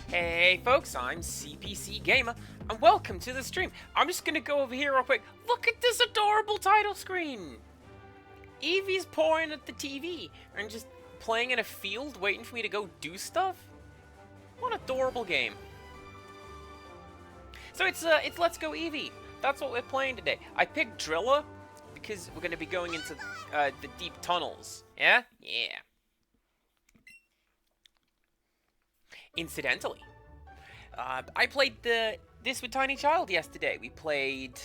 Hey folks, I'm CPC Gamer, and welcome to the stream. I'm just gonna go over here real quick. Look at this adorable title screen! Eevee's pouring at the TV and just playing in a field, waiting for me to go do stuff. What an adorable game. So it's Let's Go Eevee. That's what we're playing today. I picked Driller because we're gonna be going into the deep tunnels. Yeah? Yeah. Incidentally, I played this with Tiny Child yesterday. We played...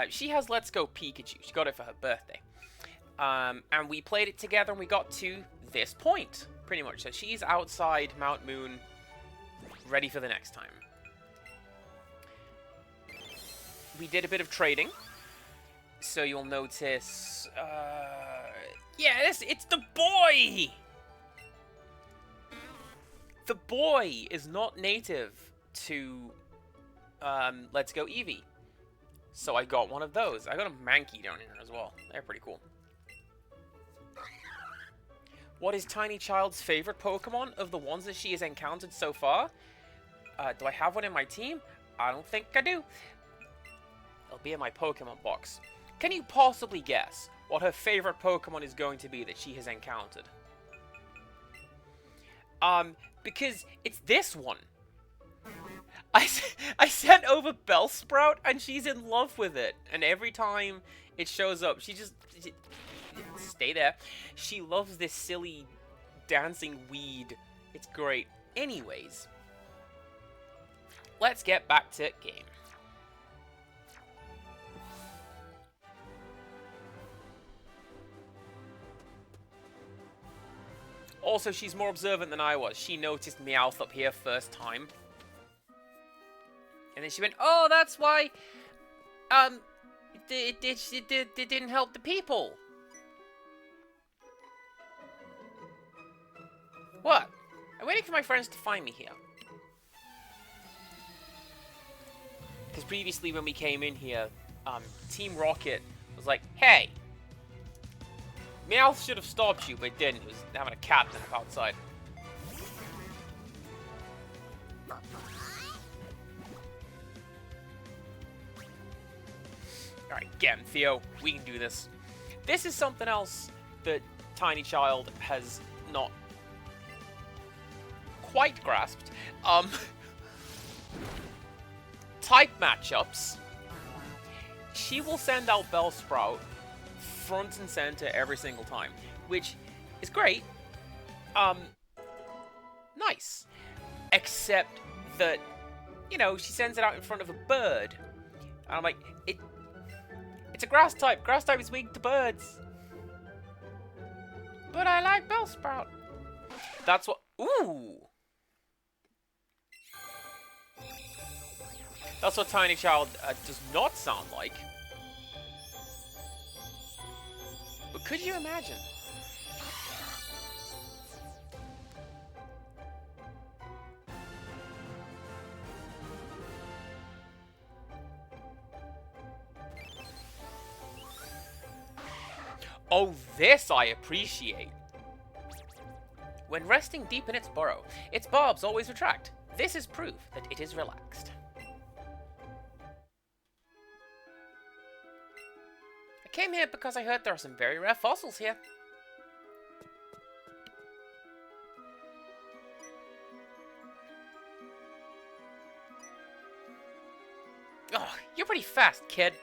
she has Let's Go Pikachu. She got it for her birthday. And we played it together and we got to this point, pretty much. So she's outside Mount Moon, ready for the next time. We did a bit of trading. So you'll notice... yeah, it's the boy! The boy is not native to Let's Go Eevee. So I got one of those. I got a Mankey down here as well. They're pretty cool. What is Tiny Child's favorite Pokemon of the ones that she has encountered so far? Do I have one in my team? I don't think I do. It'll be in my Pokemon box. Can you possibly guess what her favorite Pokemon is going to be that she has encountered? Because it's this one. I sent over Bellsprout and she's in love with it. And every time it shows up, she stay there. She loves this silly dancing weed. It's great. Anyways, let's get back to game. Also, she's more observant than I was. She noticed Meowth up here first time. And then she went, oh, that's why, it didn't help the people. What? I'm waiting for my friends to find me here. Because previously when we came in here, Team Rocket was like, hey, Meowth should have stopped you, but it didn't. It was having a cat outside. Alright, get him, Theo. We can do this. This is something else that Tiny Child has not quite grasped. Type matchups. She will send out Bellsprout front and center every single time, which is great. Nice. Except that, you know, she sends it out in front of a bird. And I'm like, it's a grass type. Grass type is weak to birds. But I like Bellsprout. That's what... Ooh! That's what Tiny Child does not sound like. But could you imagine? Oh, this I appreciate. When resting deep in its burrow, its barbs always retract. This is proof that it is relaxed. I came here because I heard there are some very rare fossils here. Oh, you're pretty fast, kid.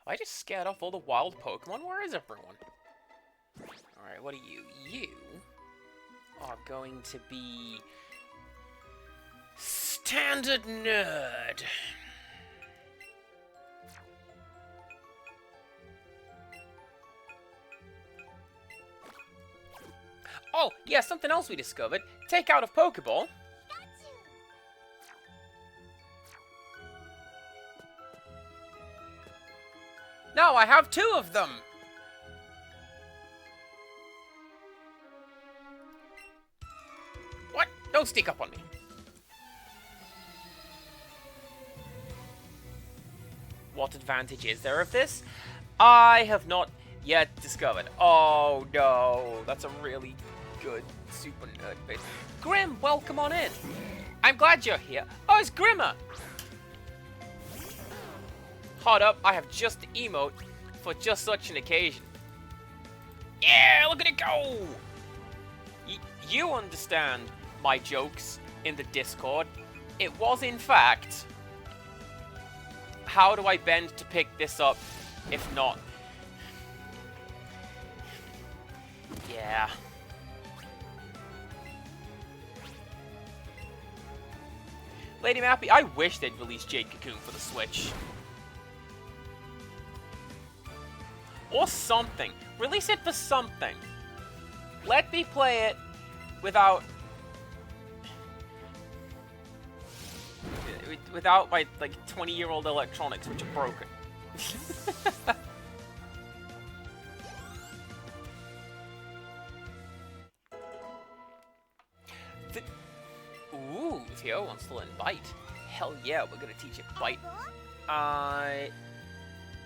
I just scared off all the wild Pokemon. Where is everyone? Alright, what are you? You are going to be... Standard Nerd. Oh, yeah, something else we discovered. Take out of Pokeball. No, I have 2 of them! What? Don't sneak up on me. What advantage is there of this? I have not yet discovered. Oh no, that's a really good super nerd bit. Grim, welcome on in. I'm glad you're here. Oh, it's Grimmer. Hold up, I have just the emote for just such an occasion. Yeah, look at it go! You understand my jokes in the Discord. It was, in fact, how do I bend to pick this up if not? Yeah. Lady Mappy, I wish they'd release Jade Cocoon for the Switch. Or something. Release it for something. Let me play it without my, like, 20-year-old electronics, which are broken. Ooh, Theo wants to learn Bite. Hell yeah, we're gonna teach it Bite.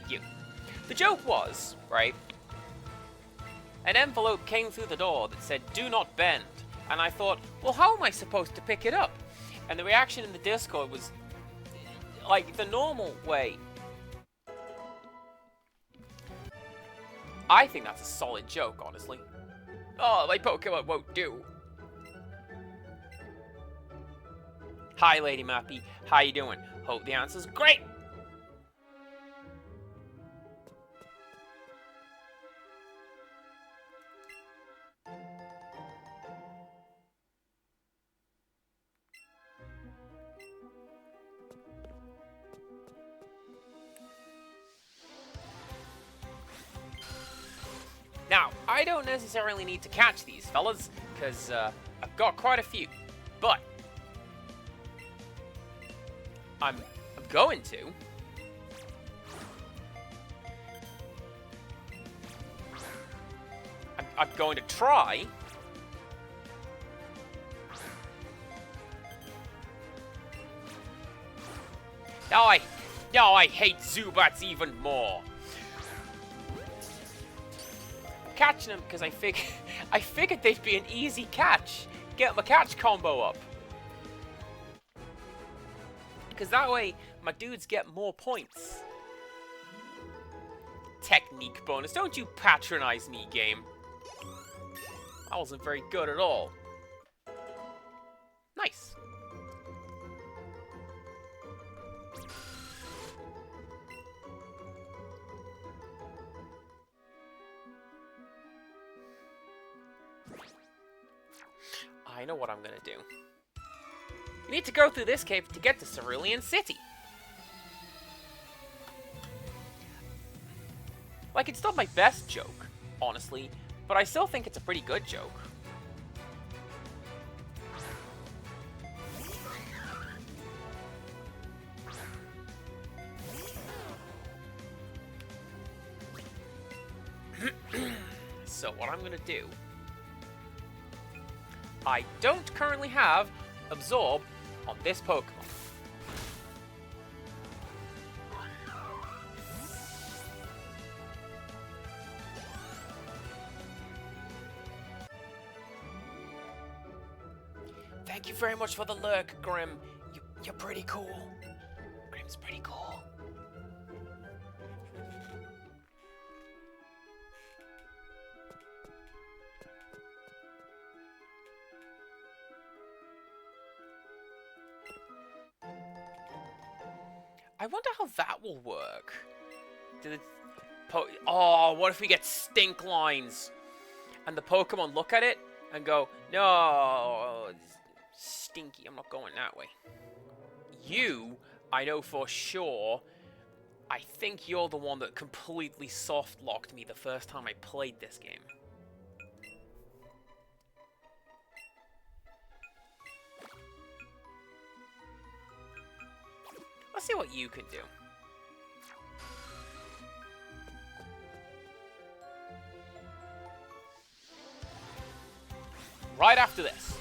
You. The joke was, right? An envelope came through the door that said, "Do not bend." And I thought, well, how am I supposed to pick it up? And the reaction in the Discord was, like, the normal way. I think that's a solid joke, honestly. Oh, my Pokemon won't do. Hi, Lady Mappy. How you doing? Hope the answer's great. Now, I don't necessarily need to catch these fellas, because I've got quite a few, but I'm going to. I'm going to try. Now I hate Zubats even more. Catching them because I figured they'd be an easy catch. Get my catch combo up. Because that way, my dudes get more points. Technique bonus. Don't you patronize me, game. I wasn't very good at all. Nice. I know what I'm gonna do. You need to go through this cave to get to Cerulean City. Like, it's not my best joke, honestly, but I still think it's a pretty good joke. So what I'm gonna do... I don't currently have Absorb on this Pokemon. Thank you very much for the lurk, Grim. You're pretty cool. Grim's pretty cool. I wonder how that will work. Oh, what if we get stink lines? And the Pokemon look at it and go, no, stinky, I'm not going that way. You, I know for sure, I think you're the one that completely soft-locked me the first time I played this game. Let's see what you can do. Right after this.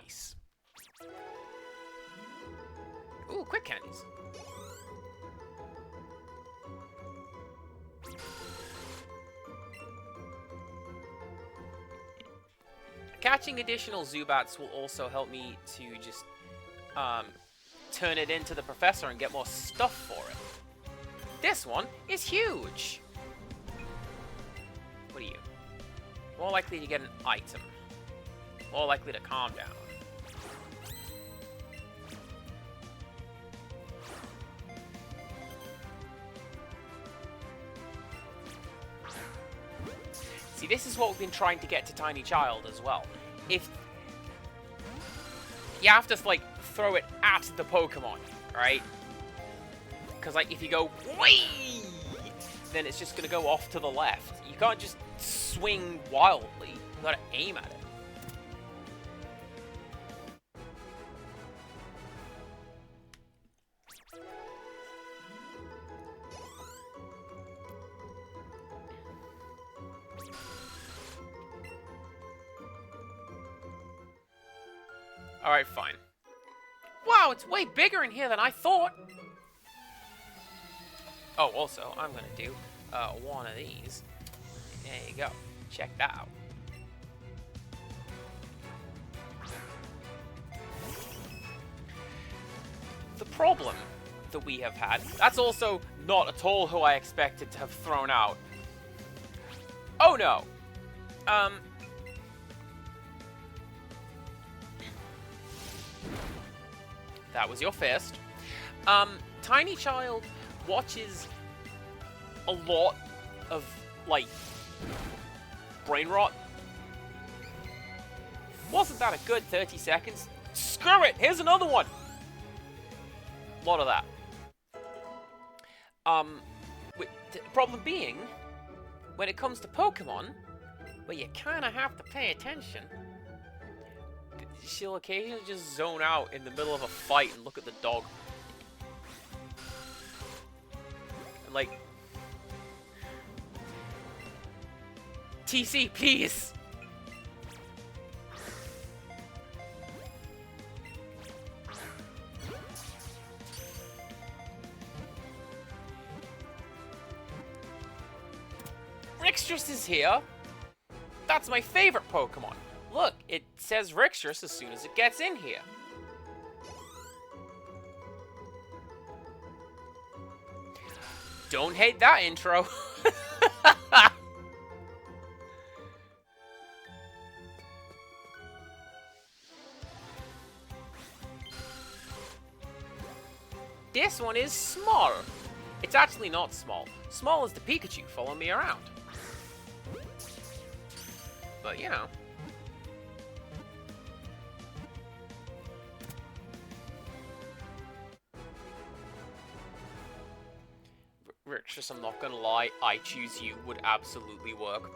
Nice. Ooh, quick candies. Catching additional Zubats will also help me to just turn it into the professor and get more stuff for it. This one is huge. What are you? More likely to get an item. More likely to calm down. See, this is what we've been trying to get to Tiny Child as well. If you have to, like, throw it at the Pokemon, right? Because, like, if you go, whee, then it's just going to go off to the left. You can't just swing wildly. You got to aim at it. Alright, fine. Wow, it's way bigger in here than I thought! Oh, also, I'm gonna do one of these. There you go. Check that out. The problem that we have had, that's also not at all who I expected to have thrown out. Oh no! That was your fist. Tiny Child watches a lot of, like, brain rot. Wasn't that a good 30 seconds? Screw it! Here's another one! A lot of that. The problem being, when it comes to Pokemon, well, you kind of have to pay attention. She'll occasionally just zone out in the middle of a fight and look at the dog. And like... TC, please! Rixtrus is here! That's my favorite Pokemon! Look, it says Rixtrus as soon as it gets in here. Don't hate that intro. This one is small. It's actually not small. Small as the Pikachu following me around. But, you know. Rixtrus, I'm not gonna lie, I Choose You would absolutely work.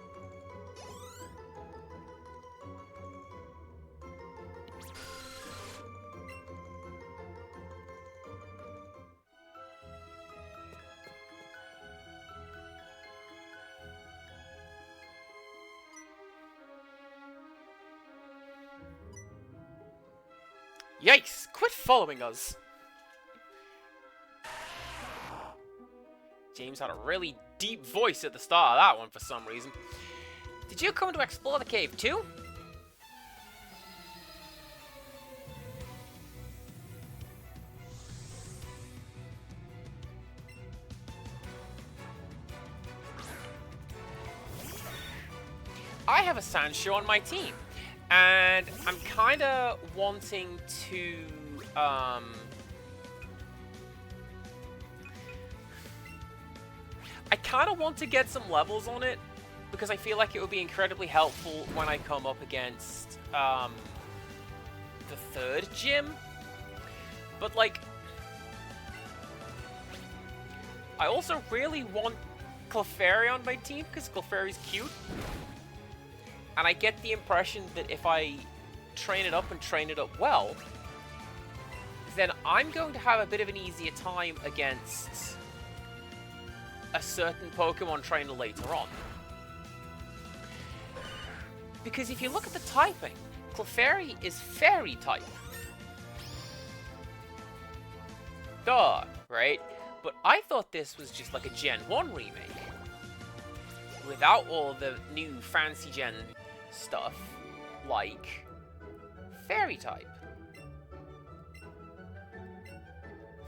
Yikes! Quit following us! James had a really deep voice at the start of that one for some reason. Did you come to explore the cave too? I have a Sandshow on my team, and I'm kind of wanting to, I kind of want to get some levels on it, because I feel like it would be incredibly helpful when I come up against, the third gym. But, like, I also really want Clefairy on my team, because Clefairy's cute. And I get the impression that if I train it up and train it up well, then I'm going to have a bit of an easier time against a certain Pokemon trainer later on. Because if you look at the typing, Clefairy is fairy type. Duh, right? But I thought this was just like a Gen 1 remake. Without all the new fancy Gen stuff, like fairy type.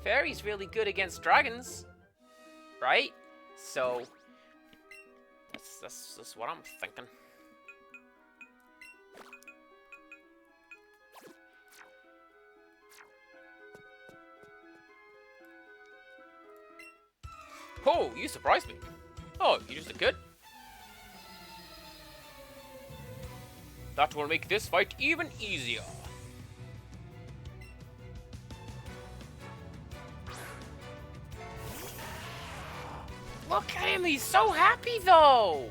Fairy's really good against dragons, right? So that's what I'm thinking. Oh, you surprised me. Oh, you just did good. That will make this fight even easier. Look at him, he's so happy though!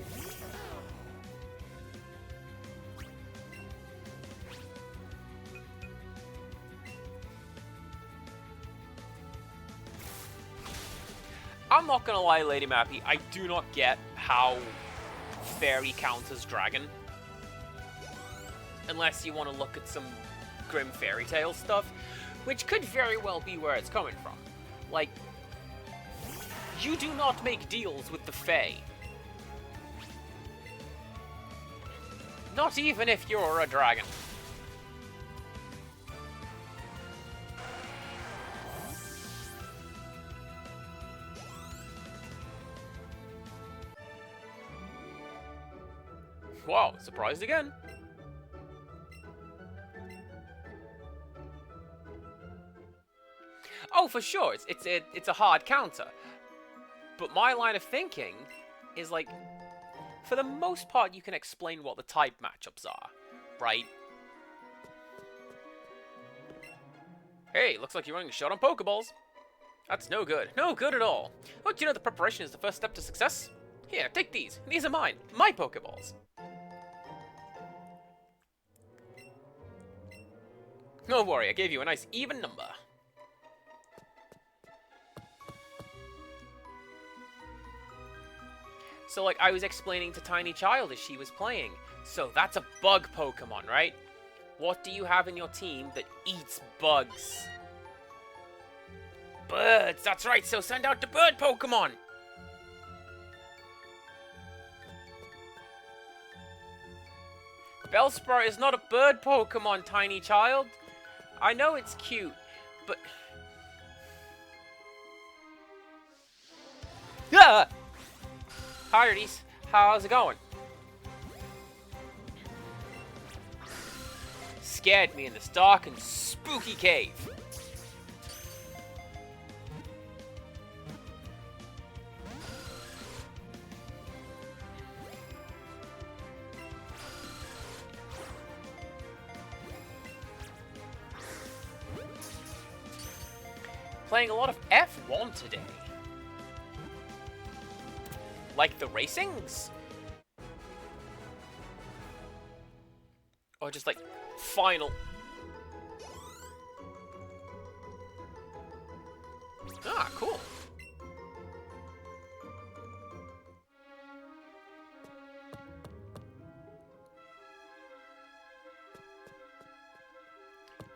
I'm not gonna lie, Lady Mappy, I do not get how Fairy counts as dragon. Unless you want to look at some grim fairy tale stuff, which could very well be where it's coming from. Like, you do not make deals with the Fae. Not even if you're a dragon. Wow, surprised again. Oh, for sure, it's a hard counter. But my line of thinking is like, for the most part, you can explain what the type matchups are, right? Hey, looks like you're running short on Pokeballs. That's no good. No good at all. Oh, do you know the preparation is the first step to success? Here, take these. These are mine. My Pokeballs. Don't worry, I gave you a nice even number. So, like, I was explaining to Tiny Child as she was playing. So, that's a bug Pokemon, right? What do you have in your team that eats bugs? Birds, that's right, so send out the bird Pokemon! Bellsprout is not a bird Pokemon, Tiny Child. I know it's cute, but... Ah! Hi, Reese. How's it going? Scared me in this dark and spooky cave. Playing a lot of F1 today. Like the racings? Or just like final. Ah, cool.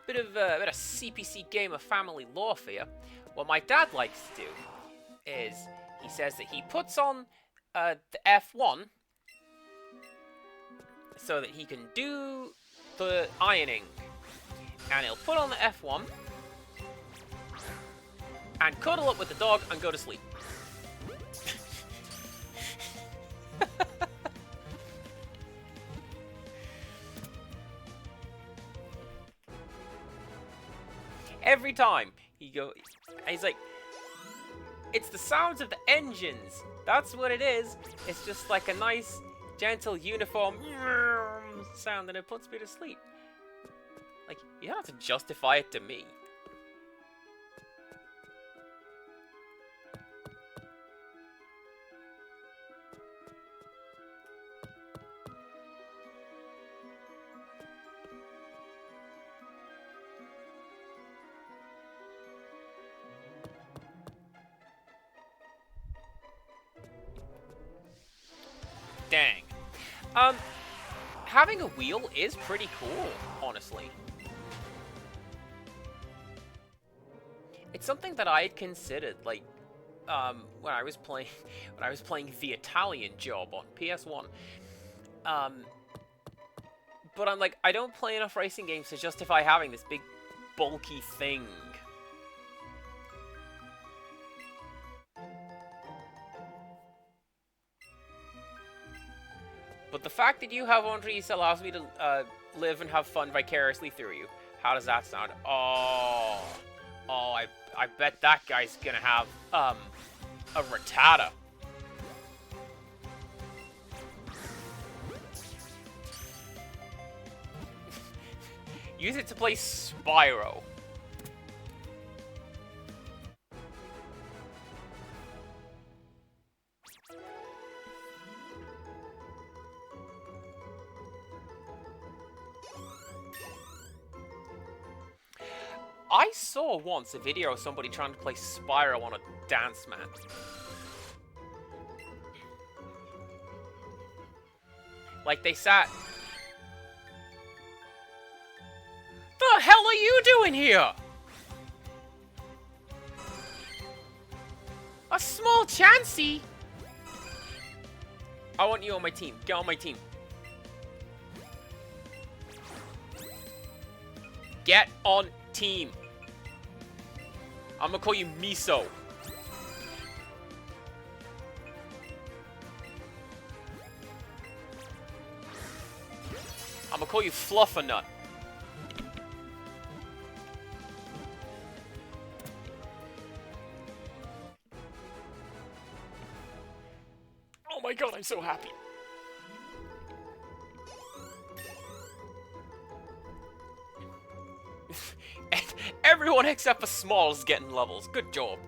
Bit of CPC gamer family lore for you. What my dad likes to do is he says that he puts on the F1 so that he can do the ironing, and he'll put on the F1 and cuddle up with the dog and go to sleep. Every time he's like, it's the sounds of the engines. That's what it is. It's just like a nice, gentle, uniform sound, and it puts me to sleep. Like, you don't have to justify it to me. Dang. having a wheel is pretty cool, honestly. It's something that I had considered, like, when I was playing The Italian Job on PS1. But I'm like, I don't play enough racing games to justify having this big, bulky thing. But the fact that you have Andres allows me to live and have fun vicariously through you. How does that sound? Oh, I bet that guy's gonna have a Rattata. Use it to play Spyro. I saw once a video of somebody trying to play Spyro on a dance mat. Like, they sat... The hell are you doing here? A small Chansey? I want you on my team. Get on my team. Get on team. I'm gonna call you Miso. I'm gonna call you Fluffanut. Oh my god, I'm so happy. Everyone except for Small's getting levels. Good job.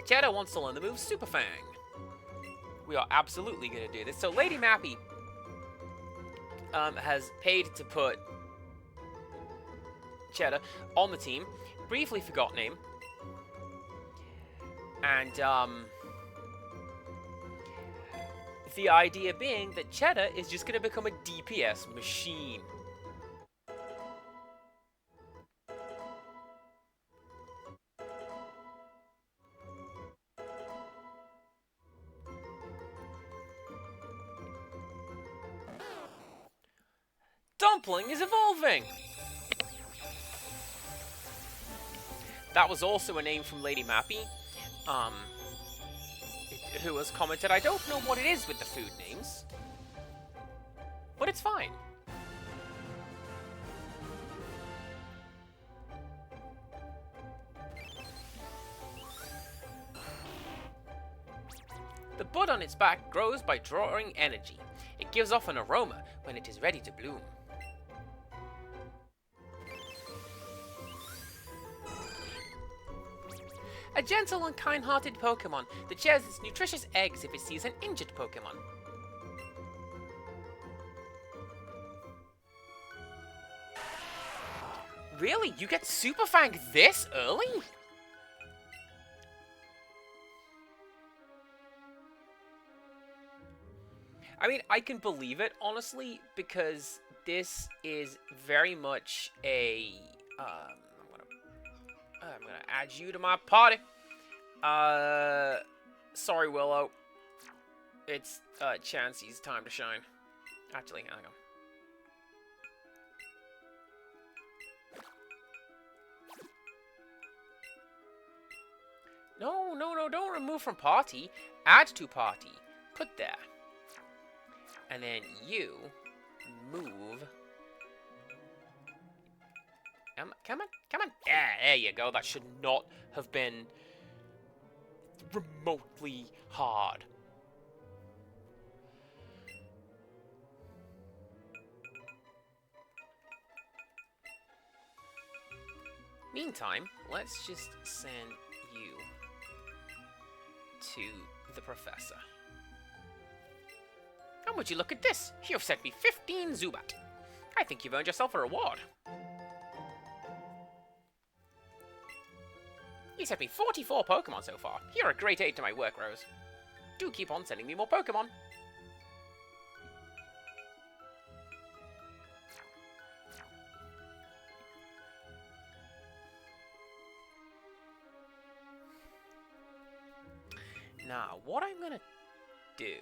Cheddar wants to learn the move Super Fang. We are absolutely going to do this. So Lady Mappy has paid to put Cheddar on the team. Briefly forgot name. And the idea being that Cheddar is just going to become a DPS machine. Dumpling is evolving! That was also a name from Lady Mappy, who has commented, I don't know what it is with the food names, but it's fine. The bud on its back grows by drawing energy. It gives off an aroma when it is ready to bloom. A gentle and kind-hearted Pokemon that shares its nutritious eggs if it sees an injured Pokemon. Really? You get Super Fang this early? I mean, I can believe it, honestly, because this is very much a... I'm gonna add you to my party. Sorry, Willow. It's Chansey's time to shine. Actually, hang on. No, don't remove from party. Add to party. Put there. And then you move. Come on. Yeah, there you go. That should not have been remotely hard. Meantime, let's just send you to the professor. And would you look at this? You've sent me 15 Zubat. I think you've earned yourself a reward. Eevee sent me 44 Pokemon so far. You're a great aid to my work, Rose. Do keep on sending me more Pokemon. Now, what I'm gonna do...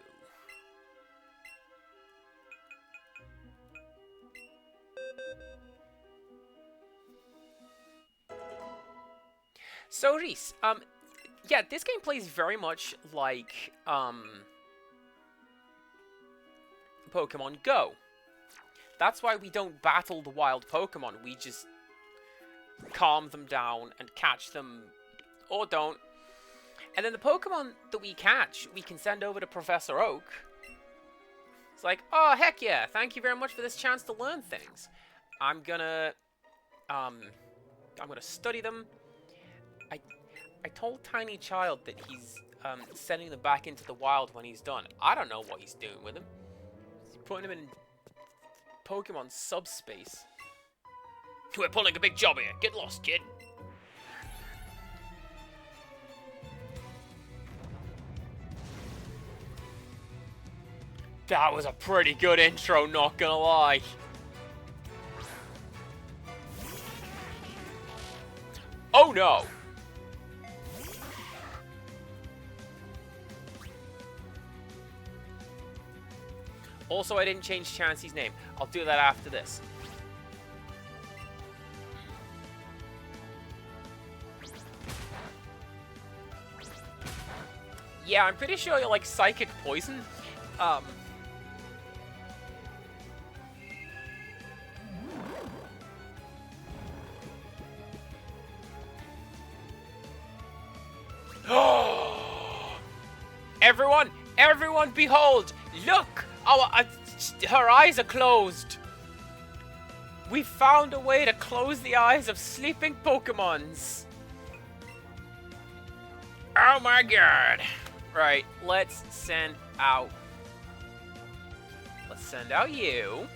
So, Reese, yeah, this game plays very much like, Pokemon Go. That's why we don't battle the wild Pokemon, we just calm them down and catch them, or don't. And then the Pokemon that we catch, we can send over to Professor Oak. It's like, oh, heck yeah, thank you very much for this chance to learn things. I'm gonna study them. I told Tiny Child that he's sending them back into the wild when he's done. I don't know what he's doing with them. He's putting them in Pokemon subspace. We're pulling a big job here. Get lost, kid. That was a pretty good intro, not gonna lie. Oh no! Also, I didn't change Chansey's name. I'll do that after this. Yeah, I'm pretty sure you're like Psychic Poison. Everyone, behold! Look! Her eyes are closed. We found a way to close the eyes of sleeping Pokemons. Oh my god. Right, let's send out you.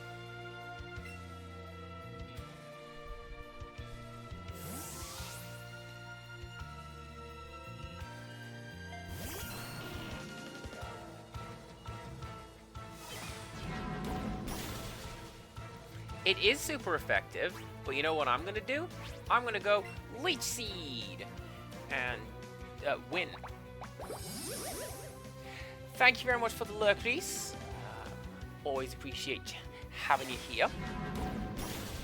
It is super effective, but you know what I'm gonna do? I'm gonna go Leech Seed and win. Thank you very much for the lurk, Reese. Always appreciate having you here.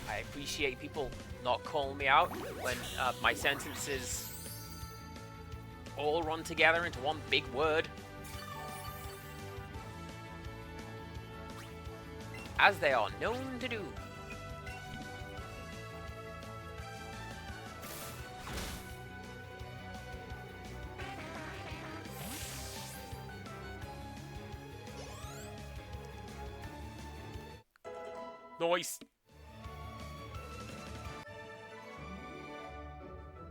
I appreciate people not calling me out when my sentences all run together into one big word. As they are known to do. Nice.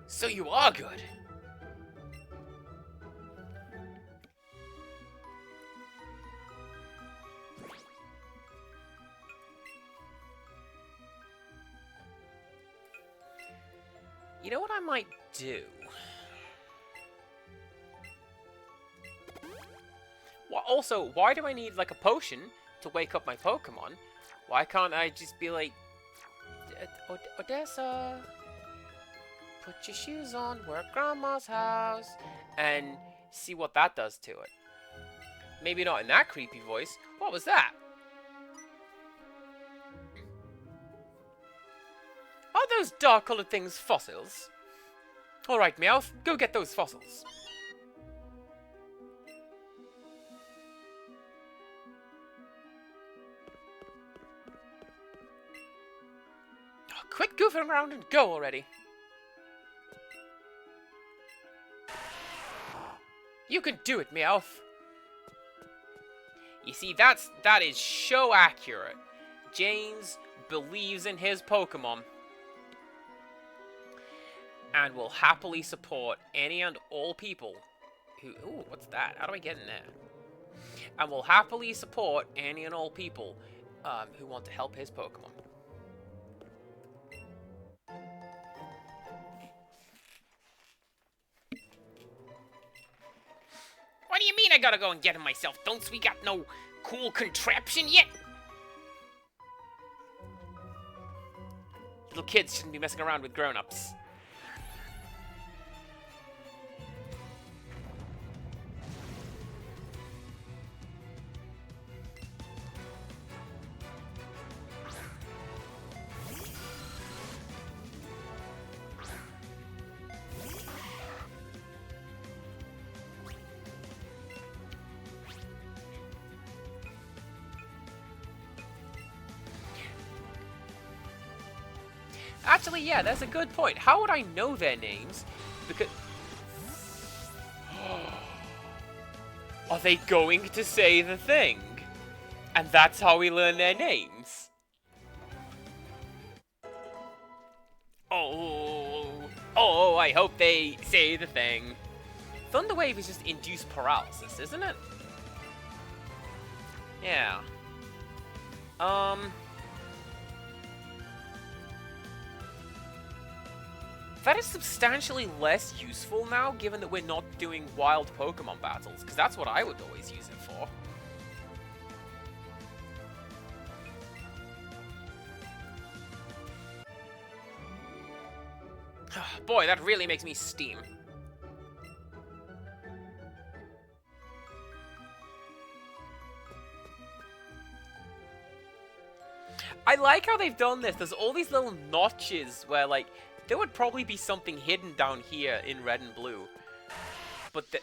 So you are good. You know what I might do? Well, also, why do I need like a potion to wake up my Pokemon? Why can't I just be like, Odessa, put your shoes on, we're at Grandma's house, and see what that does to it? Maybe not in that creepy voice. What was that? Are those dark-colored things fossils? Alright, Meowth, go get those fossils. Quit goofing around and go already. You can do it, Meowth. You see, that is so accurate. James believes in his Pokemon. And will happily support any and all people who... Ooh, what's that? How do I get in there? And will happily support any and all people who want to help his Pokemon. do you mean I gotta go and get him myself? Don't we got no cool contraption yet? Little kids shouldn't be messing around with grown-ups. Actually, yeah, that's a good point. How would I know their names? Because... Are they going to say the thing? And that's how we learn their names? Oh, I hope they say the thing. Thunderwave is just induced paralysis, isn't it? Yeah. That is substantially less useful now, given that we're not doing wild Pokemon battles, because that's what I would always use it for. Boy, that really makes me steam. I like how they've done this. There's all these little notches where, like, there would probably be something hidden down here in red and blue. But the...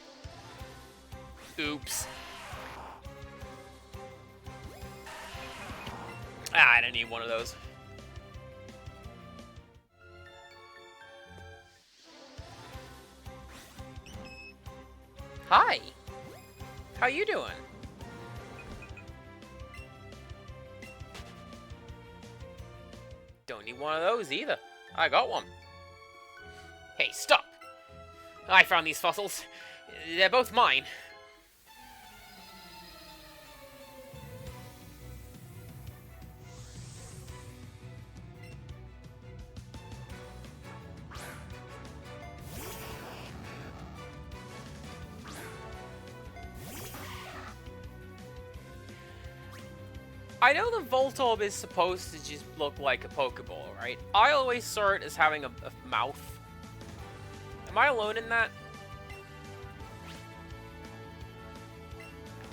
Oops. Ah, I don't need one of those. Hi. How you doing? Don't need one of those either. I got one. Hey, stop! I found these fossils. They're both mine. I know the Voltorb is supposed to just look like a Pokeball, right? I always saw it as having a mouth. Am I alone in that?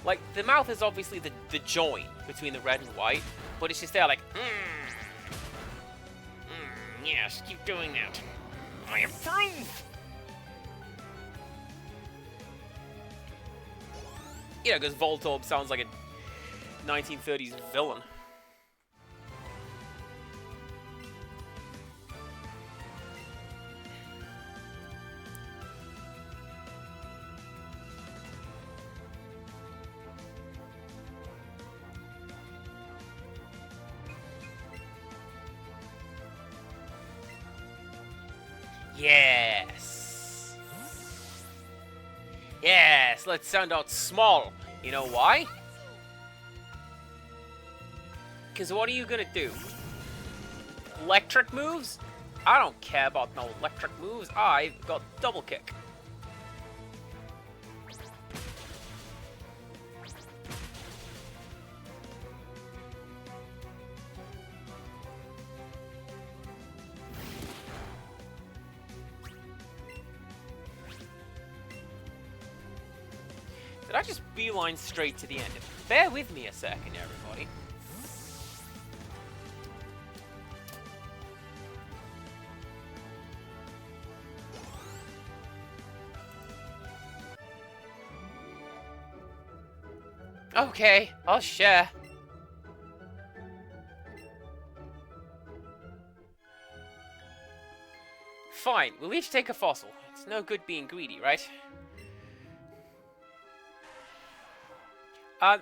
Like, the mouth is obviously the joint between the red and white, but it's just there like, yes, keep doing that. I approve! You know, because Voltorb sounds like a 1930s villain. Yes. Yes, let's sound out small. You know why? Because what are you gonna do? Electric moves? I don't care about no electric moves. I've got double kick. Did I just beeline straight to the end? Bear with me a second, everybody. Okay, I'll share. Fine, we'll each take a fossil. It's no good being greedy, right?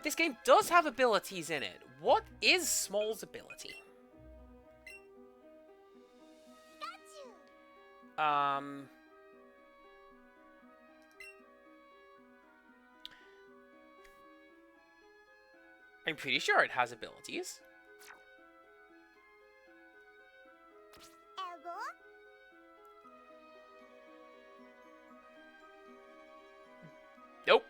This game does have abilities in it. What is Small's ability? I'm pretty sure it has abilities. Nope.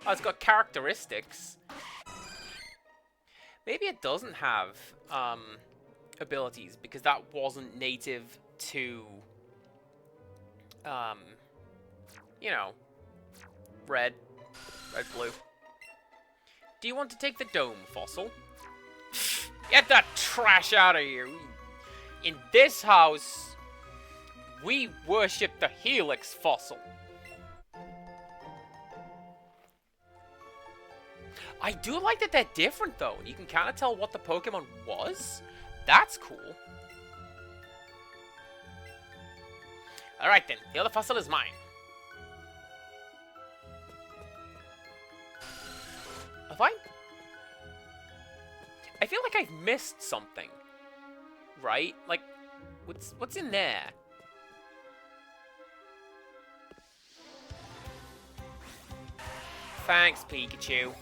Oh, it's got characteristics. Maybe it doesn't have abilities because that wasn't native to, you know, red, blue. Do you want to take the dome fossil? Get that trash out of here. In this house, we worship the helix fossil. I do like that they're different, though. You can kind of tell what the Pokemon was. That's cool. Alright then, the other fossil is mine. Have I feel like I've missed something. Right? Like, what's in there? Thanks, Pikachu.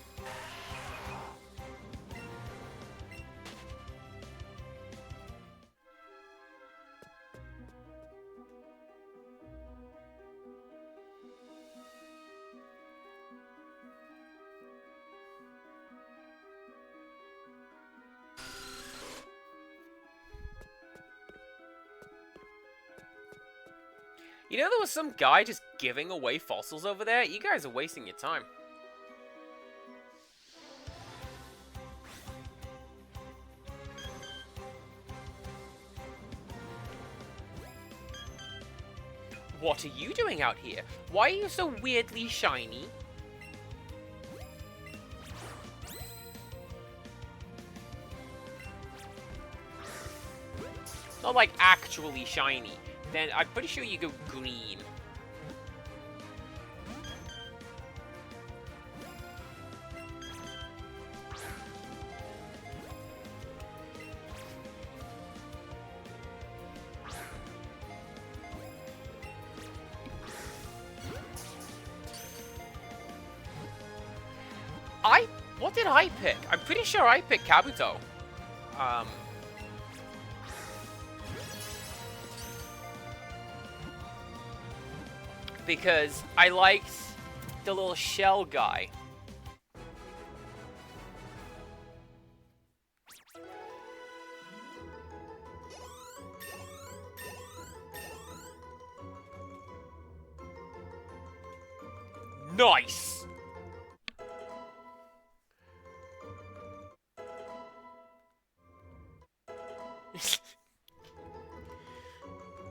You know there was some guy just giving away fossils over there? You guys are wasting your time. What are you doing out here? Why are you so weirdly shiny? Not like actually shiny. Then I'm pretty sure you go green. What did I pick? I'm pretty sure I picked Kabuto. Because I liked the little shell guy. Nice!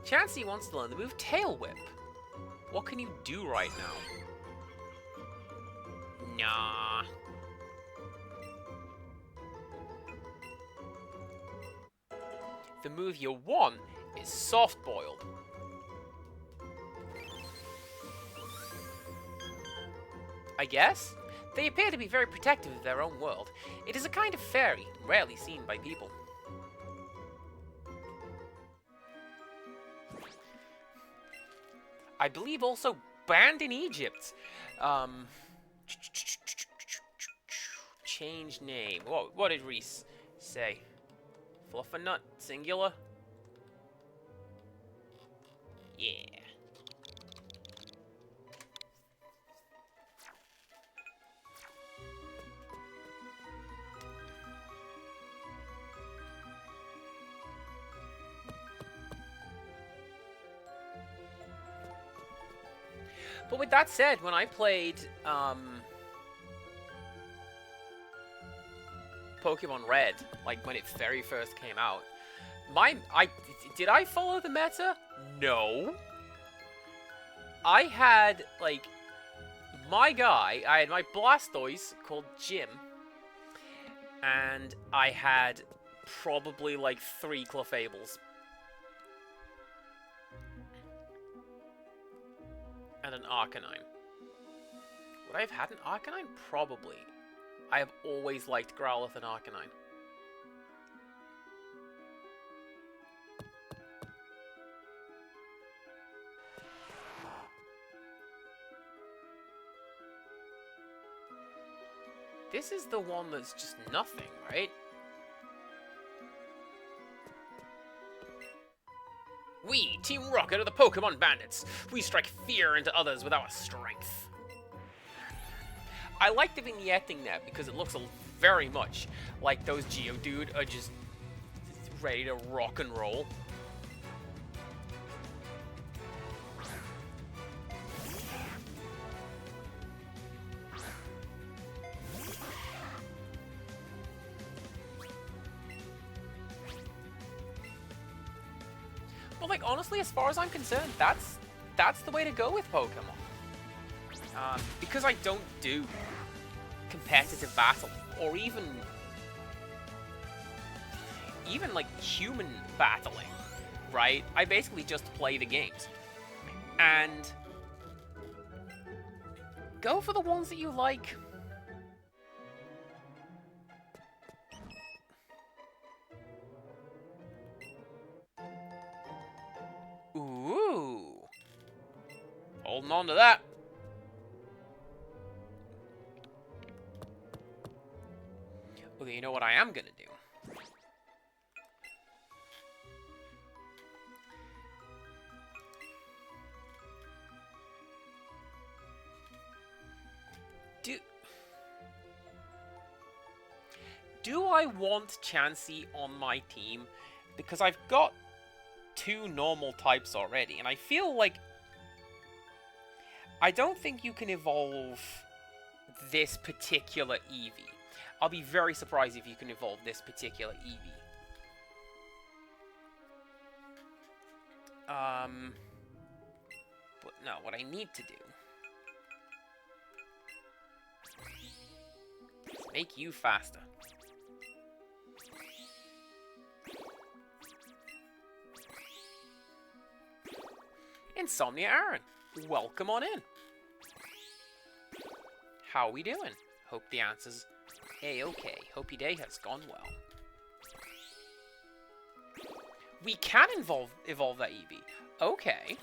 Chansey wants to learn the move Tail Whip. What can you do right now? Nah. The move you want is Soft Boiled. I guess? They appear to be very protective of their own world. It is a kind of fairy, rarely seen by people. I believe also banned in Egypt. Change name. What did Reese say? Fluffernutt, singular? Yeah. But with that said, when I played Pokemon Red, like when it very first came out, did I follow the meta? No. I had like my guy. I had my Blastoise called Jim, and I had probably like 3 Clefaibles. And an Arcanine. Would I have had an Arcanine? Probably. I have always liked Growlithe and Arcanine. This is the one that's just nothing, right? We, Team Rocket, are the Pokemon Bandits. We strike fear into others with our strength. I like the vignetting there because it looks very much like those Geodude are just ready to rock and roll. But like honestly, as far as I'm concerned, that's the way to go with Pokemon. Because I don't do competitive battle or even like human battling, right? I basically just play the games and go for the ones that you like. Ooh. Holding on to that. Okay, you know what I am gonna do? Do I want Chansey on my team? Because I've got 2 normal types already, and I feel like I don't think you can evolve this particular Eevee. I'll be very surprised if you can evolve this particular Eevee. But no, what I need to do is make you faster. Insomnia Aaron, welcome on in. How are we doing? Hope the answer's A-okay. Hope your day has gone well. We can evolve that Eevee. Okay.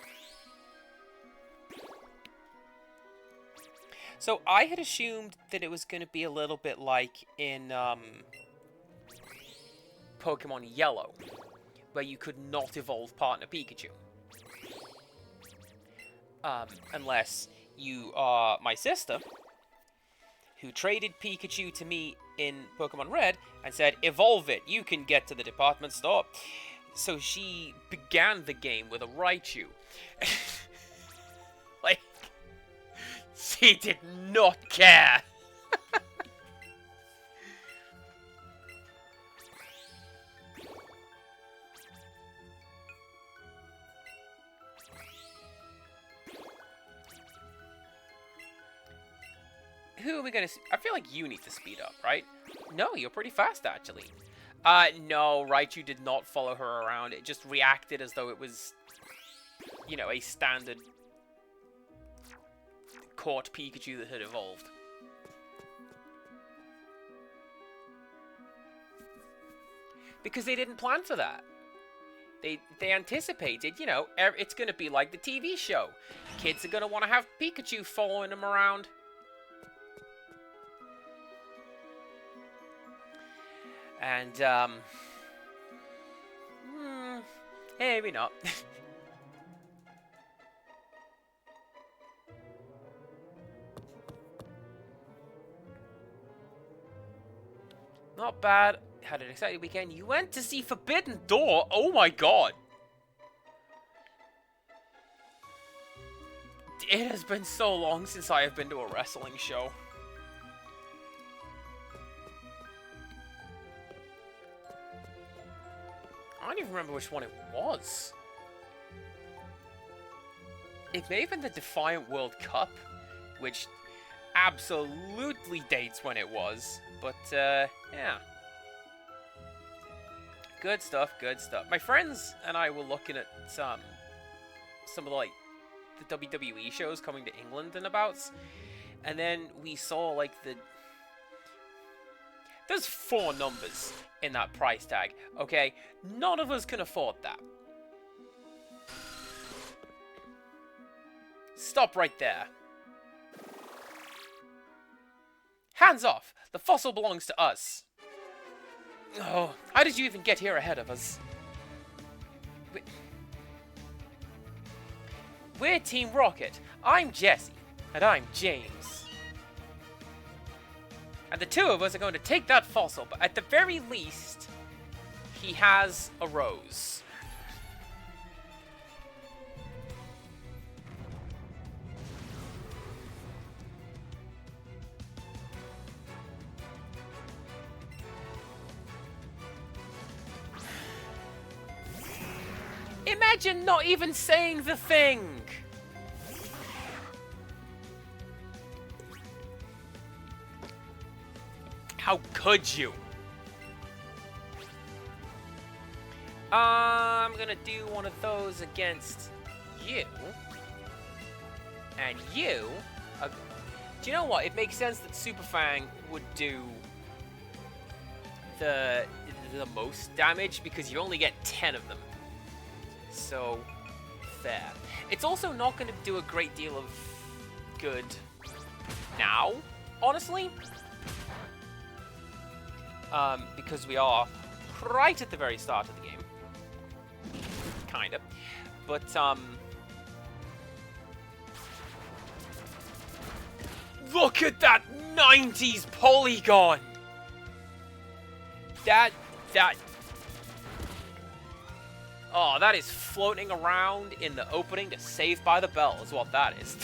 So I had assumed that it was going to be a little bit like in Pokemon Yellow, where you could not evolve Partner Pikachu. Unless you are my sister, who traded Pikachu to me in Pokemon Red and said, evolve it, you can get to the department store. So she began the game with a Raichu. Like, she did not care. Who are we gonna... I feel like you need to speed up, right? No, you're pretty fast, actually. No, Raichu did not follow her around. It just reacted as though it was, you know, a standard caught Pikachu that had evolved. Because they didn't plan for that. They anticipated, you know, it's gonna be like the TV show. Kids are gonna want to have Pikachu following them around. And, maybe not. Not bad. Had an exciting weekend. You went to see Forbidden Door? Oh my god. It has been so long since I have been to a wrestling show. I don't even remember which one it was. It may have been the Defiant World Cup, which absolutely dates when it was. But, yeah. Good stuff, good stuff. My friends and I were looking at some of the, like, the WWE shows coming to England and abouts. And then we saw, like, there's 4 numbers in that price tag, okay? None of us can afford that. Stop right there. Hands off! The fossil belongs to us. Oh, how did you even get here ahead of us? We're Team Rocket. I'm Jesse. And I'm James. And the two of us are going to take that fossil, but at the very least, he has a rose. Imagine not even saying the thing! How could you? I'm gonna do one of those against you. And you... do you know what? It makes sense that Super Fang would do the most damage because you only get 10 of them. So, fair. It's also not going to do a great deal of good now, honestly. Because we are right at the very start of the game. Kind of. But, look at that 90s polygon! Oh, that is floating around in the opening to Saved by the Bell is what that is.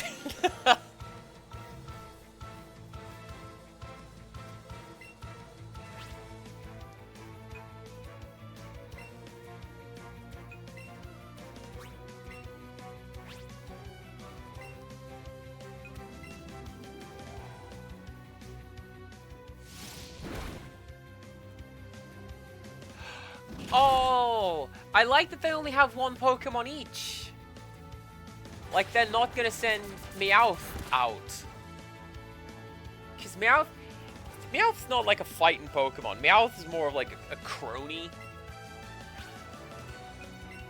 Oh, I like that they only have one Pokemon each. Like, they're not gonna send Meowth out. Because Meowth's not like a fighting Pokemon. Meowth is more of like a crony.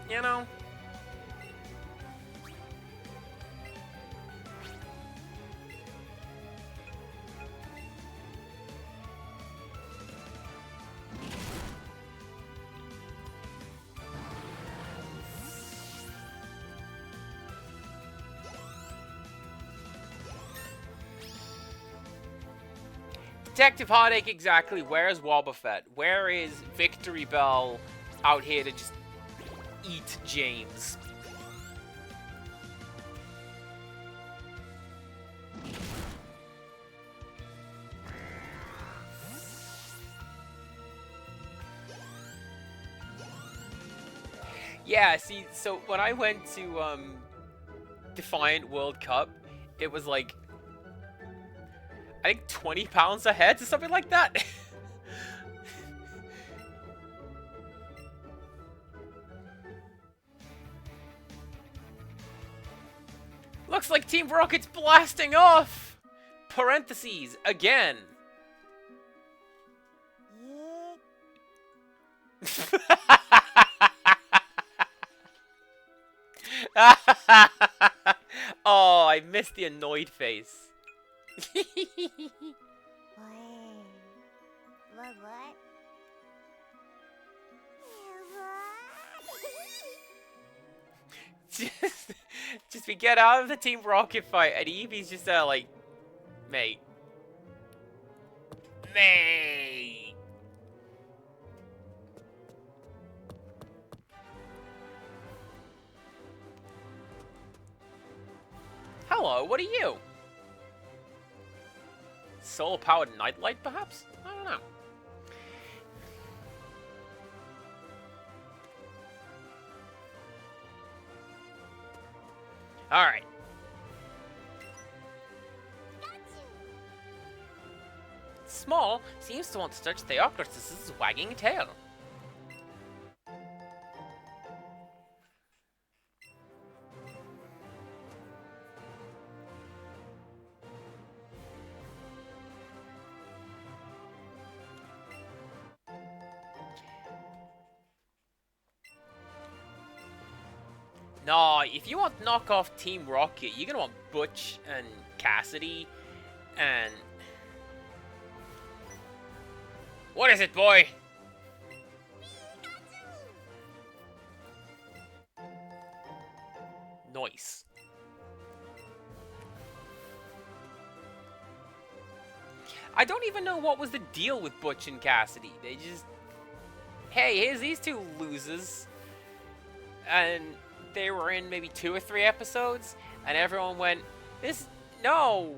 You know? Detective Heartache, exactly. Where is Wobbuffet? Where is Victory Bell out here to just eat James? Yeah, see, so when I went to Defiant World Cup, it was like, I think 20 pounds a head or something like that. Looks like Team Rocket's blasting off! Parentheses, again. Oh, I missed the annoyed face. What? Just we get out of the Team Rocket fight, and Eevee's just there like, mate. Mate! Hello, what are you? Solar-powered nightlight, perhaps? I don't know. Alright. Small seems to want to touch Theocritus's wagging tail. No, if you want to knock off Team Rocket, you're gonna want Butch and Cassidy and... What is it, boy? Nice. I don't even know what was the deal with Butch and Cassidy. They just... Hey, here's these two losers. And they were in maybe 2 or 3 episodes. And everyone went, this... No!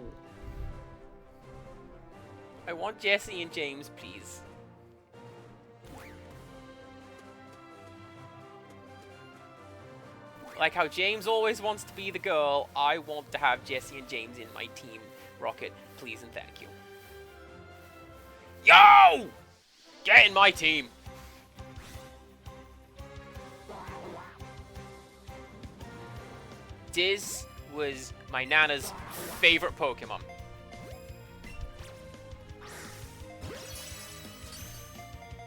I want Jesse and James, please. Like how James always wants to be the girl, I want to have Jesse and James in my team. Rocket, please and thank you. Yo! Get in my team! Diz was my Nana's favorite Pokemon.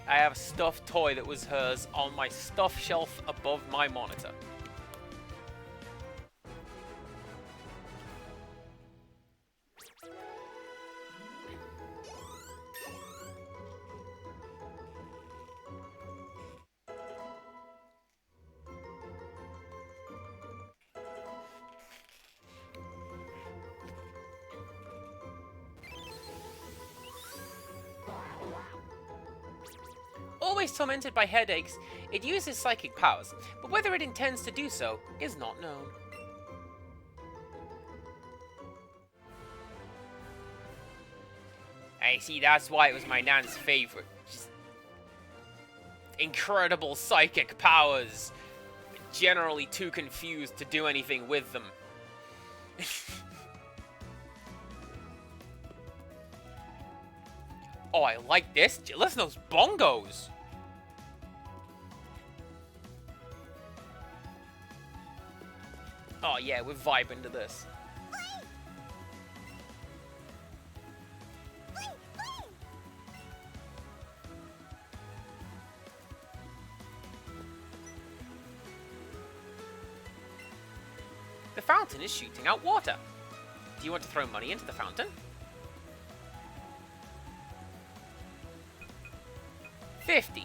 I have a stuffed toy that was hers on my stuff shelf above my monitor. Always tormented by headaches, it uses psychic powers, but whether it intends to do so is not known. I see, that's why it was my Nan's favorite. Just incredible psychic powers. Generally too confused to do anything with them. Oh, I like this. Listen to those bongos. Oh yeah, we're vibing to this. The fountain is shooting out water. Do you want to throw money into the fountain? 50.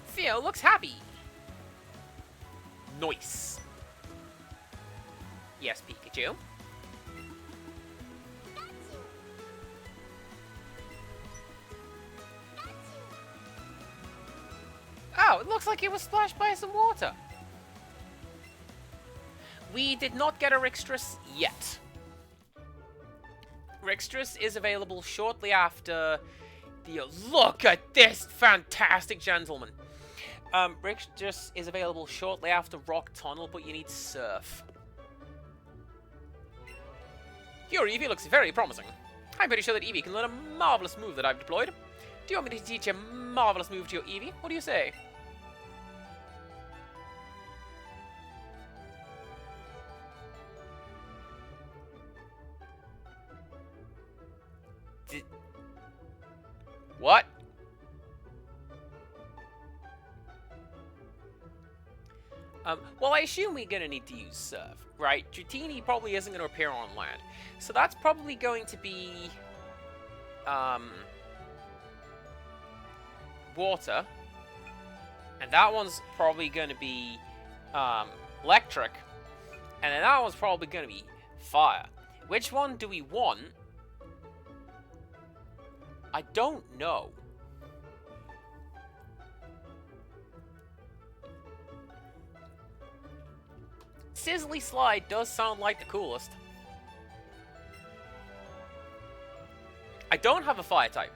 Theo looks happy. Nice. Yes, Pikachu. Oh, it looks like it was splashed by some water. We did not get a Rixtrus yet. Rixtrus is available shortly after the... Look at this fantastic gentleman. Rixtrus is available shortly after Rock Tunnel, but you need Surf. Your Eevee looks very promising. I'm pretty sure that Eevee can learn a marvelous move that I've deployed. Do you want me to teach a marvelous move to your Eevee? What do you say? What? Well, I assume we're going to need to use Surf, right? Dratini probably isn't going to appear on land. So that's probably going to be... water. And that one's probably going to be... electric. And then that one's probably going to be fire. Which one do we want? I don't know. Sizzly Slide does sound like the coolest. I don't have a fire type.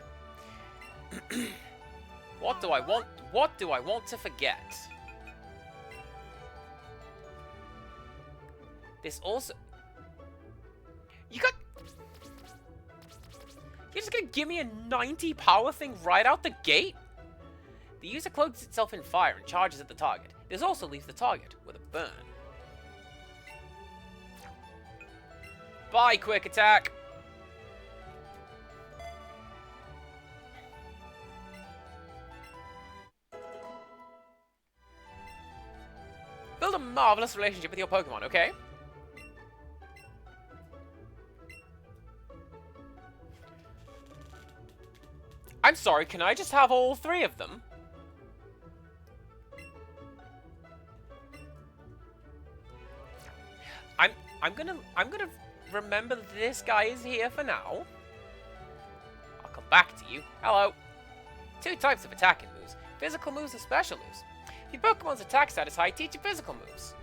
What do I want? What do I want to forget? This also... You're just gonna give me a 90 power thing right out the gate? The user clothes itself in fire and charges at the target. This also leaves the target with a burn. Bye, quick attack! Build a marvelous relationship with your Pokemon, okay? I'm sorry, can I just have all 3 of them? I'm gonna remember that this guy is here for now. I'll come back to you. Hello. 2 types of attacking moves: physical moves and special moves. If your Pokemon's attack stat is high, teach you physical moves.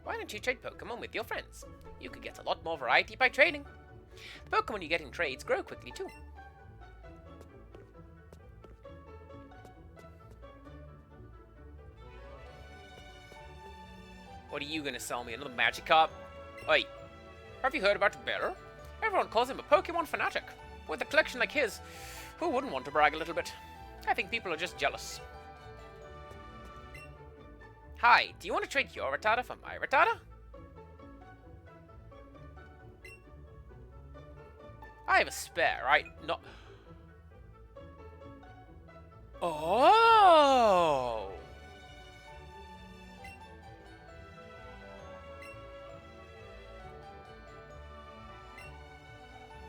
Why don't you trade Pokemon with your friends? You could get a lot more variety by trading. The Pokemon you get in trades grow quickly too. What are you gonna sell me? Another Magikarp? Oi, have you heard about Bearer? Everyone calls him a Pokemon fanatic. With a collection like his, who wouldn't want to brag a little bit? I think people are just jealous. Hi, do you want to trade your Rattata for my Rattata? I have a spare, right? No. Oh!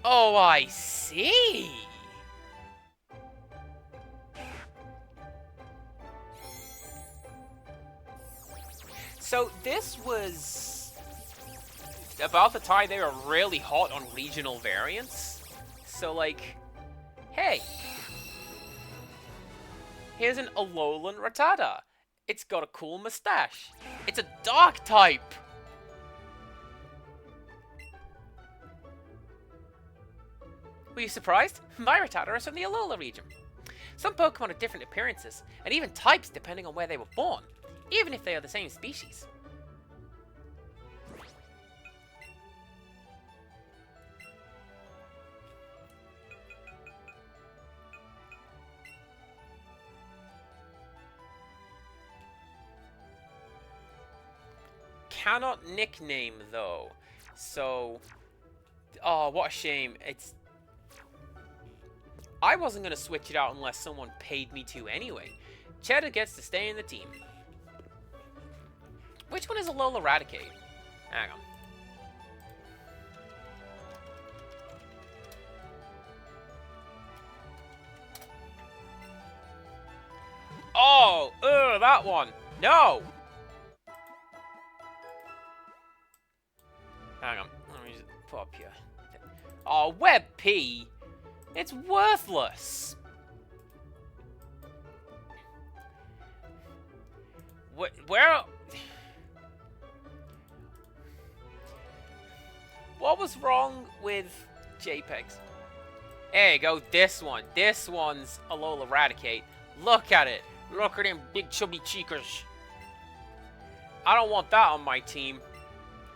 Oh, I see! So this was about the time they were really hot on regional variants. So like, hey, here's an Alolan Rattata. It's got a cool mustache. It's a dark type. Were you surprised? My Rattata is from the Alola region. Some Pokemon have different appearances, and even types depending on where they were born, even if they are the same species. Cannot nickname, though. So, oh, what a shame. I wasn't going to switch it out unless someone paid me to anyway. Cheddar gets to stay in the team. Which one is Alola Raticate? Hang on. Oh, that one. No! Hang on. Let me just put up here. Oh, Web P! It's worthless! Where... What was wrong with JPEGs? There you go, this one. This one's Alola Raticate. Look at it. Look at them big chubby cheekers. I don't want that on my team.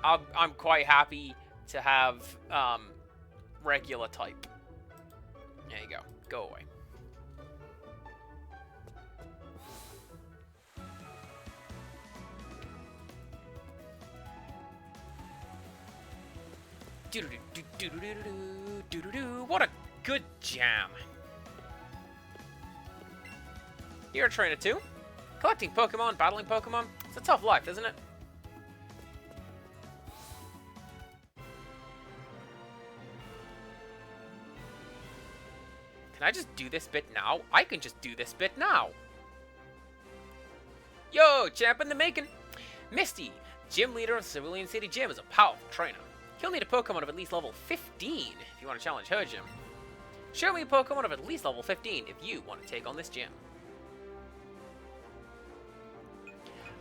I'm quite happy to have regular type. There you go. Go away. What a good jam. You're a trainer too? Collecting Pokemon, battling Pokemon, it's a tough life, isn't it? Can I just do this bit now? I can just do this bit now. Yo, champ in the making. Misty, gym leader of Cerulean City Gym, is a powerful trainer. He'll need a Pokemon of at least level 15 if you want to challenge her gym. Show me a Pokemon of at least level 15 if you want to take on this gym.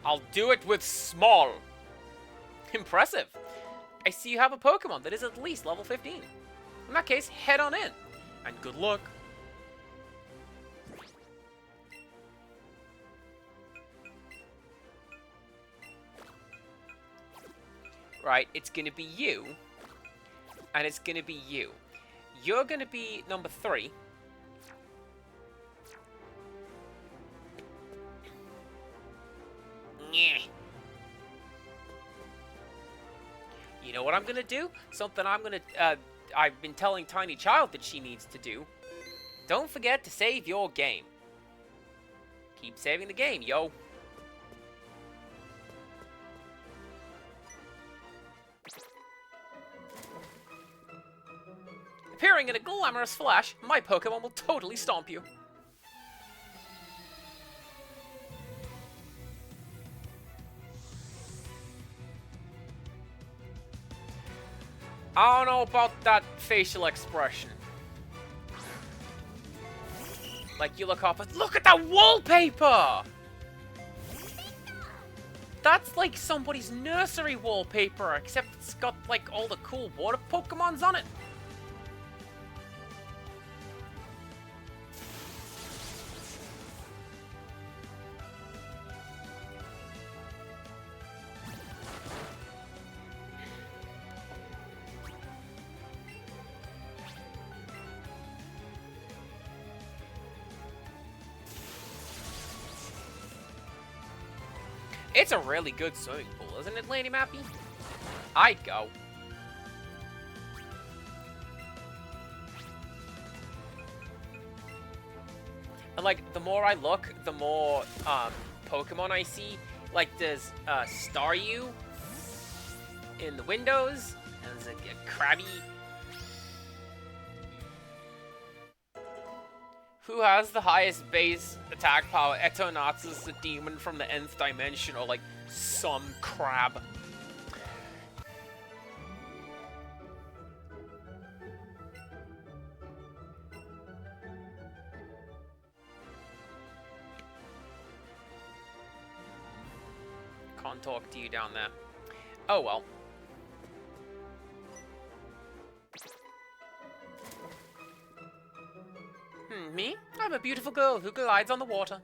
I'll do it with small. Impressive. I see you have a Pokemon that is at least level 15. In that case, head on in. And good luck. Right, it's gonna be you. And it's gonna be you. You're gonna be number 3. You know what I'm gonna do? Something I've been telling Tiny Child that she needs to do. Don't forget to save your game. Keep saving the game, yo. Appearing in a glamorous flash, my Pokemon will totally stomp you. I don't know about that facial expression. Like, you look up and look at that wallpaper! That's like somebody's nursery wallpaper, except it's got like all the cool water Pokemons on it. It's a really good swimming pool, isn't it, Lady Mappy? I'd go. And, like, the more I look, the more, Pokemon I see. Like, there's, Staryu in the windows, and there's a Krabby. Who has the highest base attack power? Etonatsus, the demon from the nth dimension, or like some crab. Can't talk to you down there. Oh well. Me? I'm a beautiful girl who glides on the water.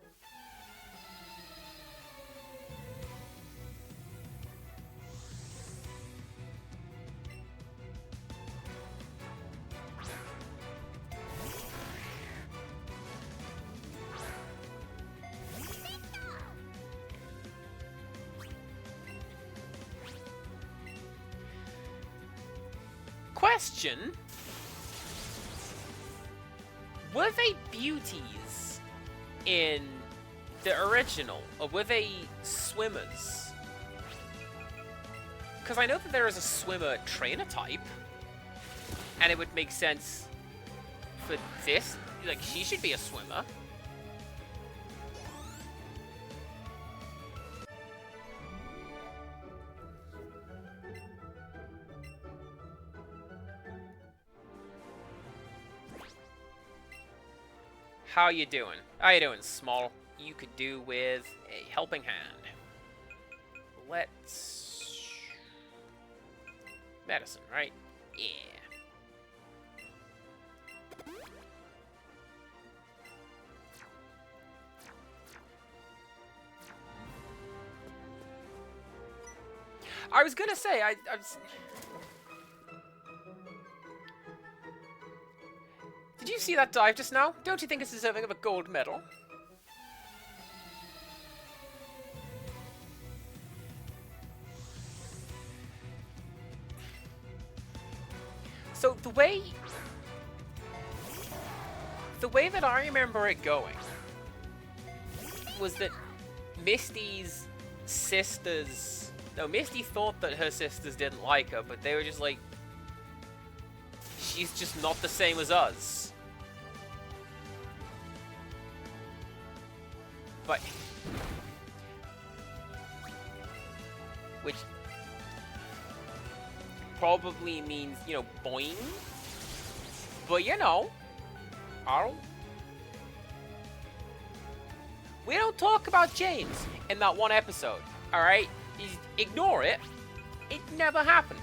Question. Were they beauties in the original, or were they swimmers? Because I know that there is a swimmer trainer type, and it would make sense for this. Like, she should be a swimmer. How you doing? How you doing, small? You could do with a helping hand. Let's... medicine, right? Yeah. I was gonna say, I was... Did you see that dive just now? Don't you think it's deserving of a gold medal? So the way that I remember it going was that Misty's sisters... No, Misty thought that her sisters didn't like her, but they were just like, she's just not the same as us. But... which... probably means, you know, boing. But, you know... we don't talk about James in that one episode, alright? Ignore it. It never happened.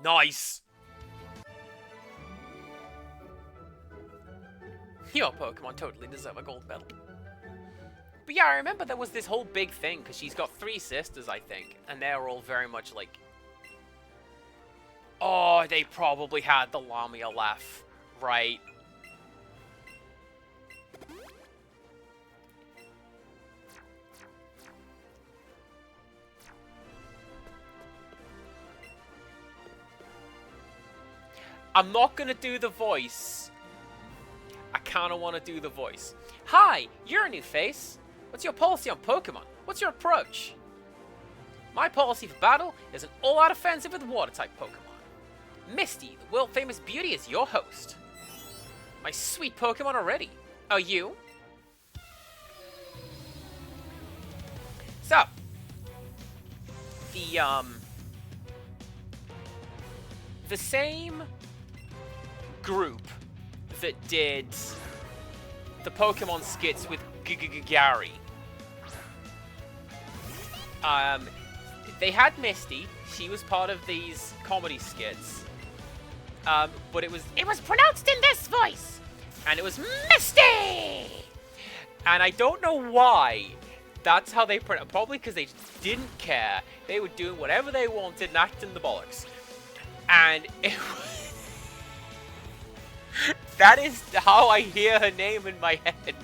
Nice! Your Pokemon totally deserve a gold medal. But yeah, I remember there was this whole big thing, because she's got 3 sisters, I think, and they're all very much like... oh, they probably had the Lamia laugh, right? I'm not gonna do the voice. I kinda wanna do the voice. Hi, you're a new face. What's your policy on Pokemon? What's your approach? My policy for battle is an all-out offensive with water-type Pokemon. Misty, the world-famous beauty, is your host. My sweet Pokemon already. Are you? So, the same group that did the Pokemon skits with Gary. They had Misty. She was part of these comedy skits. But it was pronounced in this voice, and it was Misty. And I don't know why. That's how they pronounced. Probably because they just didn't care. They were doing whatever they wanted and acting the bollocks. And it that is how I hear her name in my head.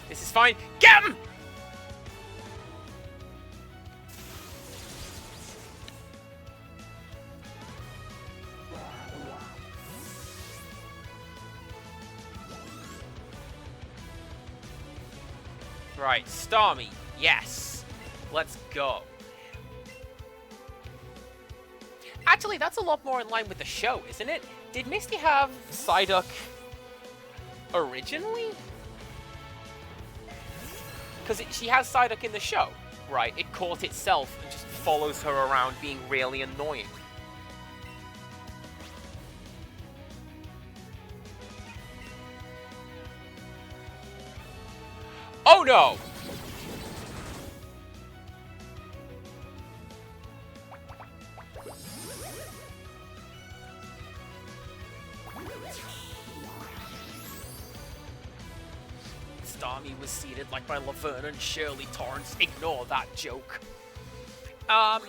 This is fine. Get him! Right, Starmie. Yes. Let's go. Actually, that's a lot more in line with the show, isn't it? Did Misty have Psyduck originally? Because she has Psyduck in the show, right? It caught itself and just follows her around being really annoying. Oh no! Starmie was seated like by Laverne and Shirley Torrance. Ignore that joke. And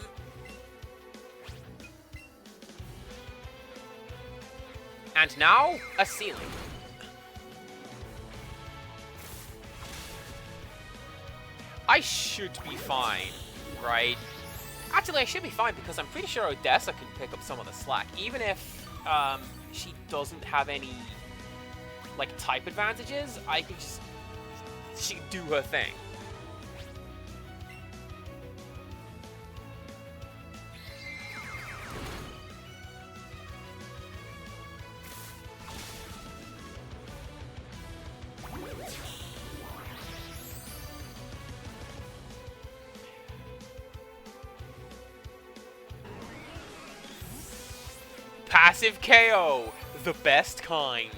now, a ceiling. I should be fine, right? Actually, I should be fine because I'm pretty sure Odessa can pick up some of the slack. Even if she doesn't have any, like, type advantages, I could just... she can do her thing. Passive KO, the best kind.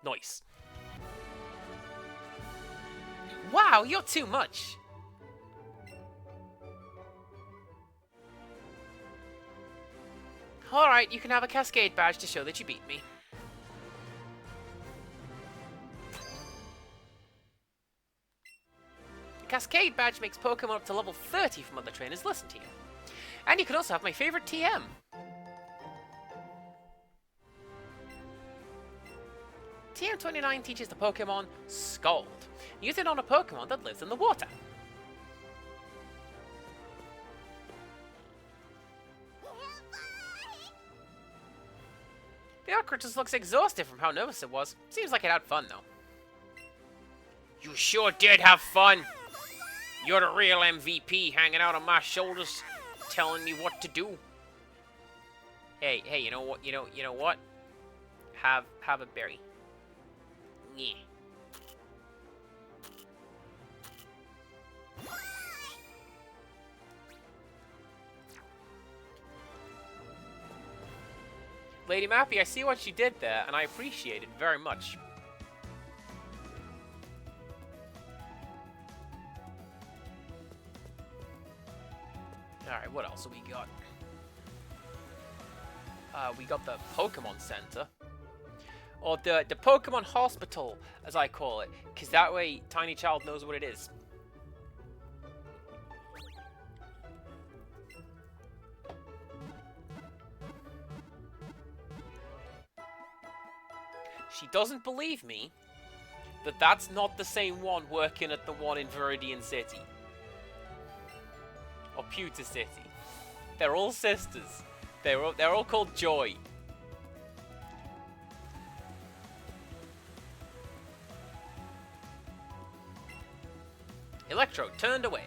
Nice. Wow, you're too much. Alright, you can have a Cascade badge to show that you beat me. The Cascade badge makes Pokemon up to level 30 from other trainers listen to you. And you can also have my favorite TM. TM29 teaches the Pokemon Scald. Use it on a Pokemon that lives in the water. The Arcturus looks exhausted from how nervous it was. Seems like it had fun, though. You sure did have fun. You're the real MVP, hanging out on my shoulders, telling me what to do. Hey, you know what? You know what? Have a berry. Yeah. Lady Mappy, I see what you did there, and I appreciate it very much. Alright, what else have we got? We got the Pokemon Center. Or the Pokemon Hospital, as I call it. Because that way, Tiny Child knows what it is. She doesn't believe me that that's not the same one working at the one in Viridian City. Or Pewter City. They're all sisters. They're all called Joy. Electrode turned away.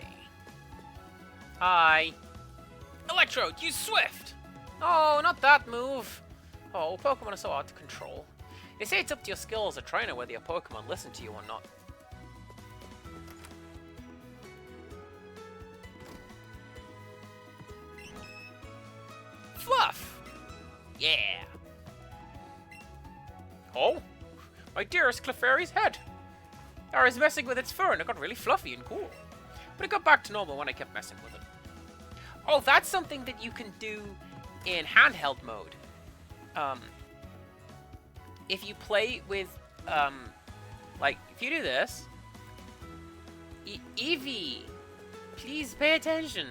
Hi. Electrode, use Swift! Oh, not that move. Oh, Pokemon are so hard to control. They say it's up to your skill as a trainer whether your Pokemon listen to you or not. Fluff! Yeah! Oh! My dearest Clefairy's head! I was messing with its fur and it got really fluffy and cool. But it got back to normal when I kept messing with it. Oh, that's something that you can do in handheld mode. If you play with, like, if you do this... Eevee! Please pay attention!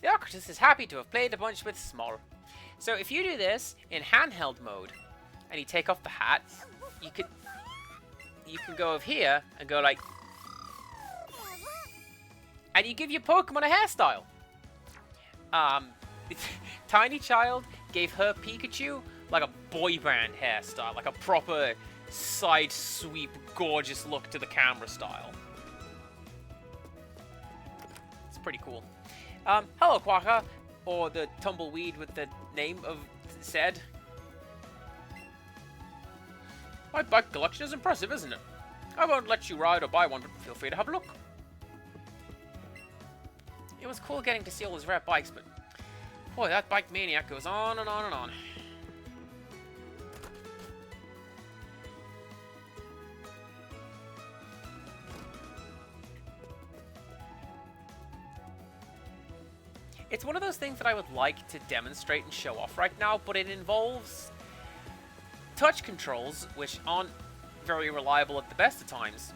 Theocritus is happy to have played a bunch with Small. So if you do this in handheld mode, and you take off the hat, you can go over here and go like, and you give your Pokemon a hairstyle. Tiny Child gave her Pikachu like a boy band hairstyle, like a proper side sweep, gorgeous look to the camera style. It's pretty cool. Hello, Quacker, or the tumbleweed with the name of said. My bike collection is impressive, isn't it? I won't let you ride or buy one, but feel free to have a look. It was cool getting to see all those rare bikes, but boy, that bike maniac goes on and on and on. It's one of those things that I would like to demonstrate and show off right now, but it involves touch controls, which aren't very reliable at the best of times,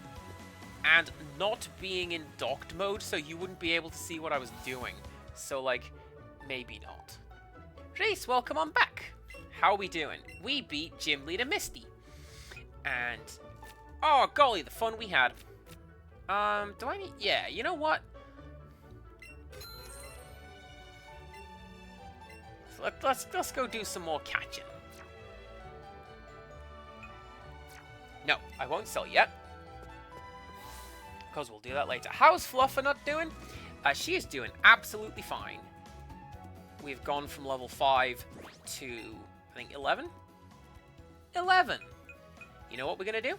and not being in docked mode, so you wouldn't be able to see what I was doing. So, like, maybe not. Reese, welcome on back. How are we doing? We beat Gym Leader Misty. And, oh, golly, the fun we had. Do I need... Yeah, you know what? So let's go do some more catching. No, I won't sell yet. Because we'll do that later. How's Fluffer not doing? She is doing absolutely fine. We've gone from level 5 to, I think, 11? 11! You know what we're going to do?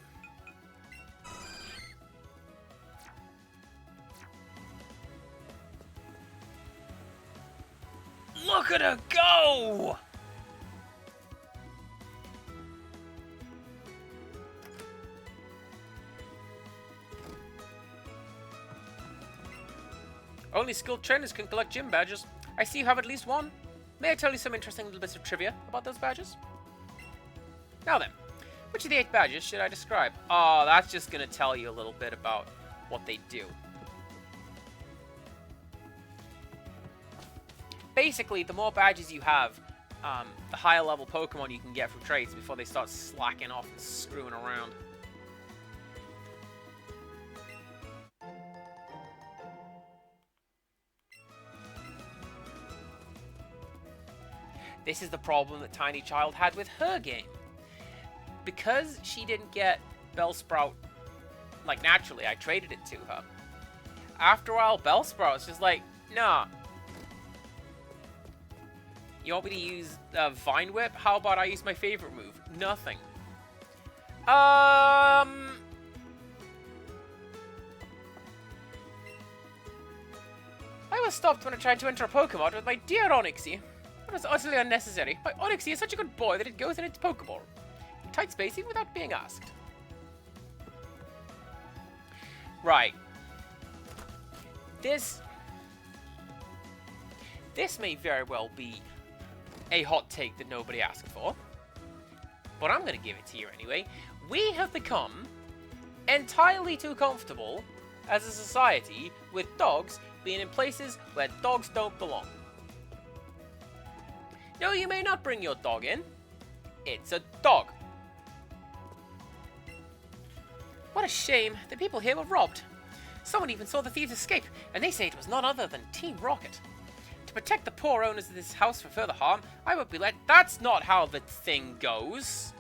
Look at her go! Only skilled trainers can collect gym badges. I see you have at least one. May I tell you some interesting little bits of trivia about those badges? Now then, which of the 8 badges should I describe? Oh, that's just going to tell you a little bit about what they do. Basically, the more badges you have, the higher level Pokemon you can get from trades before they start slacking off and screwing around. This is the problem that Tiny Child had with her game. Because she didn't get Bellsprout, like, naturally, I traded it to her. After a while, Bellsprout's just like, nah. You want me to use Vine Whip? How about I use my favorite move? Nothing. I was stopped when I tried to enter a Pokemon with my dear Onyxie. It was utterly unnecessary. My Onyxie is such a good boy that it goes in its Pokeball. Tight spacing without being asked. Right. This may very well be a hot take that nobody asked for. But I'm going to give it to you anyway. We have become entirely too comfortable as a society with dogs being in places where dogs don't belong. No, you may not bring your dog in. It's a dog. What a shame. The people here were robbed. Someone even saw the thieves escape, and they say it was none other than Team Rocket. To protect the poor owners of this house from further harm, I won't be let... That's not how the thing goes.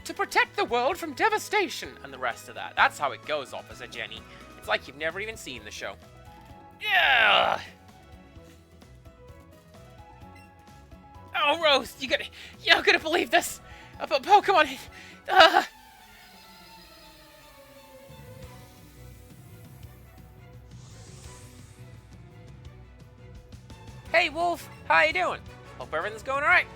To protect the world from devastation, and the rest of that. That's how it goes, Officer Jenny. It's like you've never even seen the show. Yeah. Oh, Rose, you're not gonna believe this. About Pokemon. Hey, Wolf. How you doing? Hope everything's going alright.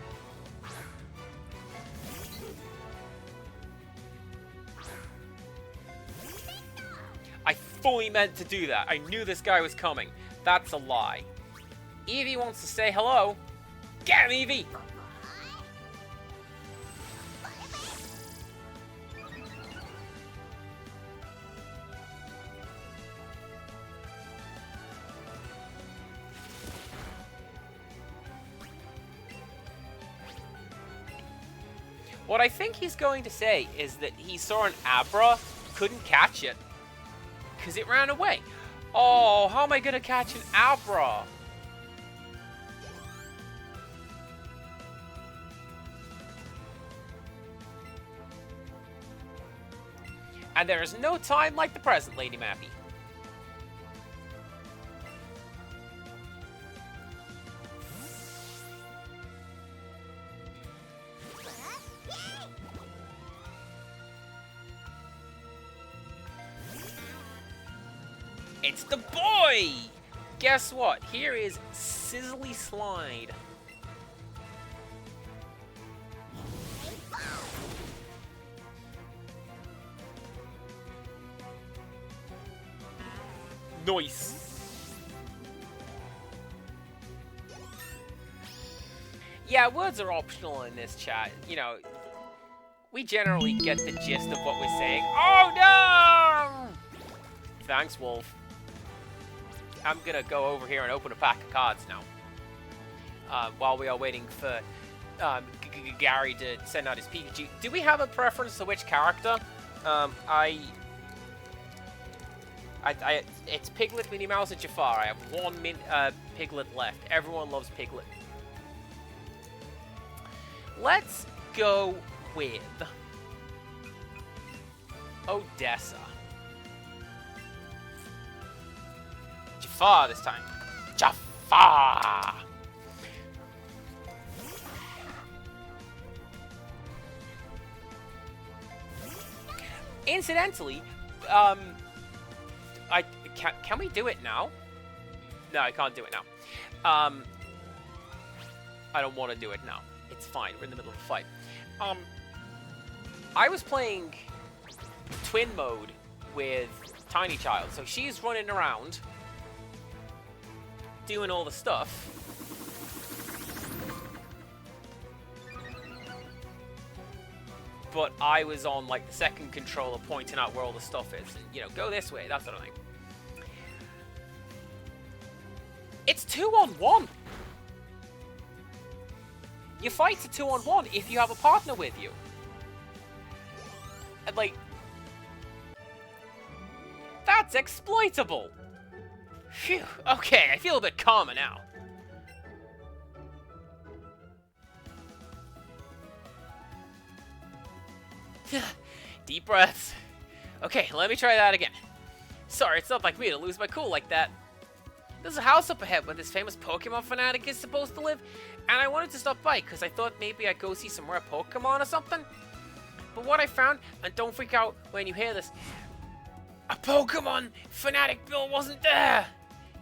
I fully meant to do that. I knew this guy was coming. That's a lie. Eevee wants to say hello. Get him, Eevee! What I think he's going to say is that he saw an Abra, couldn't catch it, because it ran away. Oh, how am I going to catch an Abra? And there is no time like the present, Lady Mappy. It's the boy! Guess what? Here is Sizzly Slide. Nice. Yeah, words are optional in this chat. You know, we generally get the gist of what we're saying. Oh no! Thanks, Wolf. I'm gonna go over here and open a pack of cards now. While we are waiting for Gary to send out his Pikachu. Do we have a preference to which character? It's Piglet, Minnie Mouse, and Jafar. I have one Piglet left. Everyone loves Piglet. Let's go with Odessa. Jafar this time. Jafar! Incidentally, can we do it now? No, I can't do it now. I don't want to do it now. It's fine. We're in the middle of a fight. I was playing twin mode with Tiny Child, so she's running around doing all the stuff. But I was on like the second controller pointing out where all the stuff is. And, you know, go this way, that sort of thing. It's 2-on-1. Your fights are 2-on-1 if you have a partner with you. And like, that's exploitable. Phew, okay, I feel a bit calmer now. Deep breaths. Okay, let me try that again. Sorry, it's not like me to lose my cool like that. There's a house up ahead where this famous Pokemon fanatic is supposed to live, and I wanted to stop by because I thought maybe I'd go see some rare Pokemon or something. But what I found, and don't freak out when you hear this, a Pokemon fanatic Bill wasn't there.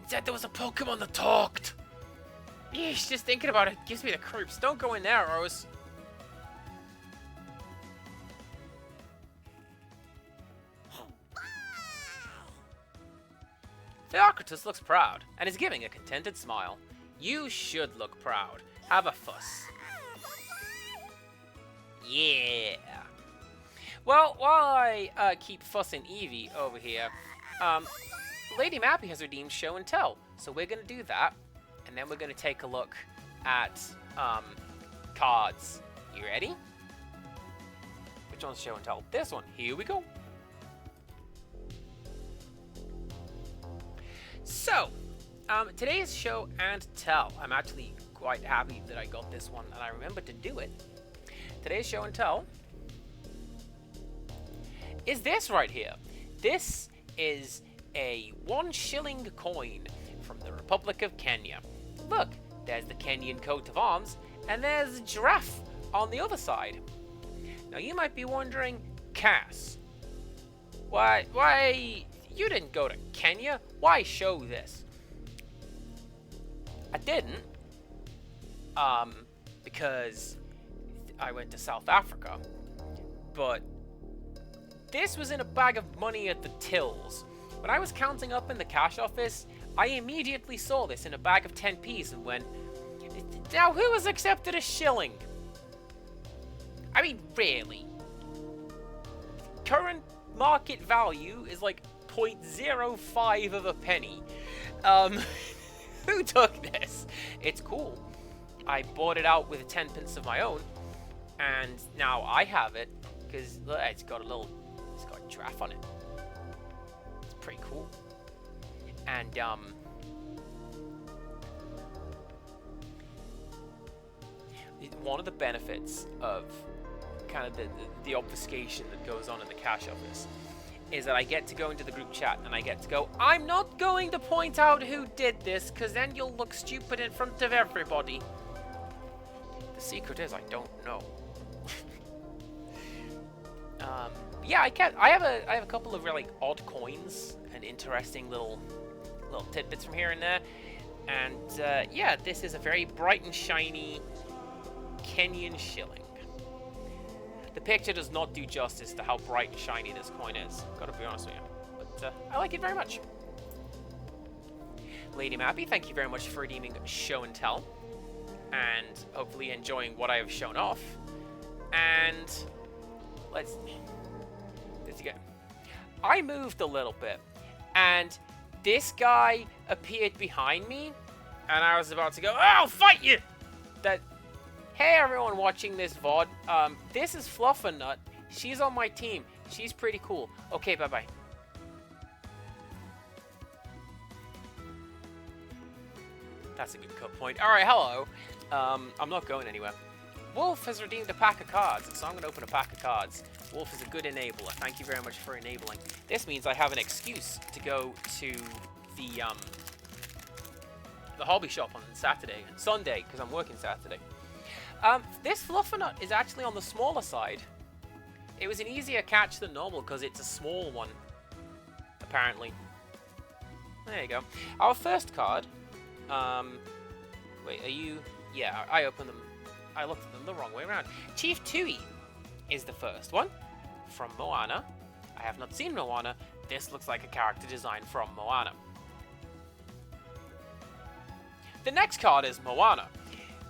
It said there was a Pokemon that talked. Yeesh, just thinking about it gives me the creeps. Don't go in there, Rose. Theocritus looks proud, and is giving a contented smile. You should look proud. Have a fuss. Yeah. Well, while I keep fussing Eevee over here, Lady Mappy has redeemed Show and Tell. So we're going to do that, and then we're going to take a look at cards. You ready? Which one's show and tell? This one. Here we go. So, today's show and tell. I'm actually quite happy that I got this one and I remembered to do it. Today's show and tell is this right here. This is a 1 shilling coin from the Republic of Kenya. Look, there's the Kenyan coat of arms, and there's a giraffe on the other side. Now you might be wondering, Cass, why you didn't go to Kenya? Why show this? I didn't, because I went to South Africa, but this was in a bag of money at the tills. When I was counting up in the cash office, I immediately saw this in a bag of 10p's and went, now who has accepted a shilling? I mean, really? Current market value is like 0.05 of a penny. Who took this? It's cool. I bought it out with 10 pence of my own, and now I have it because it's got a giraffe on it. It's pretty cool. And one of the benefits of kind of the obfuscation that goes on in the cash office is that I get to go into the group chat and I get to go, I'm not going to point out who did this because then you'll look stupid in front of everybody. The secret is I don't know. Yeah, I have a couple of really odd coins and interesting little tidbits from here and there, and yeah, this is a very bright and shiny Kenyan shilling. The picture does not do justice to how bright and shiny this coin is, gotta be honest with you, but I like it very much. Lady Mappy, thank you very much for redeeming show and tell, and hopefully enjoying what I have shown off. And let's go. I moved a little bit, and this guy appeared behind me, and I was about to go, I'll fight you! Hey everyone watching this VOD, this is Fluffanut. She's on my team. She's pretty cool. Okay, bye-bye. That's a good cut point. Alright, hello. I'm not going anywhere. Wolf has redeemed a pack of cards, so I'm going to open a pack of cards. Wolf is a good enabler. Thank you very much for enabling. This means I have an excuse to go to the hobby shop on Saturday and Sunday, because I'm working Saturday. This Fluffanut is actually on the smaller side. It was an easier catch than normal because it's a small one, apparently. There you go. Our first card. Wait, are you? Yeah, I opened them. I looked at them the wrong way around. Chief Tui is the first one from Moana. I have not seen Moana. This looks like a character design from Moana. The next card is Moana.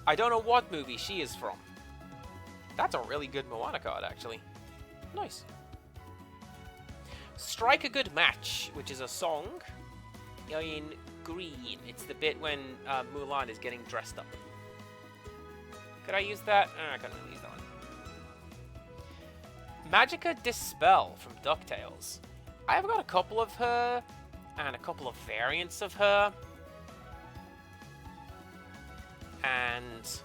I don't know what movie she is from. That's a really good Moana card, actually. Nice. Strike a Good Match, which is a song in green. It's the bit when Mulan is getting dressed up. Could I use that? I couldn't really use that one. Magica Dispel from DuckTales. I've got a couple of her, and a couple of variants of her. And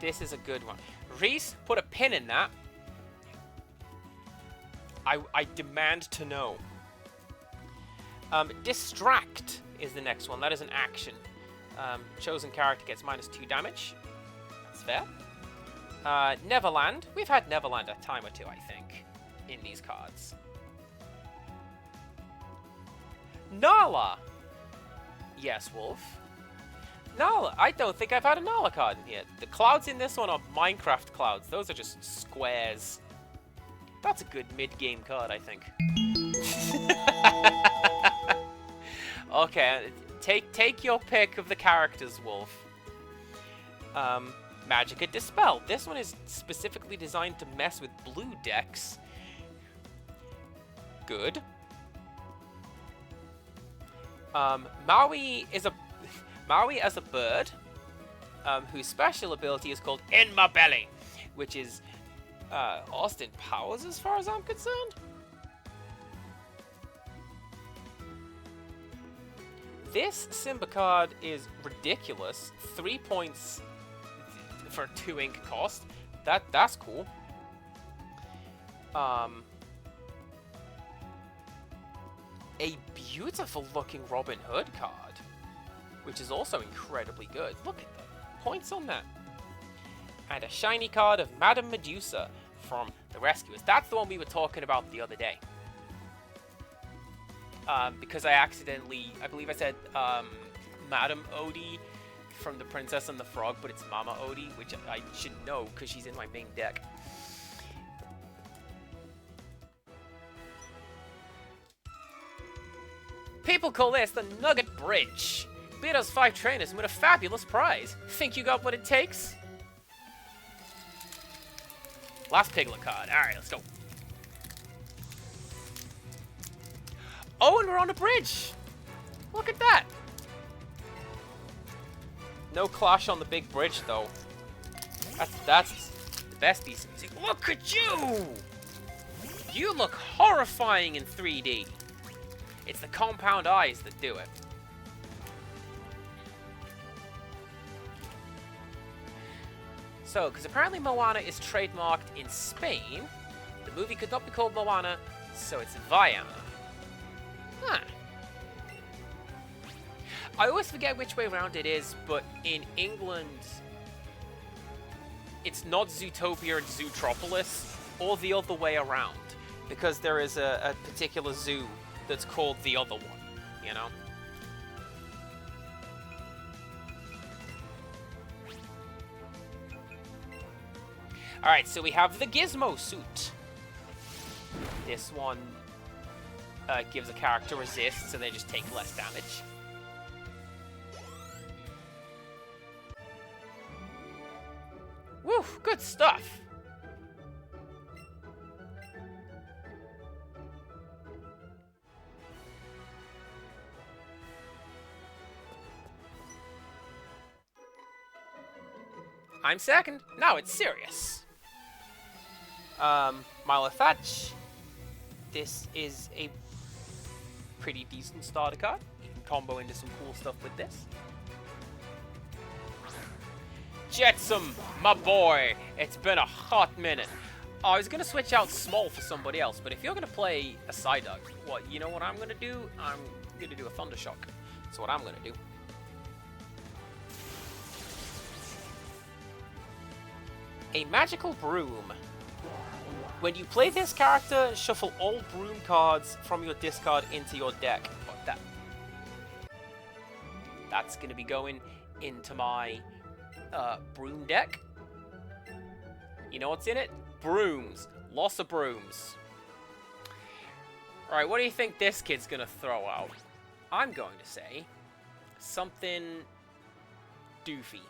this is a good one. Reese, put a pin in that. I demand to know. Distract is the next one. That is an action. Chosen character gets -2 damage. That's fair. Neverland. We've had Neverland a time or two, I think, in these cards. Nala. Yes, Wolf. Nala. I don't think I've had a Nala card in here. The clouds in this one are Minecraft clouds. Those are just squares. That's a good mid-game card, I think. Okay, take your pick of the characters, Wolf. Magica Dispel. This one is specifically designed to mess with blue decks. Good. Maui as a bird, whose special ability is called In My Belly, which is Austin Powers as far as I'm concerned. This Simba card is ridiculous. 3 points for a 2 ink cost. That's cool. A beautiful looking Robin Hood card, which is also incredibly good. Look at the points on that. And a shiny card of Madame Medusa from The Rescuers. That's the one we were talking about the other day. Because I believe I said Madame Odie from The Princess and the Frog, but it's Mama Odie, which I should know because she's in my main deck. People call this the Nugget Bridge. Beat us 5 trainers and win a fabulous prize. Think you got what it takes? Last Piglet card. Alright, let's go. Oh, and we're on a bridge! Look at that! No clash on the big bridge, though. That's the best piece of music. Look at you! You look horrifying in 3D. It's the compound eyes that do it. So, because apparently Moana is trademarked in Spain, the movie could not be called Moana, so it's Vaiana. Huh. I always forget which way around it is, but in England, it's not Zootopia and Zootropolis, or the other way around, because there is a particular zoo that's called the other one, you know? Alright, so we have the Gizmo suit. This one gives a character resist, so they just take less damage. Woo, good stuff. I'm second. Now it's serious. Milo Thatch. This is a pretty decent starter card. You can combo into some cool stuff with this. Jetsam, my boy. It's been a hot minute. I was going to switch out Small for somebody else, but if you're going to play a Psyduck, you know what I'm going to do? I'm going to do a Thundershock. That's what I'm going to do. A Magical Broom. When you play this character, shuffle all Broom cards from your discard into your deck. That's going to be going into my Broom deck. You know what's in it? Brooms. Lots of brooms. Alright, what do you think this kid's going to throw out? I'm going to say something doofy.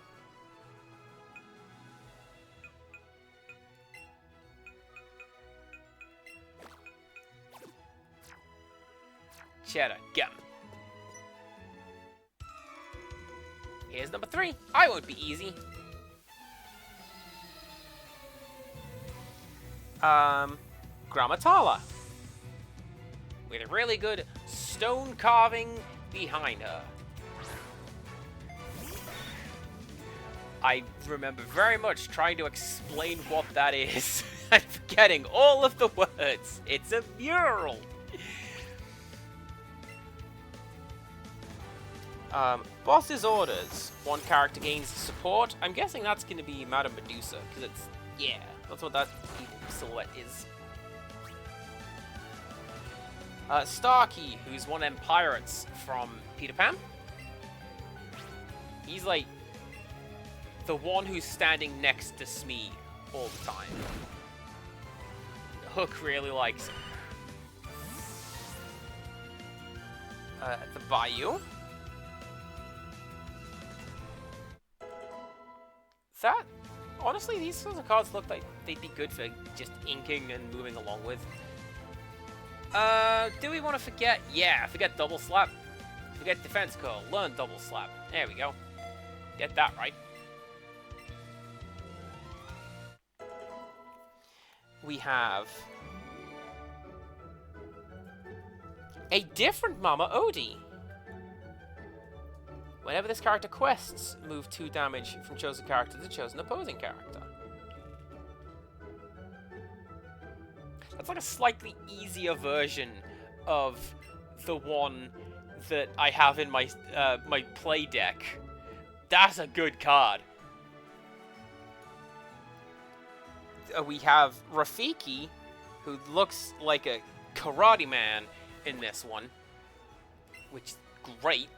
Cheddar gum. Here's number 3. I won't be easy. Grammatala. With a really good stone carving behind her. I remember very much trying to explain what that is and forgetting all of the words. It's a mural. Boss's orders. One character gains support. I'm guessing that's going to be Madame Medusa, because it's, yeah, that's what that evil silhouette is. Starkey, who's one of them pirates from Peter Pan. He's like the one who's standing next to Smee all the time. Hook really likes him. The Bayou. That, honestly, these sorts of cards look like they'd be good for just inking and moving along with. Do we want to forget? Yeah, forget Double Slap. Forget Defense Curl. Learn Double Slap. There we go. Get that right. we have a different Mama Odie. Whenever this character quests, move 2 damage from chosen character to chosen opposing character. That's like a slightly easier version of the one that I have in my my play deck. That's a good card. We have Rafiki, who looks like a karate man in this one, which is great.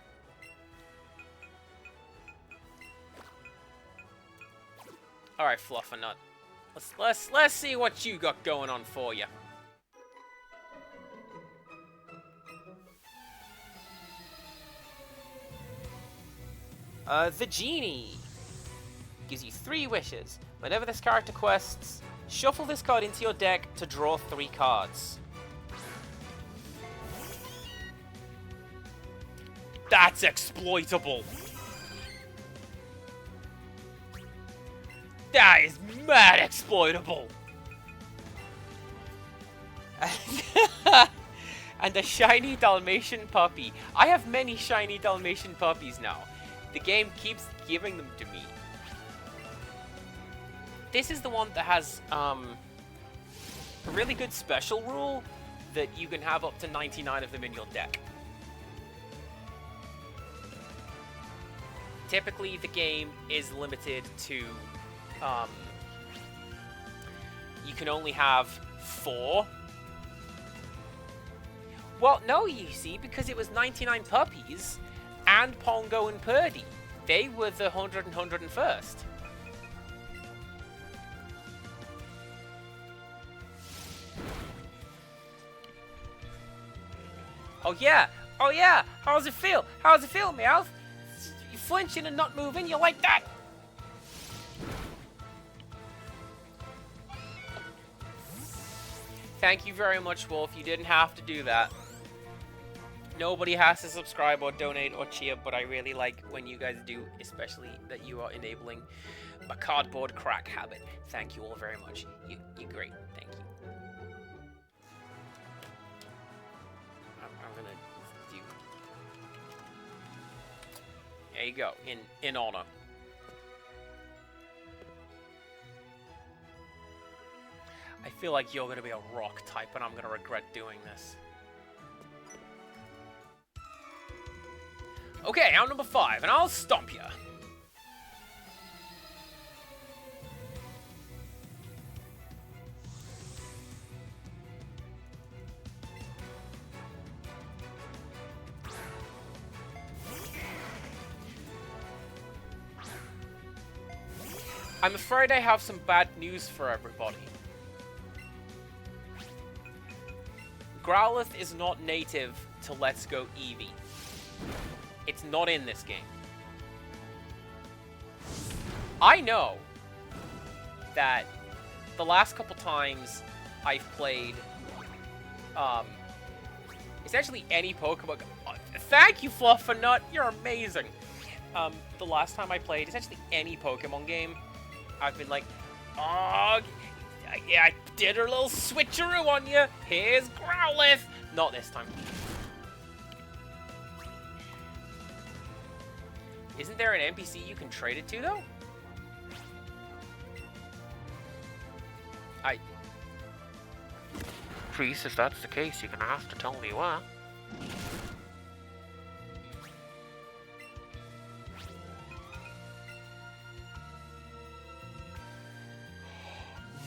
All right, Fluffernutt. Let's see what you got going on for you. The Genie gives you 3 wishes. Whenever this character quests, shuffle this card into your deck to draw 3 cards. That's exploitable. That is mad exploitable. And a shiny Dalmatian puppy. I have many shiny Dalmatian puppies now. The game keeps giving them to me. This is the one that has a really good special rule that you can have up to 99 of them in your deck. Typically, the game is limited to you can only have 4. Well, no, you see, because it was 99 puppies and Pongo and Purdy. They were the 100 and 101st. Oh yeah, oh yeah, how's it feel? How's it feel, Meowth? You flinching and not moving, you like that? Thank you very much, Wolf. You didn't have to do that. Nobody has to subscribe or donate or cheer, but I really like when you guys do, especially that you are enabling my cardboard crack habit. Thank you all very much. You're great. Thank you. I'm gonna do. There you go. In honor. I feel like you're gonna be a rock type, and I'm gonna regret doing this. Okay, I'm number 5, and I'll stomp you. I'm afraid I have some bad news for everybody. Growlithe is not native to Let's Go Eevee. It's not in this game. I know that the last couple times I've played essentially any Pokemon. Thank you, Fluffernutt. You're amazing. The last time I played essentially any Pokemon game, I've been like, oh, yeah, I did a little switcheroo on you. Here's Growlithe. Not this time. Isn't there an NPC you can trade it to, though? Please, if that's the case, you're gonna have to tell me where.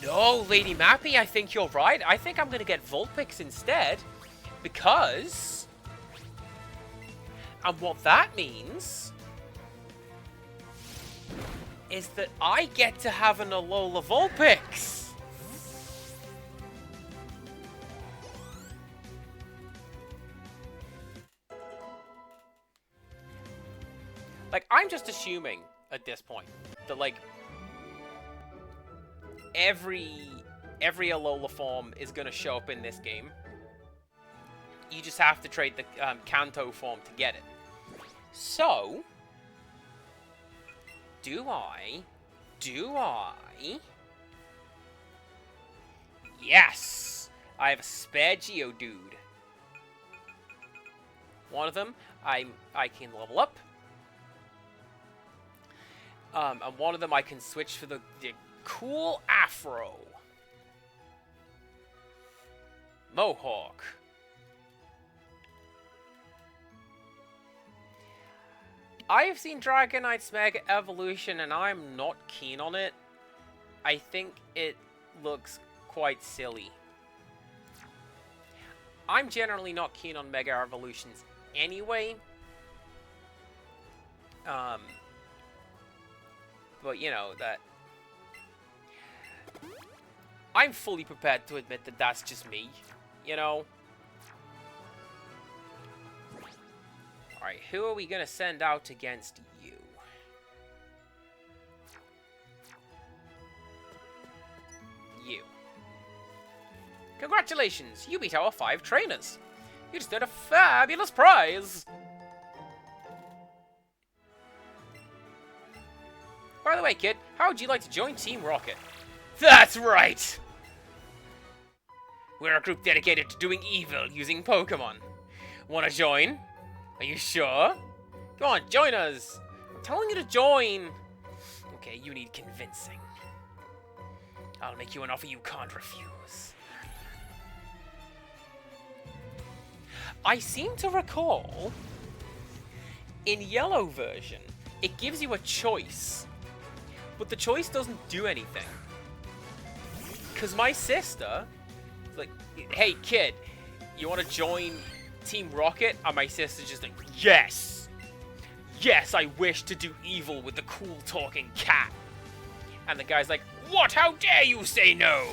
No, Lady Mappy, I think you're right. I think I'm gonna get Vulpix instead, because... And what that means... is that I get to have an Alola Vulpix! Like, I'm just assuming, at this point, that, like, every Alola form is gonna show up in this game. You just have to trade the Kanto form to get it. So... Do I Yes! I have a spare Geodude. One of them, I can level up. And one of them I can switch for the cool Afro. Mohawk. I have seen Dragonite's Mega Evolution and I'm not keen on it. I think it looks quite silly. I'm generally not keen on Mega Evolutions anyway. But you know, that... I'm fully prepared to admit that that's just me, you know? Alright, who are we gonna send out against you? You. Congratulations, you beat our 5 trainers. You just earned a fabulous prize. By the way, kid, how would you like to join Team Rocket? That's right! We're a group dedicated to doing evil using Pokemon. Wanna join? Are you sure? Come on, join us! I'm telling you to join! Okay, you need convincing. I'll make you an offer you can't refuse. I seem to recall, in Yellow version, it gives you a choice. But the choice doesn't do anything. Because my sister, like, hey kid, you want to join Team Rocket? And my sister's just like, yes! Yes, I wish to do evil with the cool talking cat. And the guy's like, what? How dare you say no?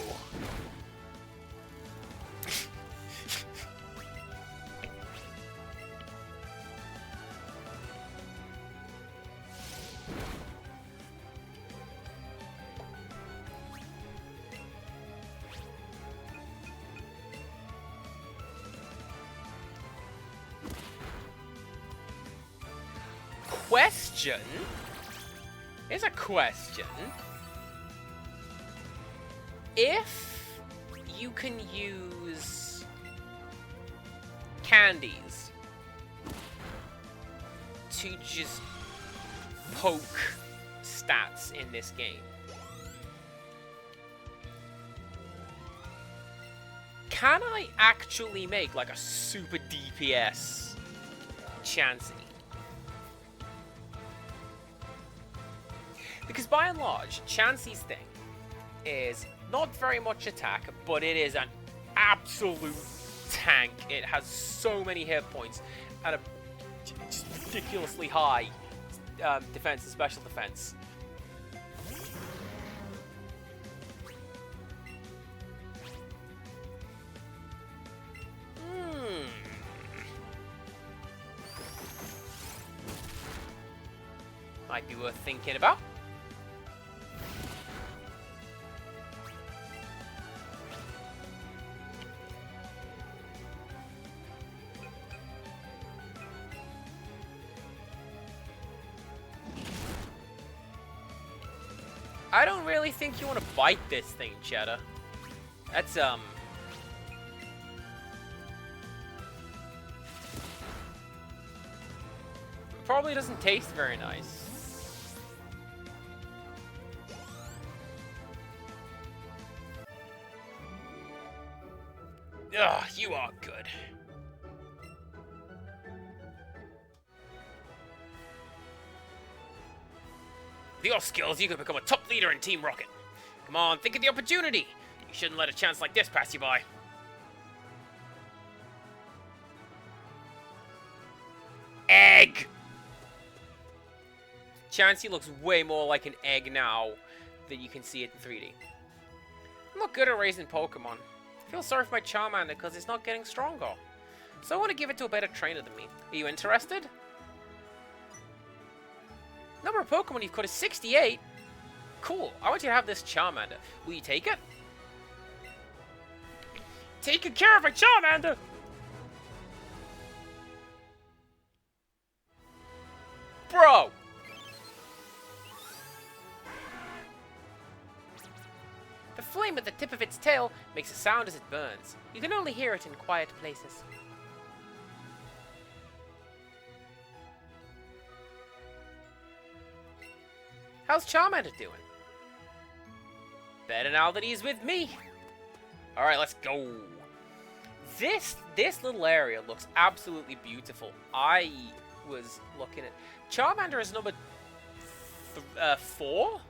Question? Here's a question. If you can use candies to just poke stats in this game, can I actually make like a super DPS Chansey? Because by and large, Chansey's thing is not very much attack, but it is an absolute tank. It has so many hit points and a just ridiculously high defense and special defense. Might be worth thinking about. I don't really think you want to bite this thing, Cheddar. That's, probably doesn't taste very nice. Ugh, you are good. With your skills, you could become a top leader in Team Rocket. Come on, think of the opportunity. You shouldn't let a chance like this pass you by. Egg! Chansey looks way more like an egg now than you can see it in 3D. I'm not good at raising Pokemon. I feel sorry for my Charmander because it's not getting stronger. So I want to give it to a better trainer than me. Are you interested? Number of Pokemon you've caught is 68. Cool. I want you to have this Charmander. Will you take it? Taking care of my Charmander! Bro! flame at the tip of its tail makes a sound as it burns. You can only hear it in quiet places. How's Charmander doing? Better now that he's with me. Alright, let's go. This little area looks absolutely beautiful. I was looking at... Charmander is number 4?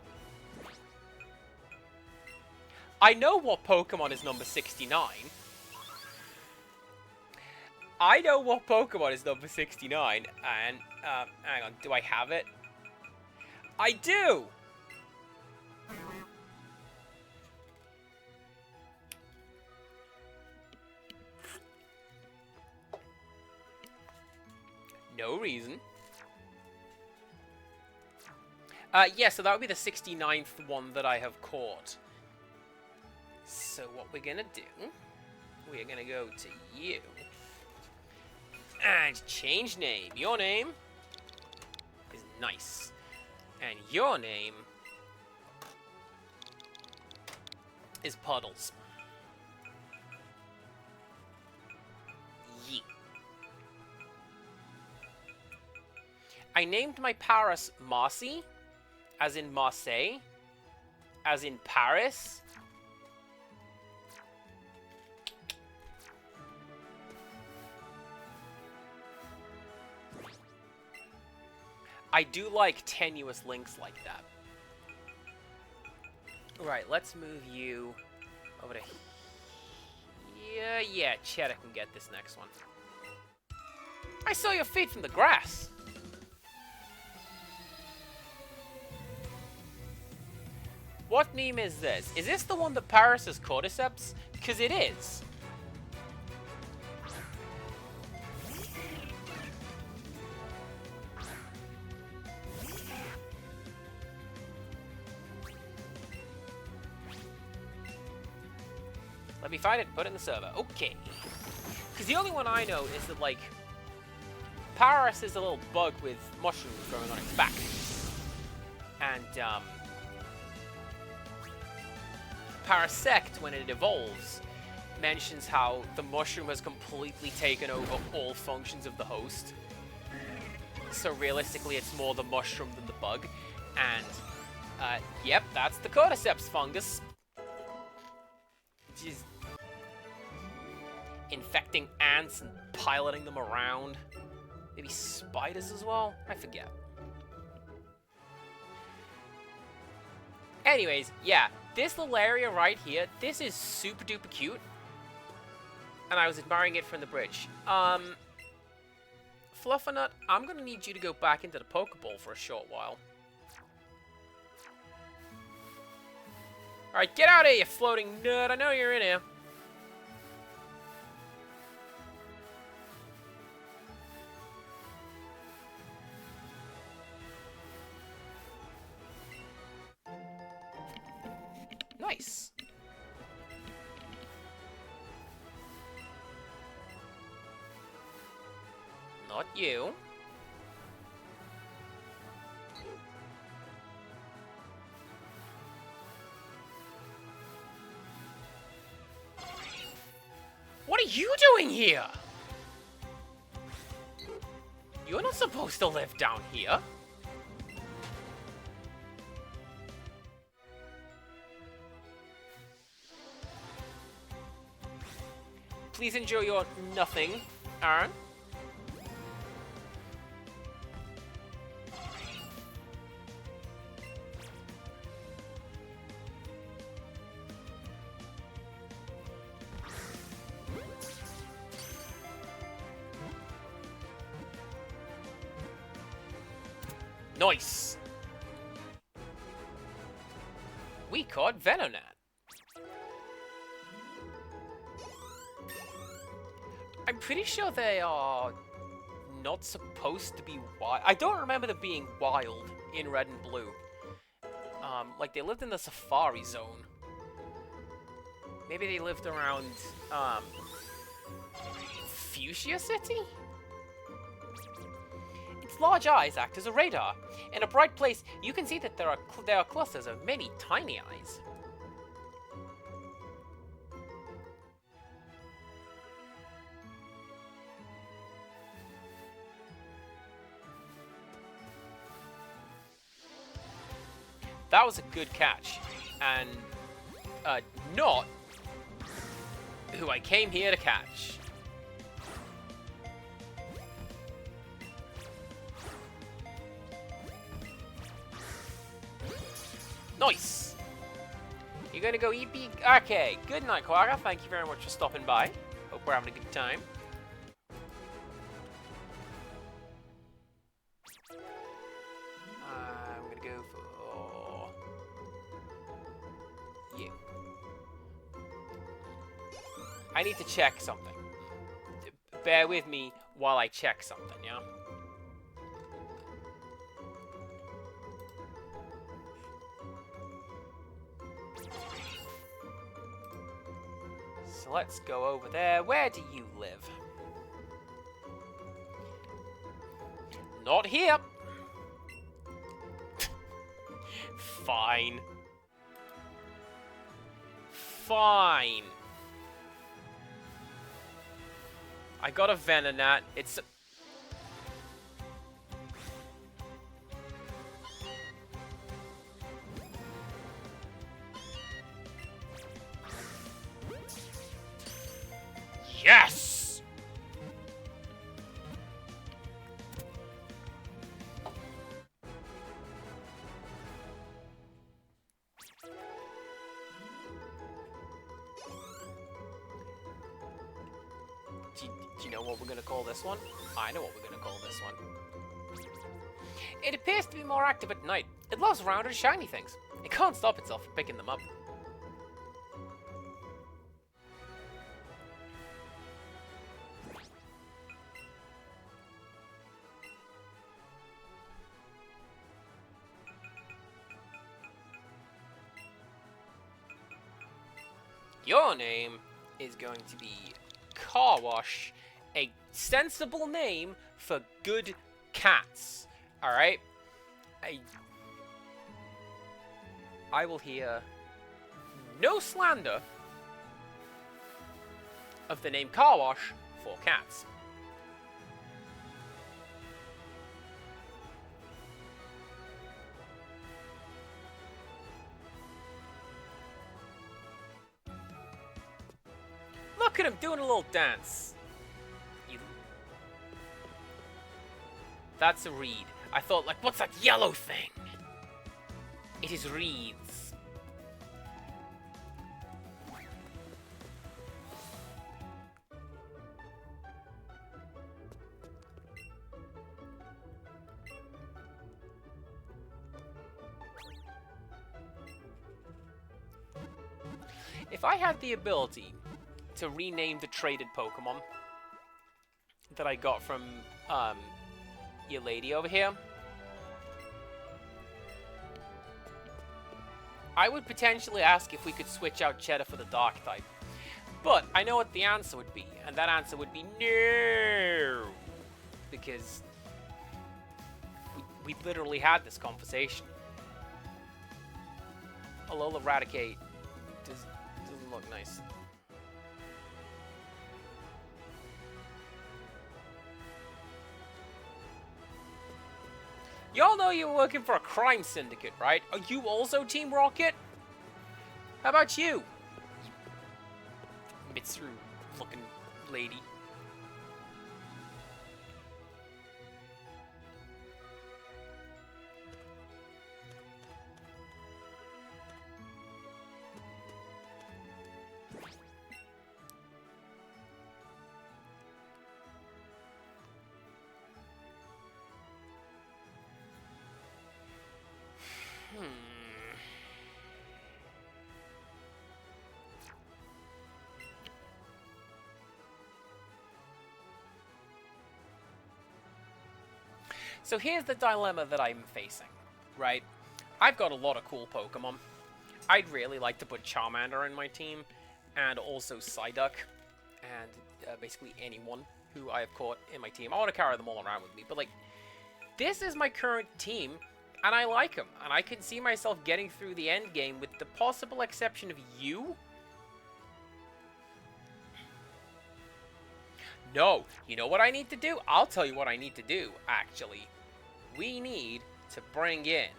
I know what Pokemon is number 69. I know what Pokemon is number 69. And, hang on, do I have it? I do! No reason. Yeah, so that would be the 69th one that I have caught. So what we're gonna do, we're gonna go to you. And change name. Your name is nice. And your name is Puddles. Yee. I named my Paris Marcy, as in Marseille, as in Paris. I do like tenuous links like that. Right, let's move you over to... Yeah, Cheddar can get this next one. I saw your feet from the grass. What meme is this? Is this the one that Paris is cordyceps? Because it is. Let me find it and put it in the server. Okay. Because the only one I know is that, like, Paris is a little bug with mushrooms growing on its back. And, Parasect, when it evolves, mentions how the mushroom has completely taken over all functions of the host. So realistically, it's more the mushroom than the bug. And, yep, that's the cordyceps fungus. Which is infecting ants and piloting them around. Maybe spiders as well? I forget. Anyways, yeah, this little area right here, this is super duper cute. And I was admiring it from the bridge. Fluffernutt, I'm gonna need you to go back into the Pokeball for a short while. Alright, get out of here, you floating nerd. I know you're in here. Nice. Not you. What are you doing here? You're not supposed to live down here. Please enjoy your nothing, Aaron. Nice. We caught Venonat. I'm pretty sure they are not supposed to be wild. I don't remember them being wild in Red and Blue. Like they lived in the Safari Zone. Maybe they lived around, Fuchsia City? Its large eyes act as a radar. In a bright place, you can see that there are clusters of many tiny eyes. That was a good catch. And not who I came here to catch. Nice! You're gonna go Eevee? Okay, good night, Quagga. Thank you very much for stopping by. Hope we're having a good time. I'm gonna go for you. I need to check something. Bear with me while I check something, yeah? So let's go over there. Where do you live? Not here. Fine. Fine. I got a Venonat. It's... Yes! Do you know what we're going to call this one? I know what we're going to call this one. It appears to be more active at night. It loves rounded, shiny things. It can't stop itself from picking them up. Your name is going to be Car Wash, a sensible name for good cats. Alright? I will hear no slander of the name Car Wash for cats. Look at him doing a little dance. That's a reed. I thought, like, what's that yellow thing? It is reeds. If I had the ability to rename the traded Pokemon that I got from your lady over here, I would potentially ask if we could switch out Cheddar for the Dark type. But I know what the answer would be, and that answer would be no, because we literally had this conversation. Alola Raticate doesn't look nice. Y'all know you were working for a crime syndicate, right? Are you also Team Rocket? How about you? Mitsuru-looking lady. So here's the dilemma that I'm facing, right? I've got a lot of cool Pokemon. I'd really like to put Charmander in my team, and also Psyduck, and basically anyone who I have caught in my team. I want to carry them all around with me, but like, this is my current team, and I like them, and I can see myself getting through the end game with the possible exception of you. No, you know what I need to do? I'll tell you what I need to do, actually. We need to bring in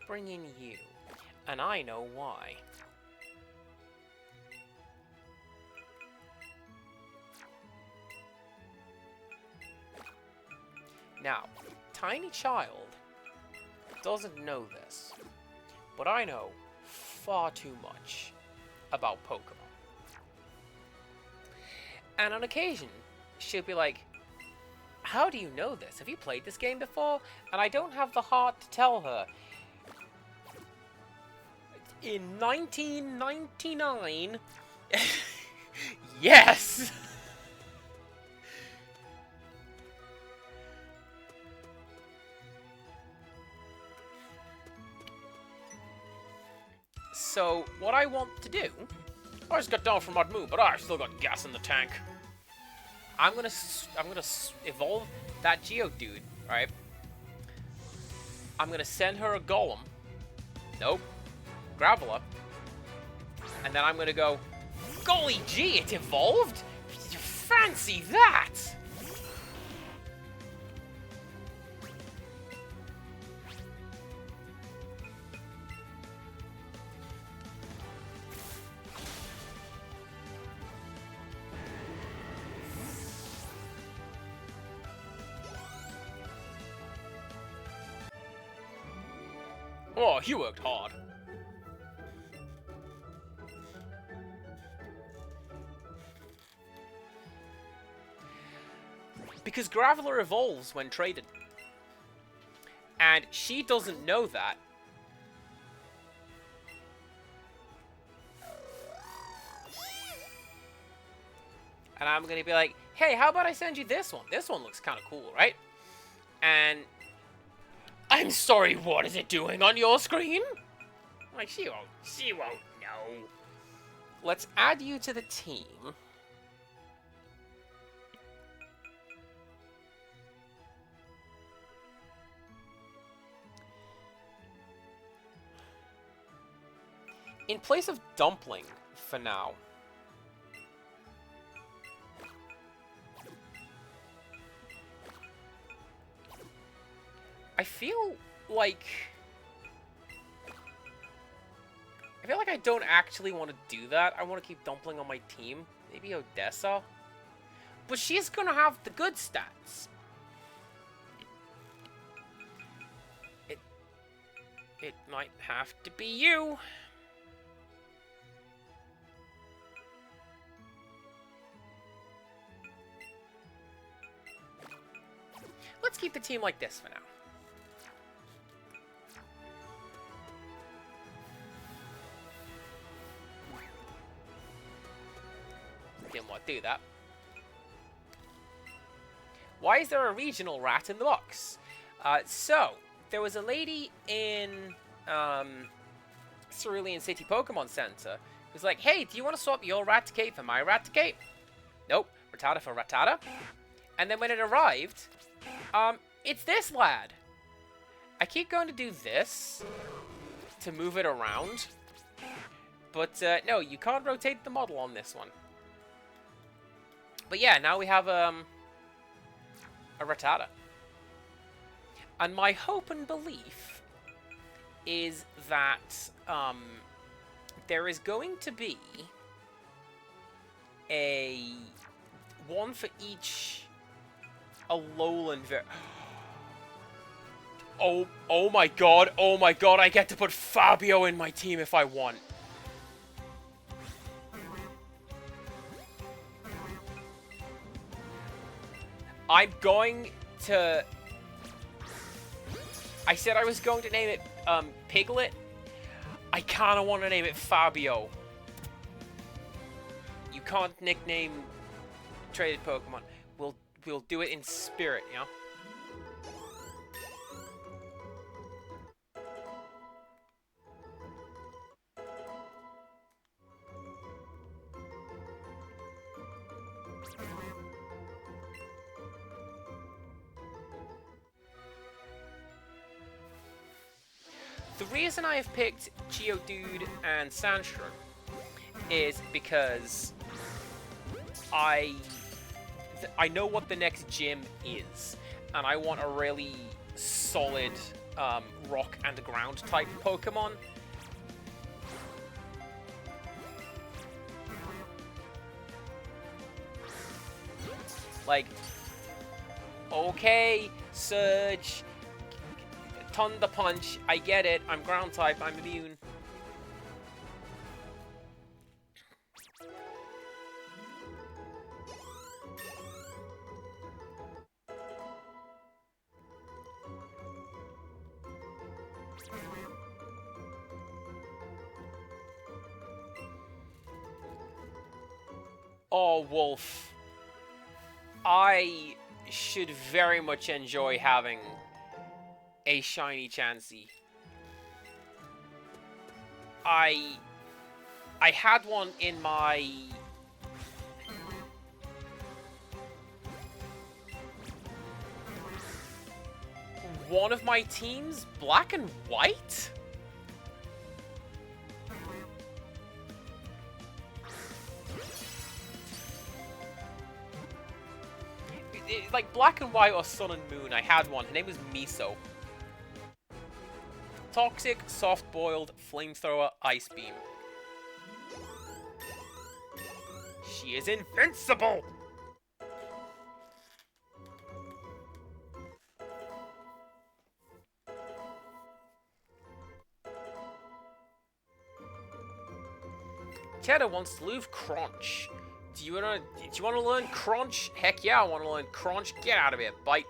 bring in you. And I know why. Now, Tiny Child doesn't know this, but I know far too much about Pokemon. And on occasion, she'll be like, how do you know this? Have you played this game before? And I don't have the heart to tell her. In 1999... Yes! So, what I want to do... I just got down from my move, but I've still got gas in the tank. I'm gonna evolve that Geodude, right? I'm gonna send her a Golem. Nope. Graveler. And then I'm gonna go, golly gee, it evolved? Fancy that! Oh, he worked hard. Because Graveler evolves when traded. And she doesn't know that. And I'm gonna be like, hey, how about I send you this one? This one looks kind of cool, right? And... I'm sorry, what is it doing on your screen? Like, she won't know. Let's add you to the team. In place of Dumpling, for now. I feel like I don't actually want to do that. I want to keep Dumpling on my team. Maybe Odessa. But she's gonna have the good stats. It might have to be you. Let's keep the team like this for now. Didn't want to do that. Why is there a regional rat in the box? So, there was a lady in Cerulean City Pokemon Center who's like, hey, do you want to swap your Raticate for my Raticate? Nope. Rattata for Rattata. And then when it arrived, it's this lad. I keep going to do this to move it around. But, no, you can't rotate the model on this one. But yeah, now we have a Rattata. And my hope and belief is that there is going to be a one for each Alolan Oh my god, I get to put Fabio in my team if I want. I'm going to... I said I was going to name it Piglet. I kind of want to name it Fabio. You can't nickname traded Pokemon. We'll do it in spirit, you know? The reason I have picked Geodude and Sandstrom is because I know what the next gym is, and I want a really solid rock and ground type Pokemon. Like, okay, Surge, Thunder Punch, I get it, I'm ground type, I'm immune. Oh, Wolf. I should very much enjoy having a shiny Chansey. I had one in my... one of my teams, Black and White? Like Black and White or Sun and Moon, I had one. Her name was Miso. Toxic, soft-boiled, flamethrower, ice beam. She is invincible! Cheddar wants to leave Crunch. Do you wanna learn Crunch? Heck yeah, I wanna learn Crunch. Get out of here, bite.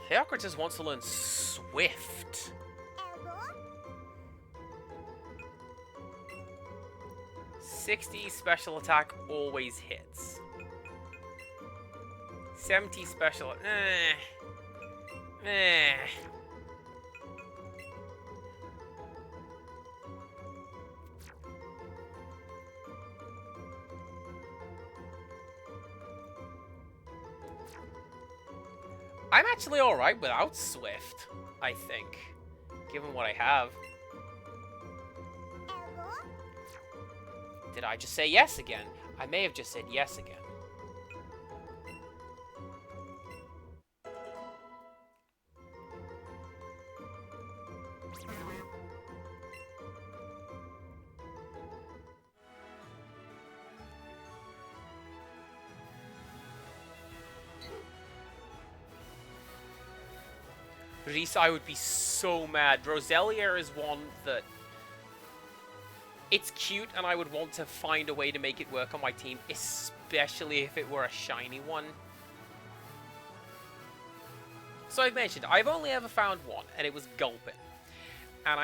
Theocritus wants to learn Swift. 60 special attack always hits. 70 special... I'm actually alright without Swift, I think, given what I have. Did I just say yes again? I may have just said yes again. Reese, I would be so mad. Roselia is one that... it's cute, and I would want to find a way to make it work on my team, especially if it were a shiny one. So I've mentioned, I've only ever found one, and it was Gulpin. And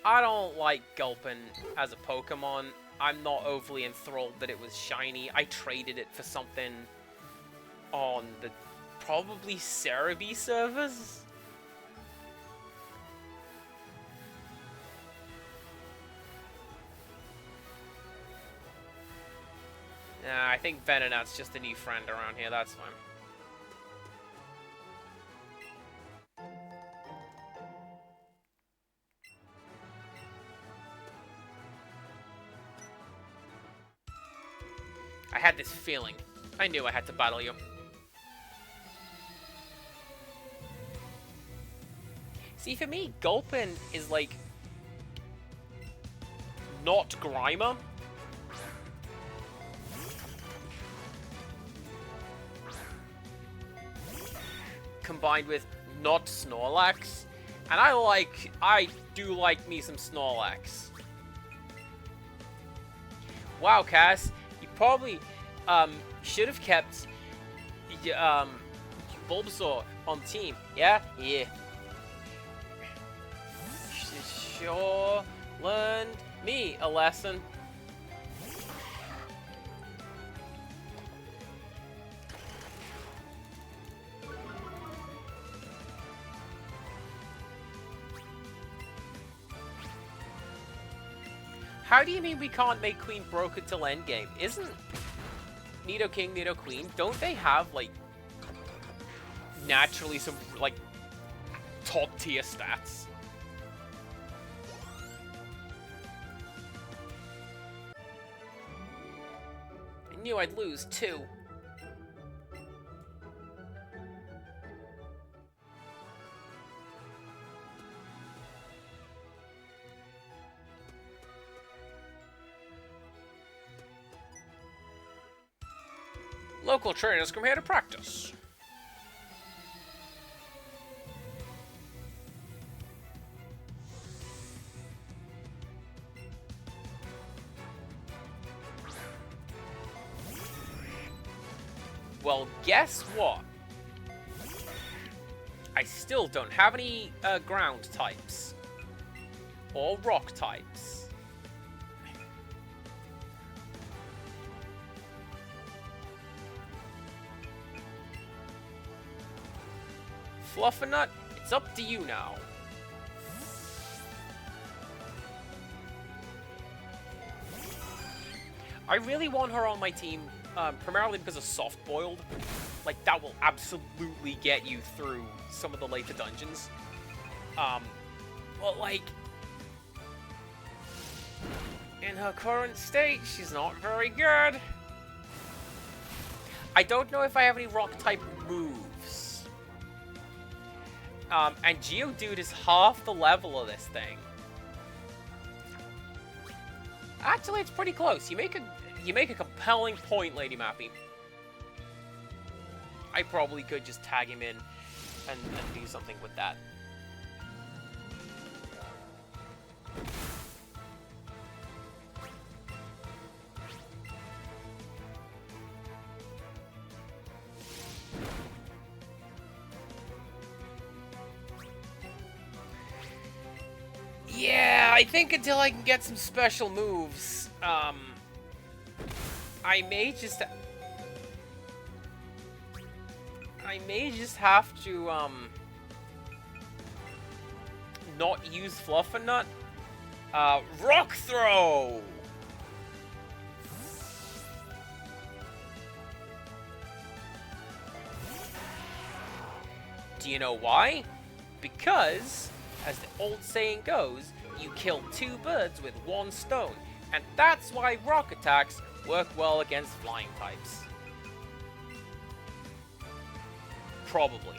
I don't like Gulpin as a Pokemon. I'm not overly enthralled that it was shiny. I traded it for something on the probably Cerebi servers. Nah, I think Venonat's just a new friend around here, that's fine. I had this feeling. I knew I had to battle you. See, for me, Gulpin is like... not Grimer. Combined with not Snorlax. And I do like me some Snorlax. Wow, Cass, you probably should have kept Bulbasaur on the team. Yeah? Yeah. Sure learned me a lesson. How do you mean we can't make Queen broken till endgame? Isn't Nido King, Nido Queen, don't they have, like, naturally some, like, top-tier stats. I knew I'd lose, too. Local trainers come here to practice. Well, guess what? I still don't have any ground types. Or rock types. Fluffernutt, it's up to you now. I really want her on my team, primarily because of soft-boiled. Like, that will absolutely get you through some of the later dungeons. But, like, in her current state, she's not very good. I don't know if I have any rock-type moves. And Geodude is half the level of this thing. Actually, it's pretty close. You make a compelling point, Lady Mappy. I probably could just tag him in and do something with that. Yeah, I think until I can get some special moves, I may just have to, not use Fluffernutt. Rock Throw! Do you know why? Because, as the old saying goes, you kill two birds with one stone, and that's why rock attacks work well against flying types. Probably.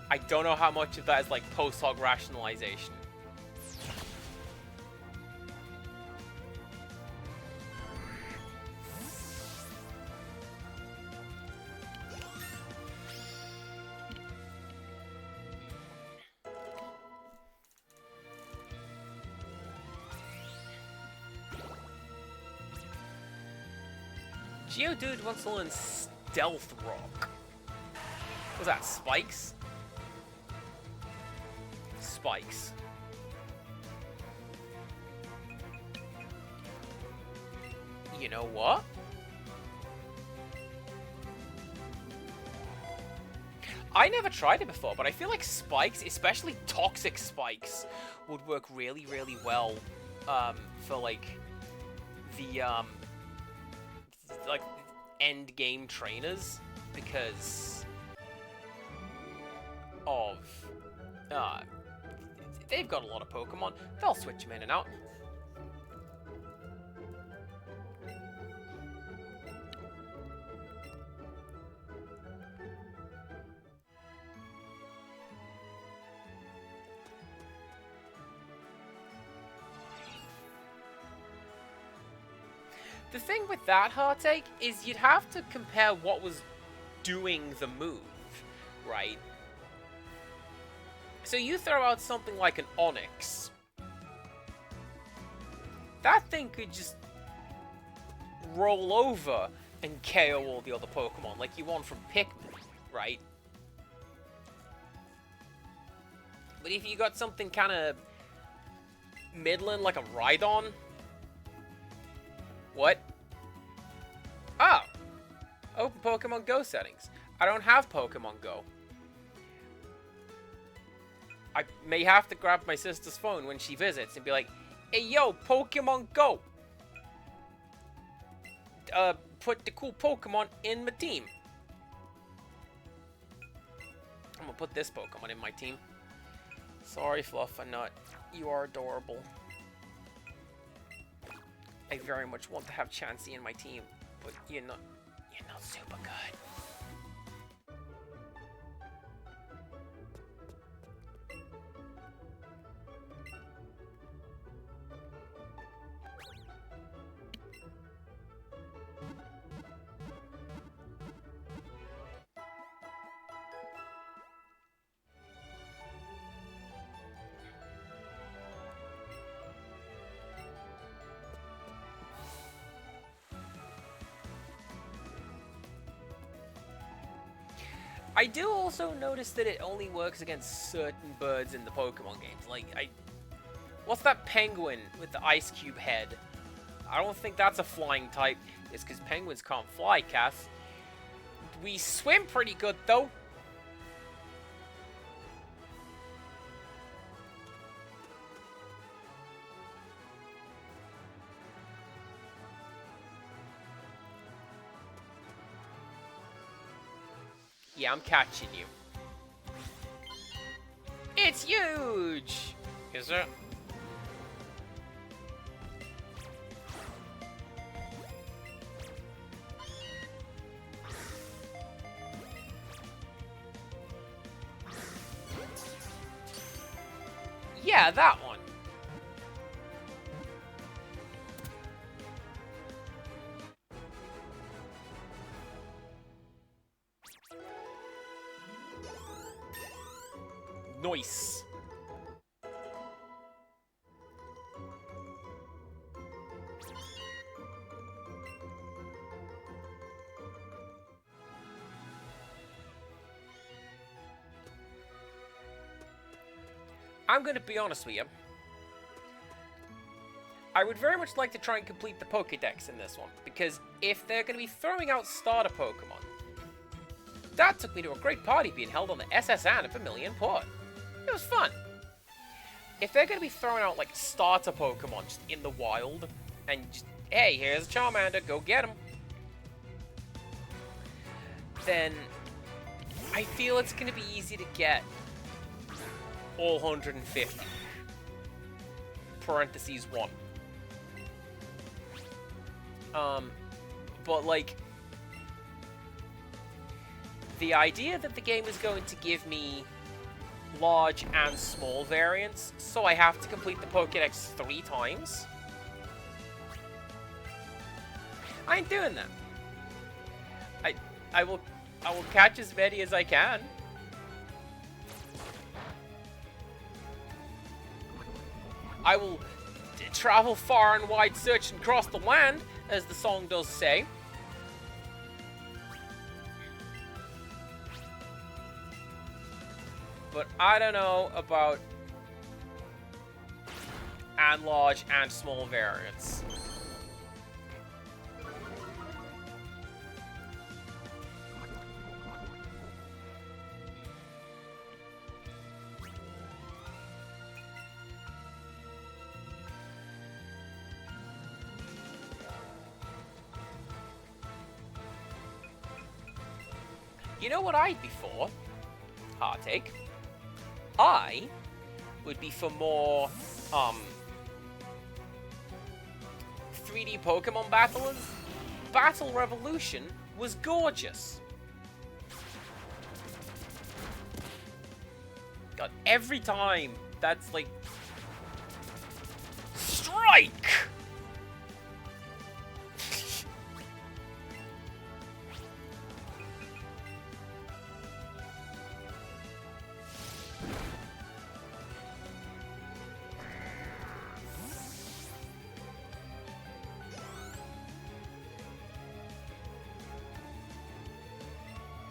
I don't know how much of that is like post-hoc rationalization. Geodude wants to learn Stealth Rock. What's that, Spikes? Spikes. You know what? I never tried it before, but I feel like Spikes, especially Toxic Spikes, would work really, really well for, like, the, like, end game trainers, because of they've got a lot of Pokemon. They'll switch them in and out. The thing with that, Heartache, is you'd have to compare what was doing the move, right? So you throw out something like an Onix. That thing could just roll over and KO all the other Pokemon, like you want from Pikmin, right? But if you got something kind of middling, like a Rhydon... What? Oh! Open Pokemon Go settings. I don't have Pokemon Go. I may have to grab my sister's phone when she visits and be like, hey, yo, Pokemon Go! Put the cool Pokemon in my team. gonna put this Pokemon in my team. Sorry, Fluff and Nut. You are adorable. I very much want to have Chansey in my team, but you're not super good. I do also notice that it only works against certain birds in the Pokemon games. Like, what's that penguin with the ice cube head? I don't think that's a flying type. It's because penguins can't fly, Cass. We swim pretty good, though. Yeah, I'm catching you. It's huge! Is it? Yeah, that one. Nice. I'm gonna be honest with you. I would very much like to try and complete the Pokédex in this one, because if they're gonna be throwing out starter Pokemon, that took me to a great party being held on the SSN at Vermilion Port. It was fun. If they're going to be throwing out, like, starter Pokemon just in the wild, and just, hey, here's a Charmander, go get him, then I feel it's going to be easy to get all 150. Parentheses 1. But, like, the idea that the game is going to give me large and small variants, so I have to complete the Pokédex 3 times. I ain't doing that. I will catch as many as I can. I will travel far and wide, search and cross the land, as the song does say. But I don't know about and large and small variants. You know what I'd be for? Heartache. I would be for more 3D Pokemon battlers. Battle Revolution was gorgeous. God, every time that's like strike.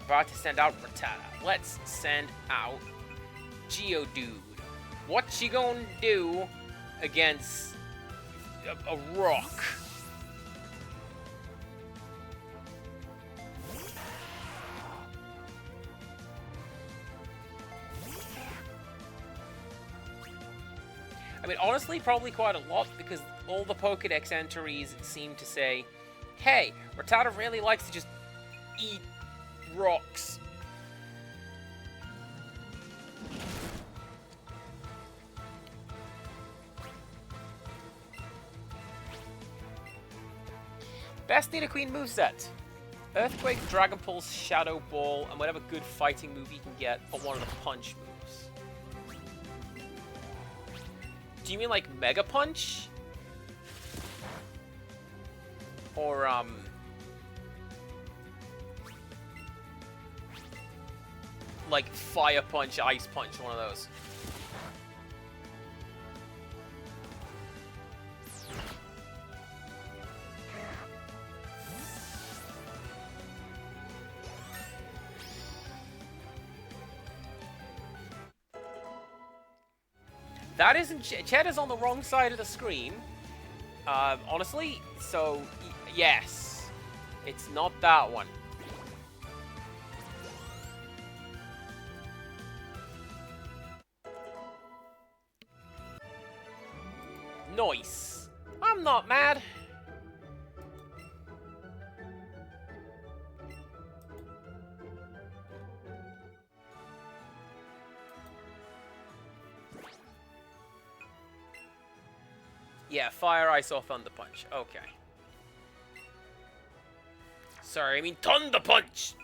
About to send out Rattata. Let's send out Geodude. What she gonna do against a rock? I mean, honestly, probably quite a lot, because all the Pokédex entries seem to say, hey, Rattata really likes to just eat rocks. Best Nidoqueen moveset. Earthquake, Dragon Pulse, Shadow Ball, and whatever good fighting move you can get for one of the punch moves. Do you mean like Mega Punch? Or, like Fire Punch, Ice Punch, one of those. That isn't... Cheddar's on the wrong side of the screen. Honestly, so, yes. It's not that one. Nice. I'm not mad. Yeah, Fire, Ice, or Thunder Punch. Okay. Sorry, I mean Thunder Punch!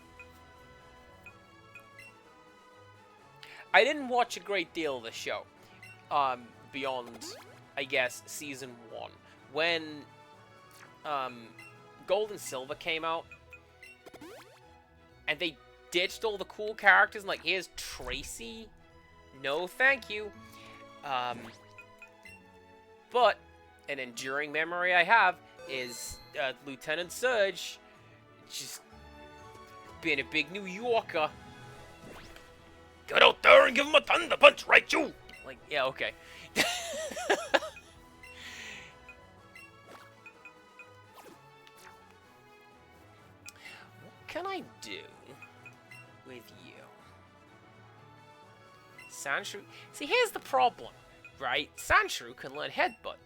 I didn't watch a great deal of the show. Beyond, I guess, Season 1. When, Gold and Silver came out, and they ditched all the cool characters, and like, here's Tracy? No, thank you. But an enduring memory I have is Lieutenant Surge just being a big New Yorker. Get out there and give him a thunder punch, right, you? Like, yeah, okay. What can I do with you? Sandshrew. See, here's the problem, right? Sandshrew can learn Headbutt.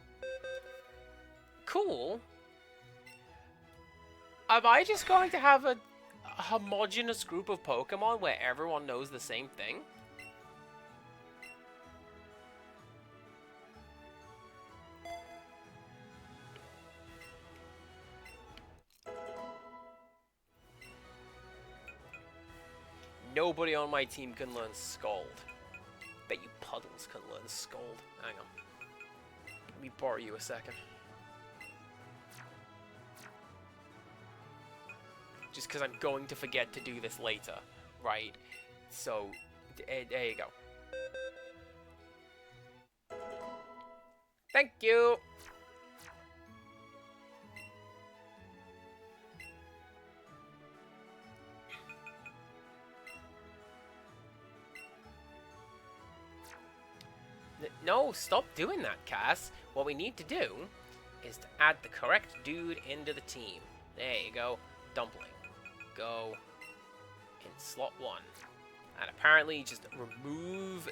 Cool. Am I just going to have a homogenous group of Pokemon where everyone knows the same thing? Nobody on my team can learn Scald. Bet you Puddles can learn Scald. Hang on. Let me borrow you a second. Just because I'm going to forget to do this later, right? So, there you go. Thank you! No, stop doing that, Cass. What we need to do is to add the correct dude into the team. There you go. Dumpling. Go in slot 1. And apparently just remove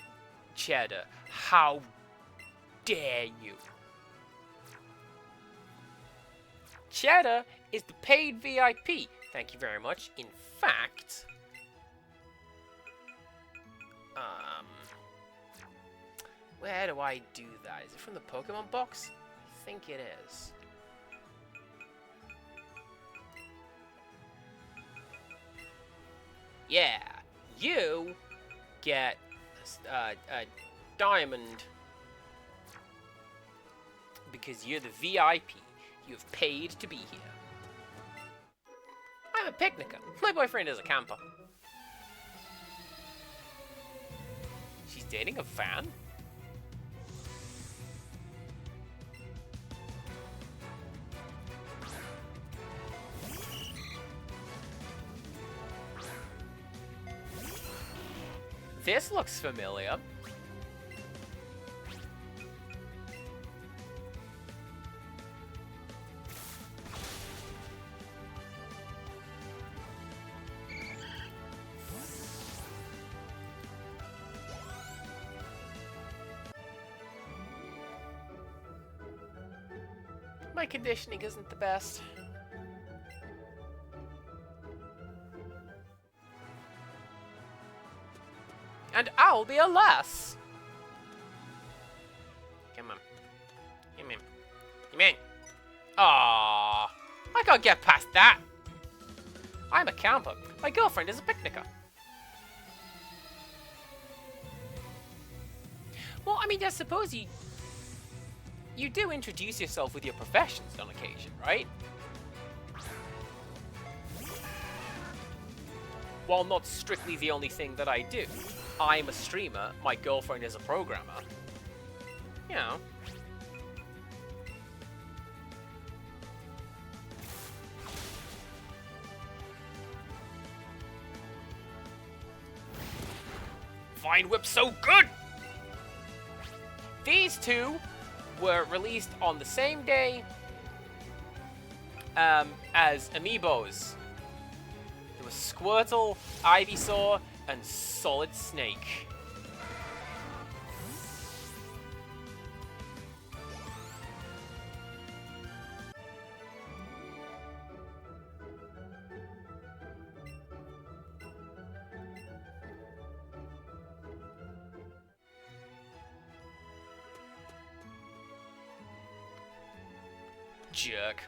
Cheddar. How dare you? Cheddar is the paid VIP. Thank you very much. In fact, where do I do that? Is it from the Pokemon box? I think it is. Yeah, you get a diamond because you're the VIP. You've paid to be here. I'm a picnicker. My boyfriend is a camper. She's dating a fan? This looks familiar. My conditioning isn't the best. And I'll be a lass. Come on. Come in. Come in. Aww. I can't get past that. I'm a camper. My girlfriend is a picnicker. Well, I mean, I suppose you do introduce yourself with your professions on occasion, right? While not strictly the only thing that I do. I'm a streamer, my girlfriend is a programmer. You know. Vine Whip's so good! These two were released on the same day as Amiibos. There was Squirtle, Ivysaur, and Solid Snake. Jerk.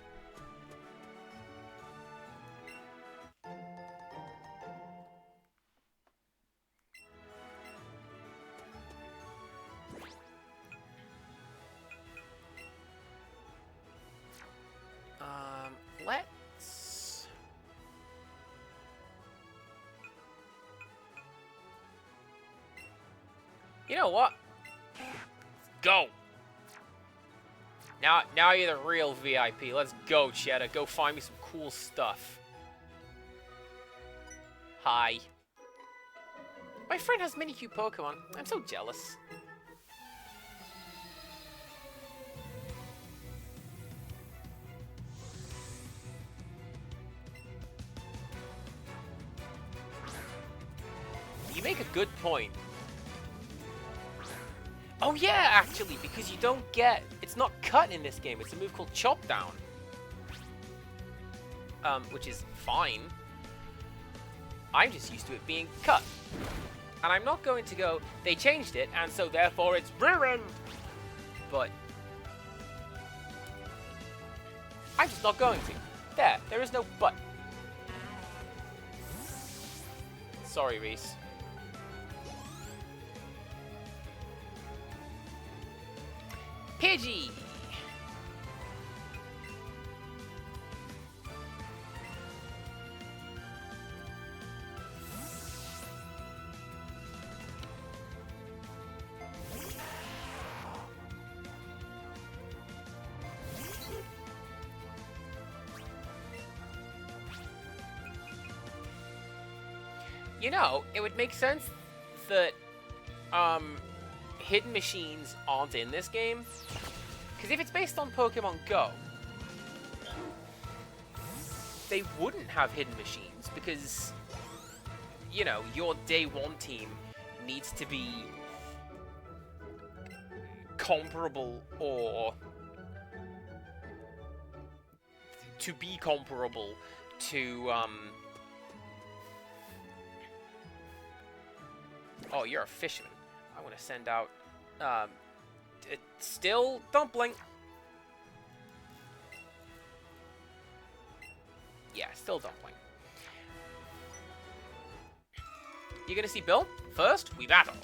Let's... You know what? Go! Now you're the real VIP. Let's go, Cheddar. Go find me some cool stuff. Hi. My friend has many cute Pokemon. I'm so jealous. You make a good point. Oh yeah, actually, because you don't get... It's not cut in this game. It's a move called Chop Down. Which is fine. I'm just used to it being cut. And I'm not going to go, they changed it, and so therefore it's ruined. But... I'm just not going to. There is no but. Sorry, Reese. Pidgey! You know, it would make sense that, hidden machines aren't in this game. Because if it's based on Pokemon Go, they wouldn't have hidden machines because, you know, your day one team needs to be comparable or to be comparable to, oh, you're a fisherman. I want to send out, still Dumpling. Yeah, still Dumpling. You gonna see Bill? First, we battle.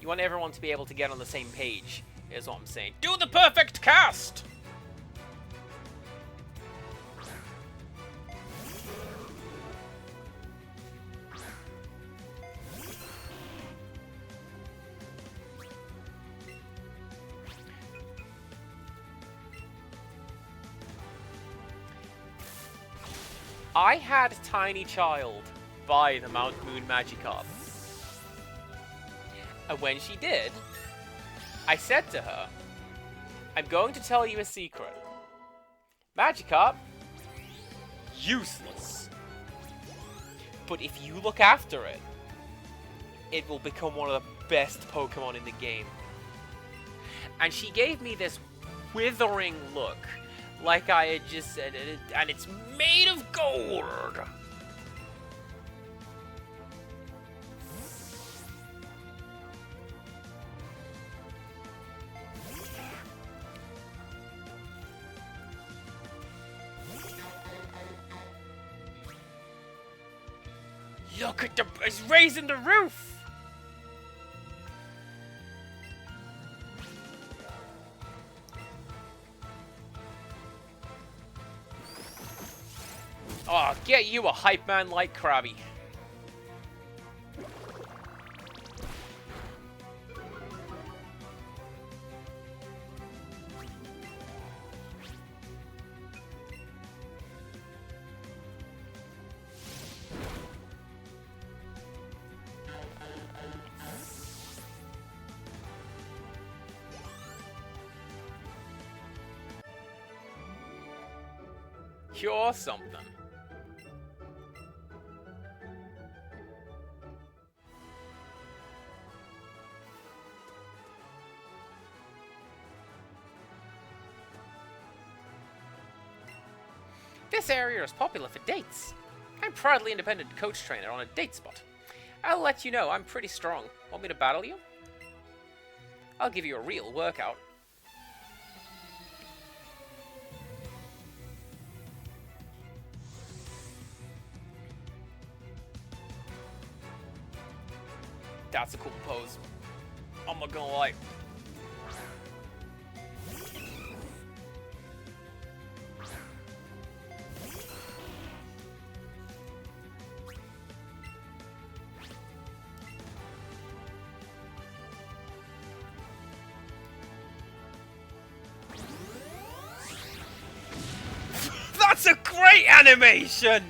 You want everyone to be able to get on the same page, is what I'm saying. Do the perfect cast! I had Tiny Child buy the Mount Moon Magikarp. And when she did, I said to her, I'm going to tell you a secret. Magikarp, useless. But if you look after it, it will become one of the best Pokemon in the game. And she gave me this withering look. Like I had just said, and it's made of gold. Look at the... It's raising the roof! Oh, get you a hype man like Krabby. You're something. This area is popular for dates. I'm proudly independent coach trainer on a date spot. I'll let you know I'm pretty strong. Want me to battle you? I'll give you a real workout. That's a cool pose. I'm not gonna lie. That's a great animation!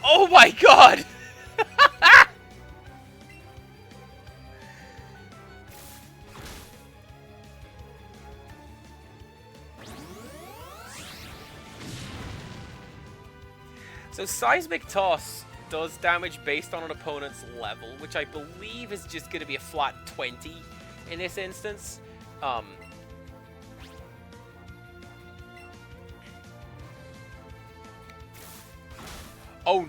Oh my god! So Seismic Toss does damage based on an opponent's level, which I believe is just going to be a flat 20 in this instance. Oh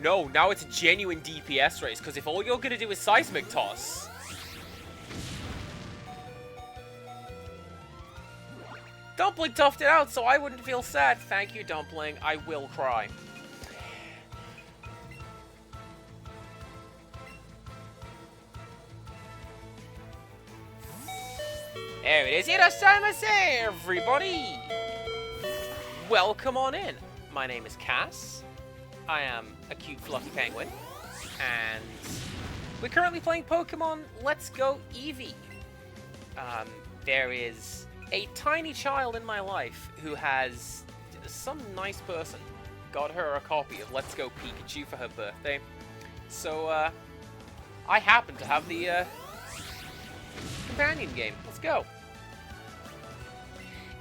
no, now it's a genuine DPS race, because if all you're going to do is Seismic Toss... Dumpling toughed it out, so I wouldn't feel sad. Thank you, Dumpling. I will cry. There it is. Irashaimase, everybody! Welcome on in. My name is Cass. I am a cute, fluffy penguin. And we're currently playing Pokemon Let's Go Eevee. There is a tiny child in my life who has... Some nice person got her a copy of Let's Go Pikachu for her birthday. So, I happen to have the, companion game. Let's go.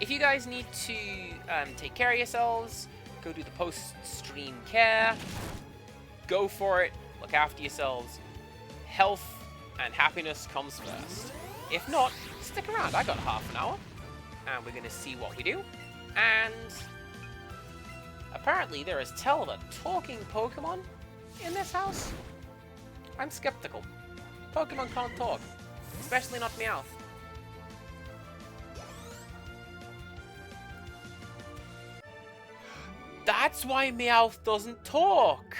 If you guys need to take care of yourselves, go do the post-stream care, go for it, look after yourselves. Health and happiness comes first. If not, stick around. I got half an hour, and we're going to see what we do. And apparently there is tell of a talking Pokemon in this house. I'm skeptical. Pokemon can't talk, especially not Meowth. That's why Meowth doesn't talk!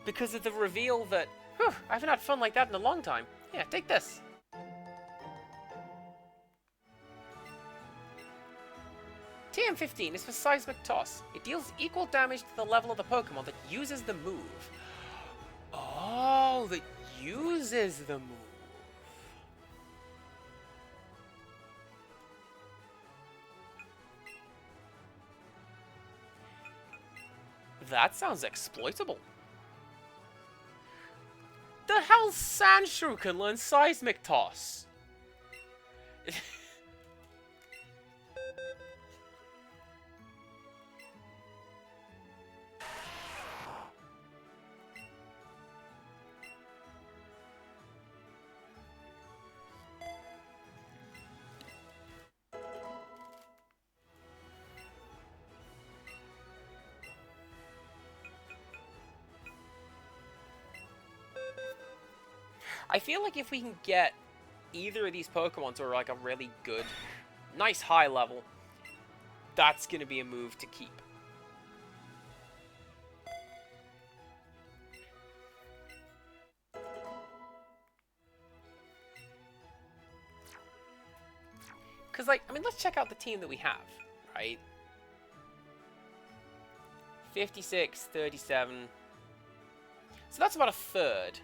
Because of the reveal that, whew, I haven't had fun like that in a long time. Yeah, take this. TM15 is for Seismic Toss. It deals equal damage to the level of the Pokemon that uses the move. Oh, that uses the move. That sounds exploitable. The hell Sandshrew can learn Seismic Toss? I feel like if we can get either of these Pokemon to like a really good, nice high level, that's going to be a move to keep. Because, like, I mean, let's check out the team that we have, right? 56, 37. So that's about a third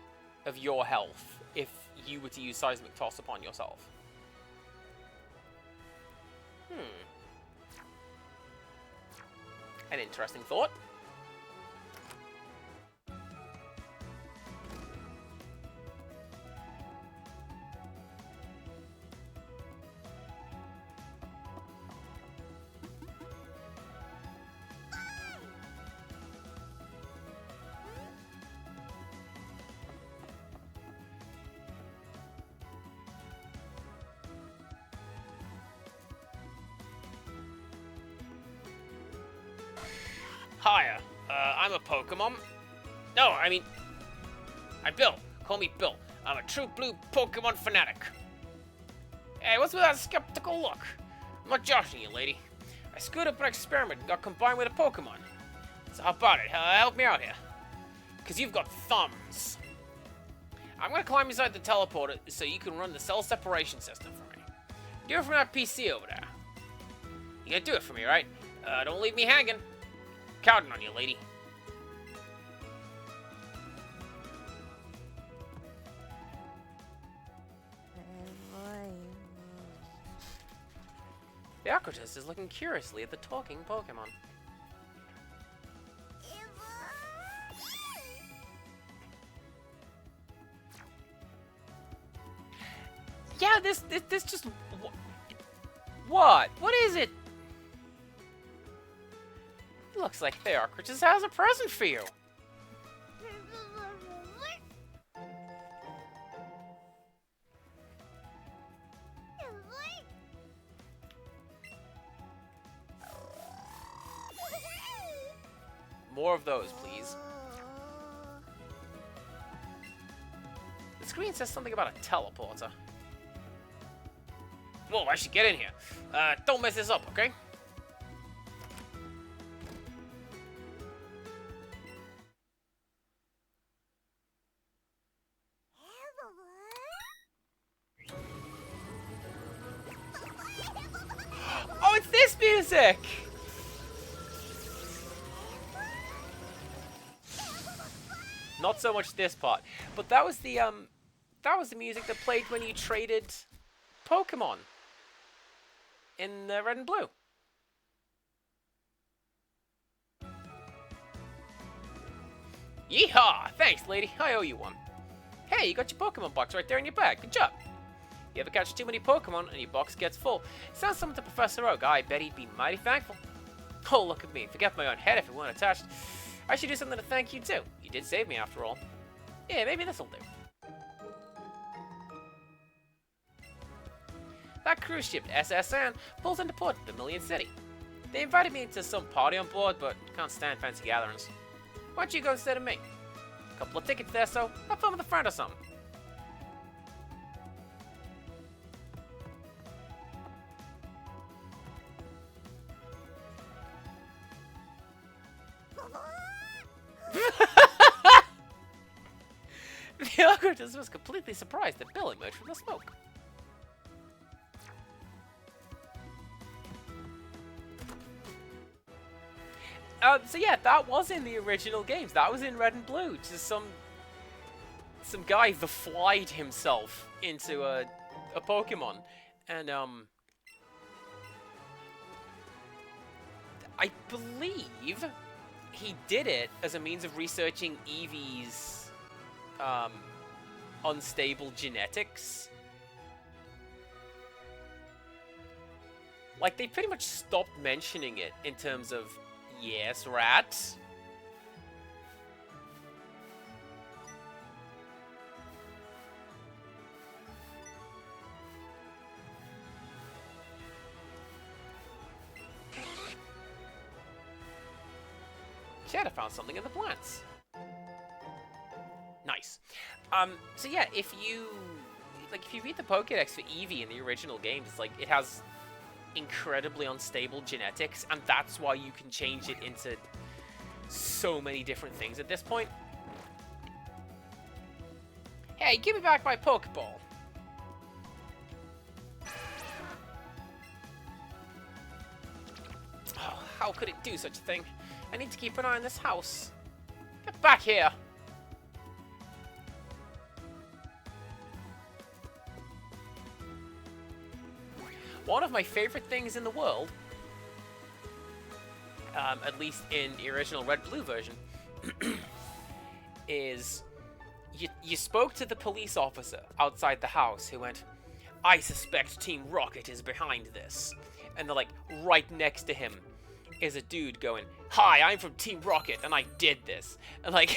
of your health if you were to use Seismic Toss upon yourself. An interesting thought. Hiya, I'm a Pokemon. No, I mean, I'm Bill. Call me Bill. I'm a true blue Pokemon fanatic. Hey, what's with that skeptical look? I'm not joshing you, lady. I screwed up an experiment and got combined with a Pokemon. So how about it? Help me out here. Because you've got thumbs. I'm going to climb inside the teleporter so you can run the cell separation system for me. Do it from that PC over there. You gotta do it for me, right? Don't leave me hanging. Counting on you, lady. The Aquatus is looking curiously at the talking Pokemon. Yeah, this just... What? What is it? Looks like the Aquatus has a present for you. More of those, please. The screen says something about a teleporter. Whoa, I should get in here. Don't mess this up, okay? Oh, it's this music! Not so much this part, but that was the music that played when you traded Pokemon in Red and Blue. Yeehaw! Thanks, lady. I owe you one. Hey, you got your Pokemon box right there in your bag. Good job. You ever catch too many Pokemon and your box gets full? Sounds something to Professor Oak. I bet he'd be mighty thankful. Oh, look at me. Forget my own head if it weren't attached. I should do something to thank you, too. You did save me, after all. Yeah, maybe this'll do. That cruise ship, SSN, pulls into port at Vermilion City. They invited me into some party on board, but can't stand fancy gatherings. Why don't you go instead of me? A couple of tickets there, so have fun with a friend or something. The Aquatus was completely surprised that Bill emerged from the smoke. So yeah, that was in the original games. That was in Red and Blue. Just some guy flied himself into a Pokemon, and I believe he did it as a means of researching Eevee's unstable genetics. Like, they pretty much stopped mentioning it in terms of, yes, rats. Chad, I found something in the plants. Nice. So yeah, if you read the Pokédex for Eevee in the original games, it's like, it has incredibly unstable genetics, and that's why you can change it into so many different things at this point. Hey, give me back my Pokeball. how could it do such a thing? I need to keep an eye on this house. Get back here! One of my favorite things in the world, at least in the original Red-Blue version, is you spoke to the police officer outside the house who went, I suspect Team Rocket is behind this. And they're like, right next to him is a dude going, hi, I'm from Team Rocket and I did this. And like,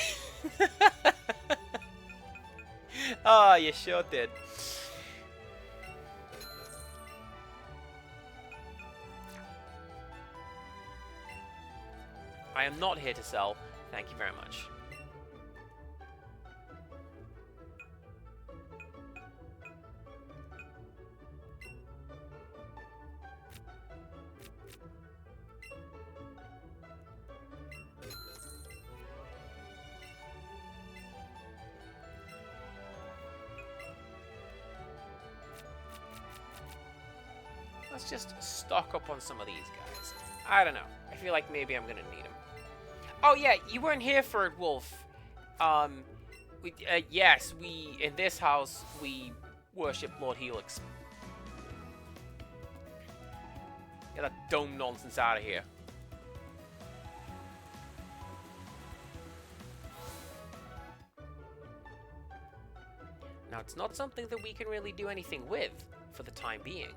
oh, you sure did. I am not here to sell. Thank you very much. Let's just stock up on some of these guys. I don't know. I feel like maybe I'm gonna need them. Oh yeah, you weren't here for it, Wolf. Yes, in this house, we worship Lord Helix. Get that dome nonsense out of here. Now, it's not something that we can really do anything with for the time being,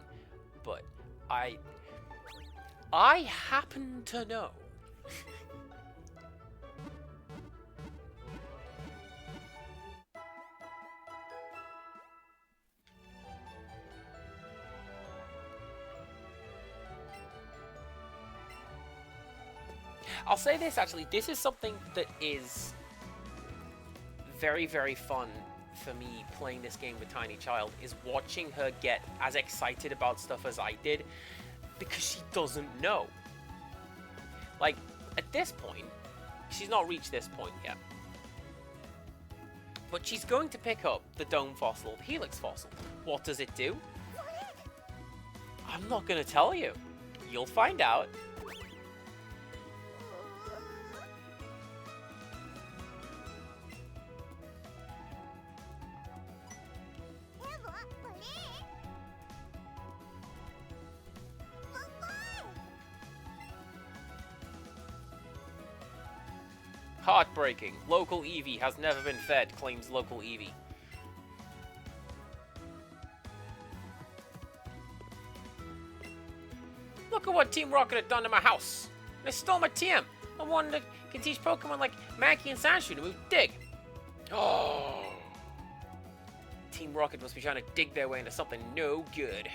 but I happen to know. I'll say this, actually. This is something that is very, very fun for me playing this game with Tiny Child, is watching her get as excited about stuff as I did, because she doesn't know. Like, at this point, she's not reached this point yet. But she's going to pick up the Dome Fossil, the Helix Fossil. What does it do? I'm not going to tell you. You'll find out. Heartbreaking. Local Eevee has never been fed, claims local Eevee. Look at what Team Rocket had done to my house. They stole my TM. The one that can teach Pokemon like Mankey and Sandshrew to move dig. Oh. Team Rocket must be trying to dig their way into something no good.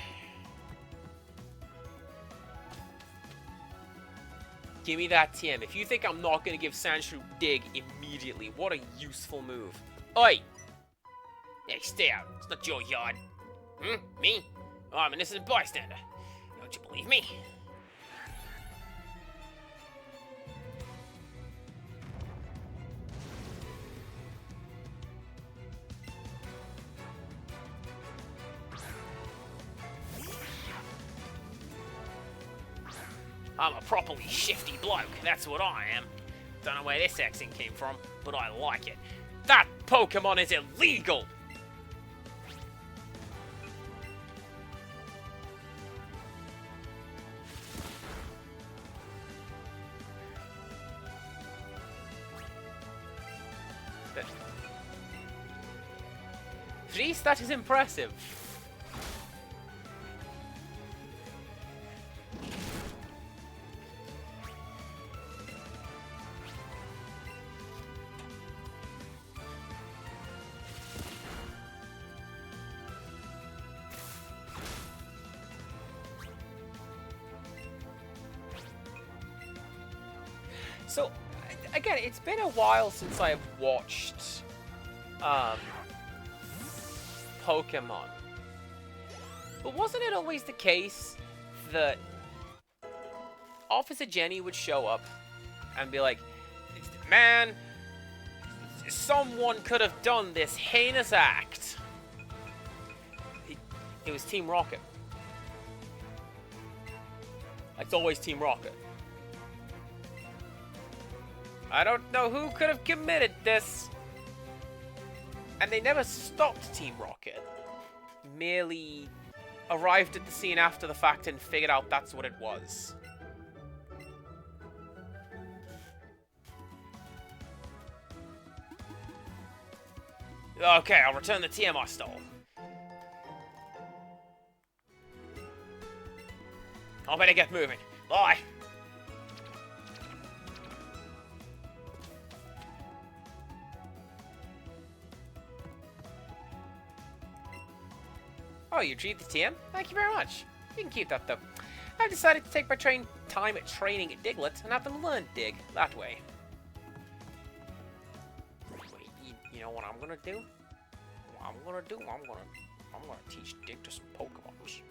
Give me that TM. If you think I'm not going to give Sandshrew dig immediately, what a useful move. Oi! Hey, stay out. It's not your yard. Me? Oh, I'm an innocent bystander. Don't you believe me? I'm a properly shifty bloke, that's what I am. Don't know where this accent came from, but I like it. That Pokemon is illegal! Jeez, that is impressive. So, again, it's been a while since I've watched Pokemon. But wasn't it always the case that Officer Jenny would show up and be like, man, someone could have done this heinous act? It was Team Rocket. It's always Team Rocket. I don't know who could have committed this. And they never stopped Team Rocket. Merely arrived at the scene after the fact and figured out that's what it was. Okay, I'll return the TM I stole. I better get moving. Bye. Oh, you retrieved the TM? Thank you very much. You can keep that, though. I've decided to take my time at training at Diglett and have them learn Dig that way. Wait, you know what I'm gonna do? What I'm gonna do? I'm gonna teach Dig to some Pokemons.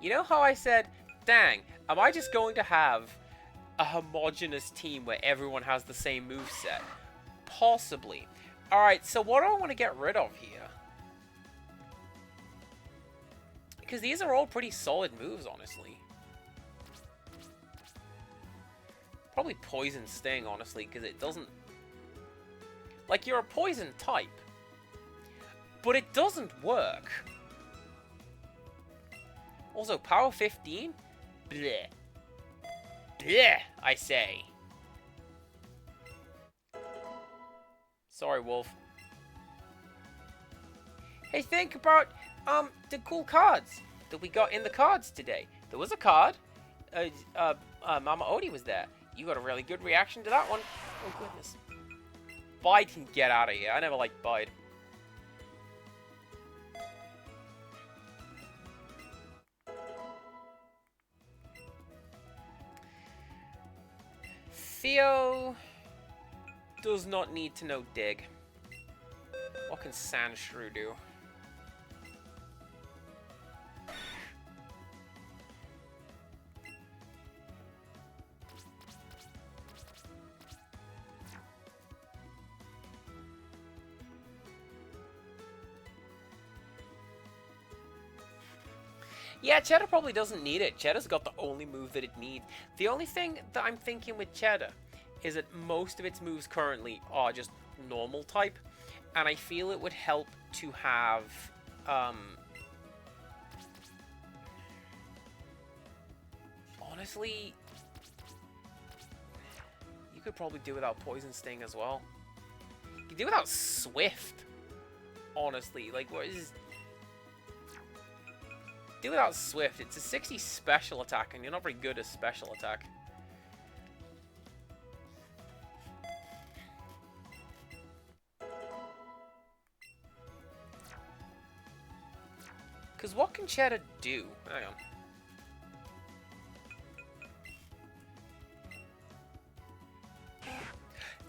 You know how I said, dang, am I just going to have a homogenous team where everyone has the same moveset? Possibly. Alright, so what do I want to get rid of here? Because these are all pretty solid moves, honestly. Probably Poison Sting, honestly, because it doesn't... Like, you're a poison type. But it doesn't work. Also, Power 15? Bleh. Bleh, I say. Sorry, Wolf. Hey, think about, the cool cards that we got in the cards today. There was a card. Mama Odie was there. You got a really good reaction to that one. Oh, goodness. Bide can get out of here. I never liked Bide. Theo does not need to know Dig. What can Sandshrew do? Yeah, Cheddar probably doesn't need it. Cheddar's got the only move that it needs. The only thing that I'm thinking with Cheddar is that most of its moves currently are just normal type. And I feel it would help to have, honestly, you could probably do without Poison Sting as well. You could do without Swift, honestly. Like, what is... Do without Swift. It's a 60 special attack, and you're not very good at special attack. Because what can Cheddar do? Hang on.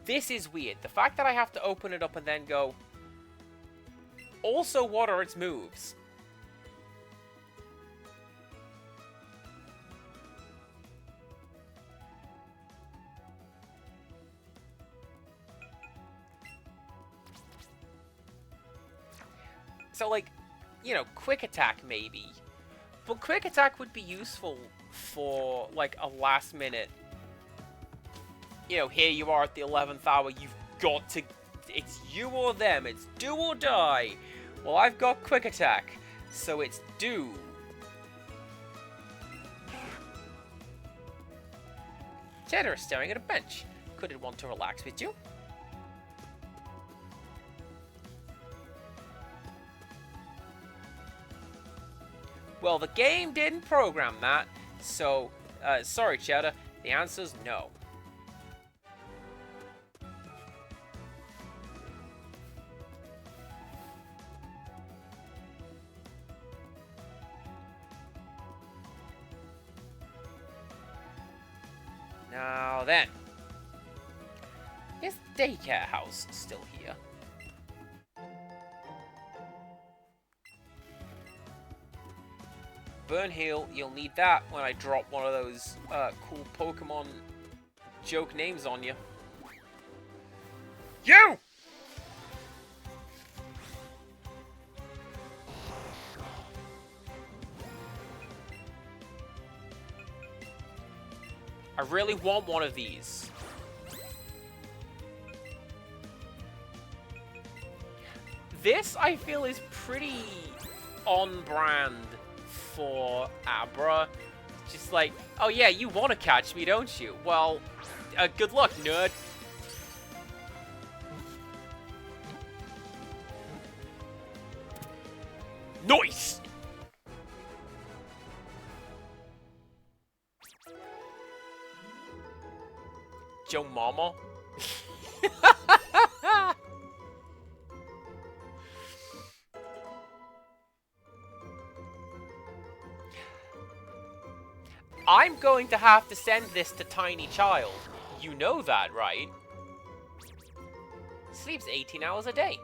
This is weird. The fact that I have to open it up and then go... Also, what are its moves? So, like, you know, Quick Attack maybe. But Quick Attack would be useful for, like, a last minute. You know, here you are at the 11th hour, you've got to... It's you or them, it's do or die. Well, I've got Quick Attack, so it's do. Cheddar is staring at a bench. Could it want to relax with you? Well, the game didn't program that, so, sorry, Cheddar, the answer's no. Now then, is the daycare house still here? Burn Heal, you'll need that when I drop one of those cool Pokemon joke names on you. You! I really want one of these. This, I feel, is pretty on brand for Abra. Just like, oh yeah, you want to catch me, don't you? Well, good luck, nerd. Nice! Joe Mama? I'm going to have to send this to Tiny Child. You know that, right? Sleeps 18 hours a day.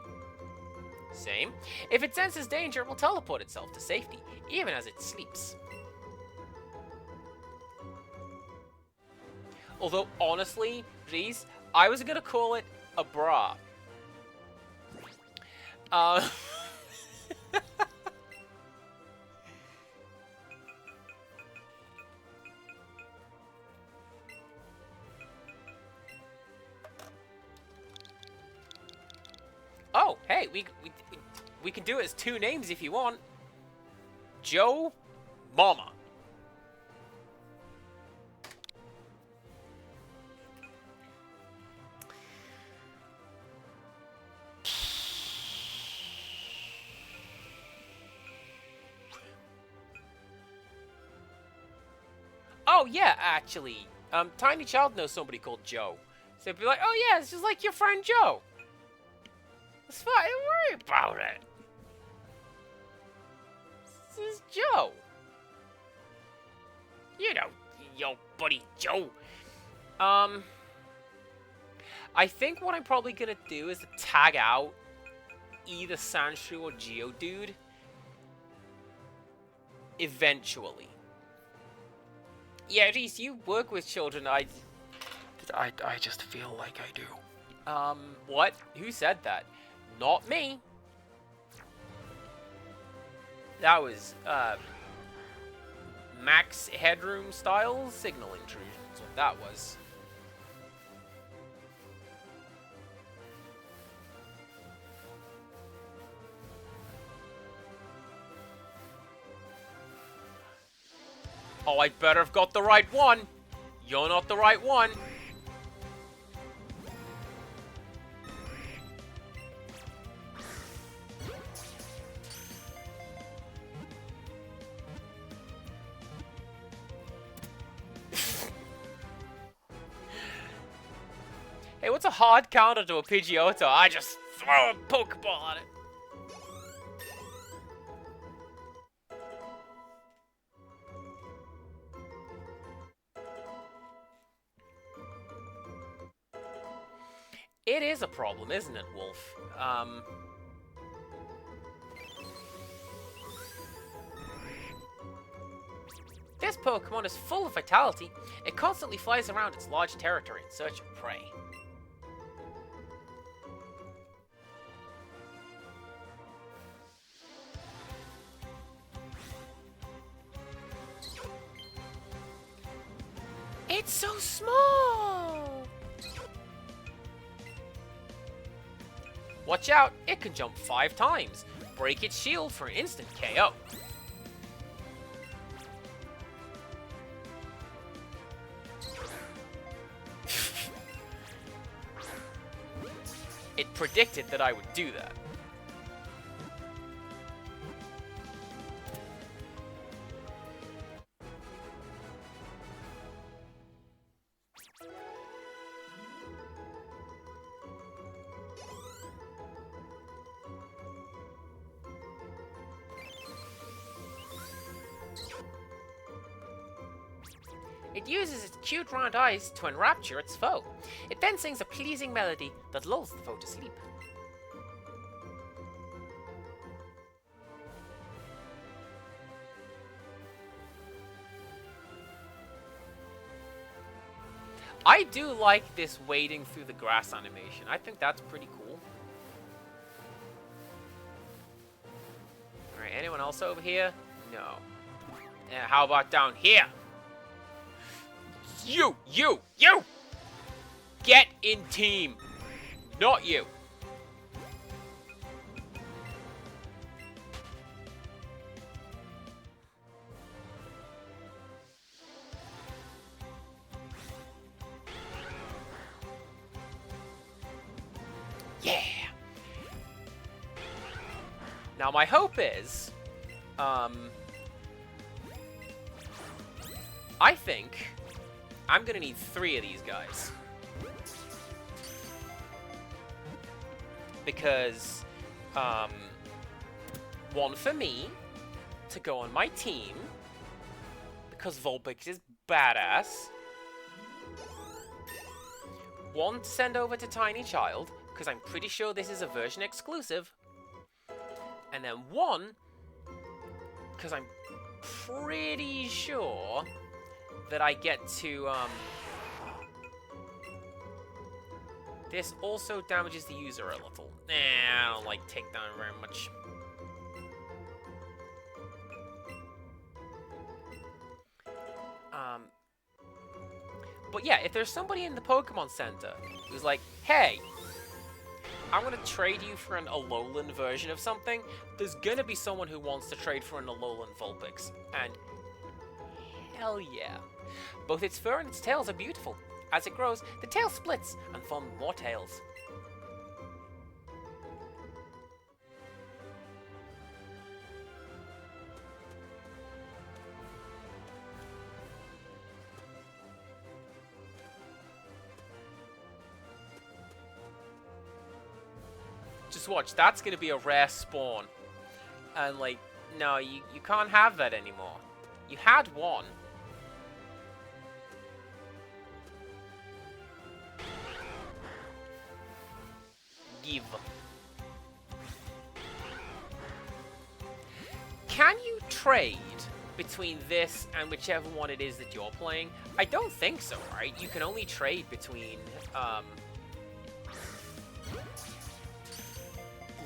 Same. If it senses danger, it will teleport itself to safety, even as it sleeps. Although, honestly, Reese, I was gonna call it a bra. Oh, hey, we can do it as 2 names if you want. Joe Mama. Oh, yeah, actually. Tiny Child knows somebody called Joe. So it'd be like, oh, yeah, it's just like your friend Joe. It's fine, don't worry about it. This is Joe. You know, your buddy Joe. I think what I'm probably gonna do is tag out either Sanshu or Geodude. Eventually. Yeah, Reese, you work with children. I just feel like I do. What? Who said that? Not me. That was, max headroom style signal intrusion is what that was. Oh, I better have got the right one. You're not the right one. Hey, what's a hard counter to a Pidgeotto? I just throw a Pokeball at it. It is a problem, isn't it, Wolf? This Pokemon is full of vitality. It constantly flies around its large territory in search of prey. It's so small! Watch out, it can jump 5 times. Break its shield for an instant KO. It predicted that I would do that. It uses its cute round eyes to enrapture its foe. It then sings a pleasing melody that lulls the foe to sleep. I do like this wading through the grass animation. I think that's pretty cool. Alright, anyone else over here? No. How about down here? You! Get in team! Not you! Yeah! Now my hope is, I think I'm gonna need 3 of these guys. Because, 1 for me, to go on my team, because Vulpix is badass. 1 to send over to Tiny Child, because I'm pretty sure this is a version exclusive. And then 1, because I'm pretty sure that I get to, this also damages the user a little. Nah, I don't like takedown very much. But yeah, if there's somebody in the Pokemon Center who's like, hey, I'm gonna trade you for an Alolan version of something, there's gonna be someone who wants to trade for an Alolan Vulpix. And hell yeah. Both its fur and its tails are beautiful. As it grows, the tail splits and forms more tails. Just watch, that's gonna be a rare spawn. And like, no, you can't have that anymore. You had 1. Give. Can you trade between this and whichever one it is that you're playing? I don't think so, right? You can only trade between,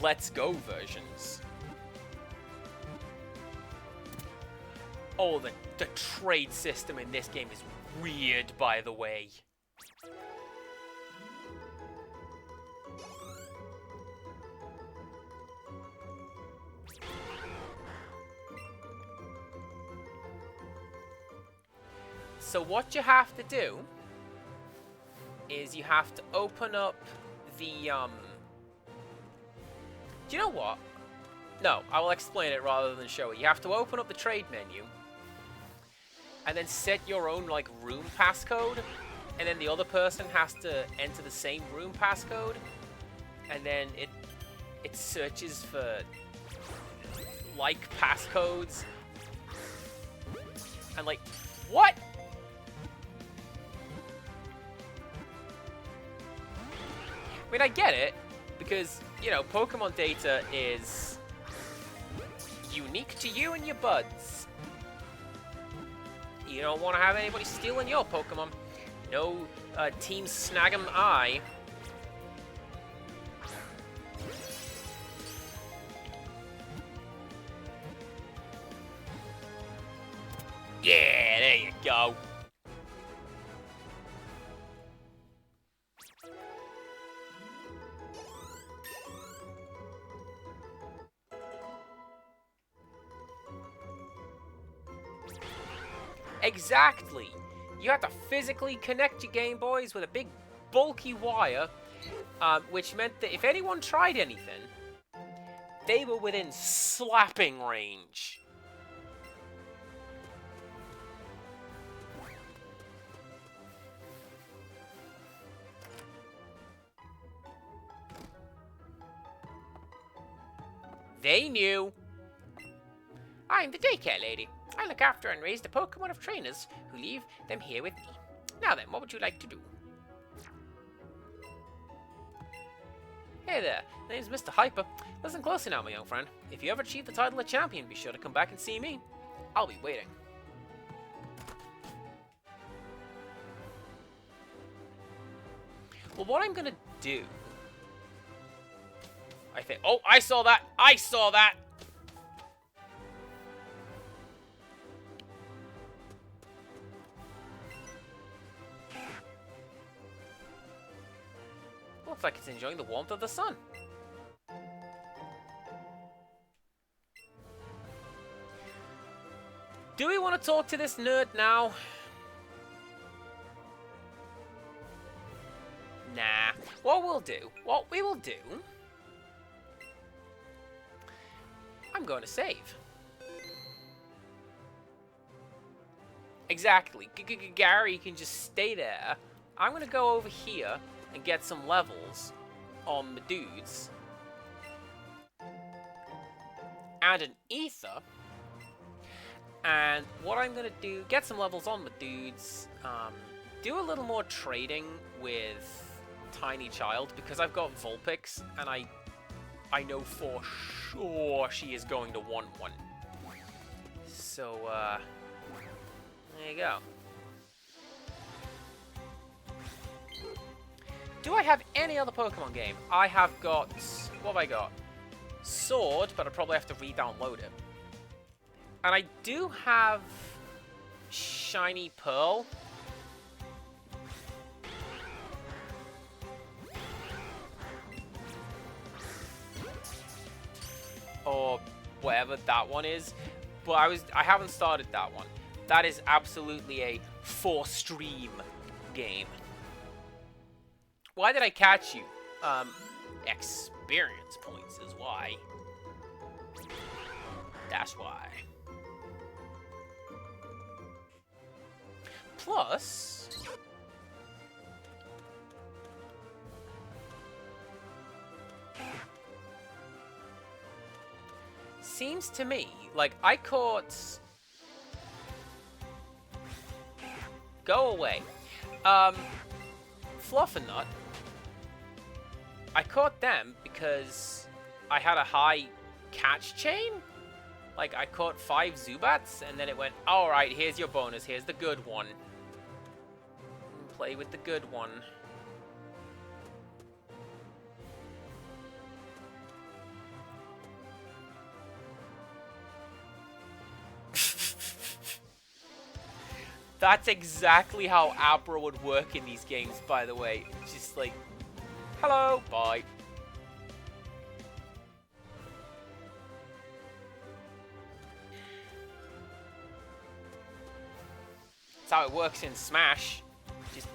Let's Go versions. Oh, the trade system in this game is weird, by the way. So what you have to do is you have to open up the, do you know what? No, I will explain it rather than show it. You have to open up the trade menu and then set your own, like, room passcode, and then the other person has to enter the same room passcode, and then it searches for, like, passcodes. And, like, what? I mean, I get it, because, you know, Pokemon data is unique to you and your buds. You don't want to have anybody stealing your Pokemon. No Team Snag'em I. Yeah, there you go. Exactly. You have to physically connect your Game Boys with a big, bulky wire, which meant that if anyone tried anything, they were within slapping range. They knew. I'm the daycare lady. I look after and raise the Pokemon of trainers who leave them here with me. Now then, what would you like to do? Hey there, my name's Mr. Hyper. Listen closely now, my young friend. If you ever achieve the title of champion, be sure to come back and see me. I'll be waiting. Well, what I'm gonna do... I think... Oh, I saw that! I saw that! Looks like it's enjoying the warmth of the sun. Do we want to talk to this nerd now? Nah. What we will do... I'm going to save. Exactly. Gary can just stay there. I'm going to go over here and get some levels on the dudes. And an ether. And what I'm going to do, get some levels on the dudes, do a little more trading with Tiny Child, because I've got Vulpix, and I know for sure she is going to want one. So, there you go. Do I have any other Pokemon game? I have got... What have I got? Sword, but I probably have to re-download it. And I do have... Shiny Pearl. Or whatever that one is. But I haven't started that one. That is absolutely a for-stream game. Why did I catch you? Experience points is why. That's why. Plus... Seems to me like I caught... Go away. Fluffernutt. I caught them because I had a high catch chain. Like, I caught 5 Zubats, and then it went, alright, here's your bonus, here's the good one. Play with the good one. That's exactly how Abra would work in these games, by the way. Just like, hello, bye. That's how it works in Smash. Just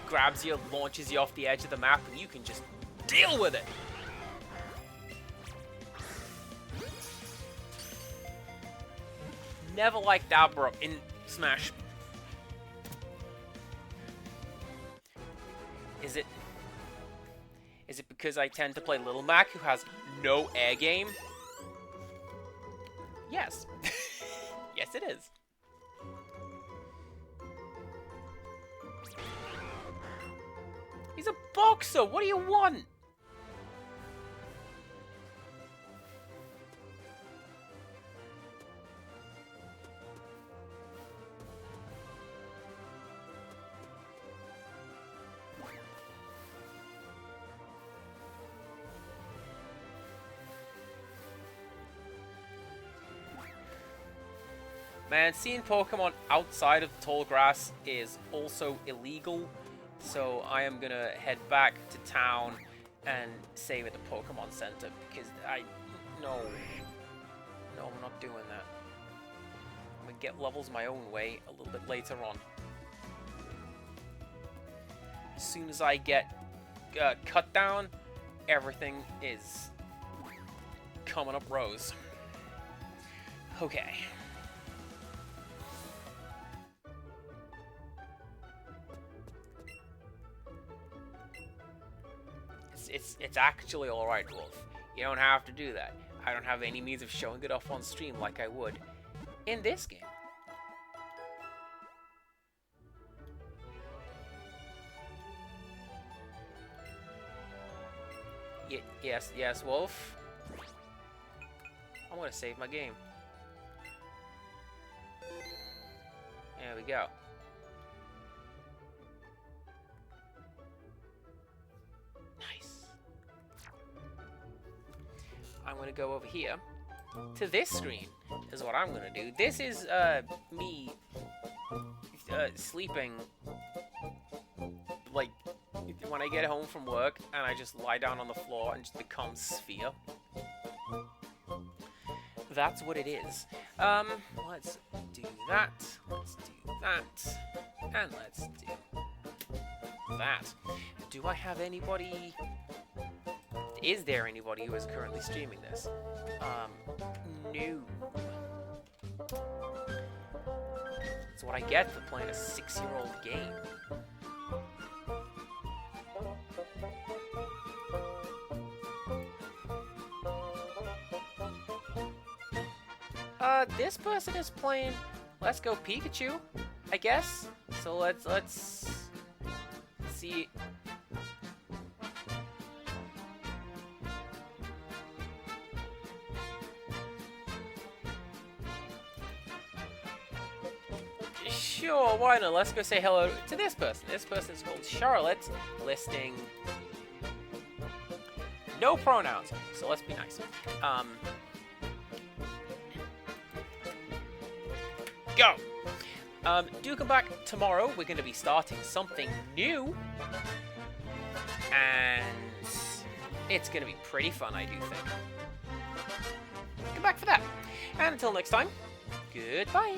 grabs you, launches you off the edge of the map, and you can just deal with it. Never liked Abra in Smash. Is it because I tend to play Little Mac, who has no air game? Yes. Yes, it is. He's a boxer! What do you want? Man, seeing Pokemon outside of the tall grass is also illegal, so I am gonna head back to town and save at the Pokemon Center, because no, I'm not doing that. I'm gonna get levels my own way a little bit later on. As soon as I get cut down, everything is coming up rose. Okay. It's actually alright, Wolf. You don't have to do that. I don't have any means of showing it off on stream like I would in this game. Yes, Wolf. I'm gonna save my game. There we go. I'm going to go over here to this screen is what I'm going to do. This is me sleeping like when I get home from work and I just lie down on the floor and just become Sphere. That's what it is. Let's do that. Let's do that. And let's do that. Do I have anybody... Is there anybody who is currently streaming this? No. That's what I get for playing a 6-year-old game. This person is playing Let's Go Pikachu, I guess. So let's see. Sure, why not? Let's go say hello to this person. This person's called Charlotte, listing no pronouns. So let's be nice. Go! Do come back tomorrow. We're going to be starting something new. And it's going to be pretty fun, I do think. Come back for that. And until next time, goodbye.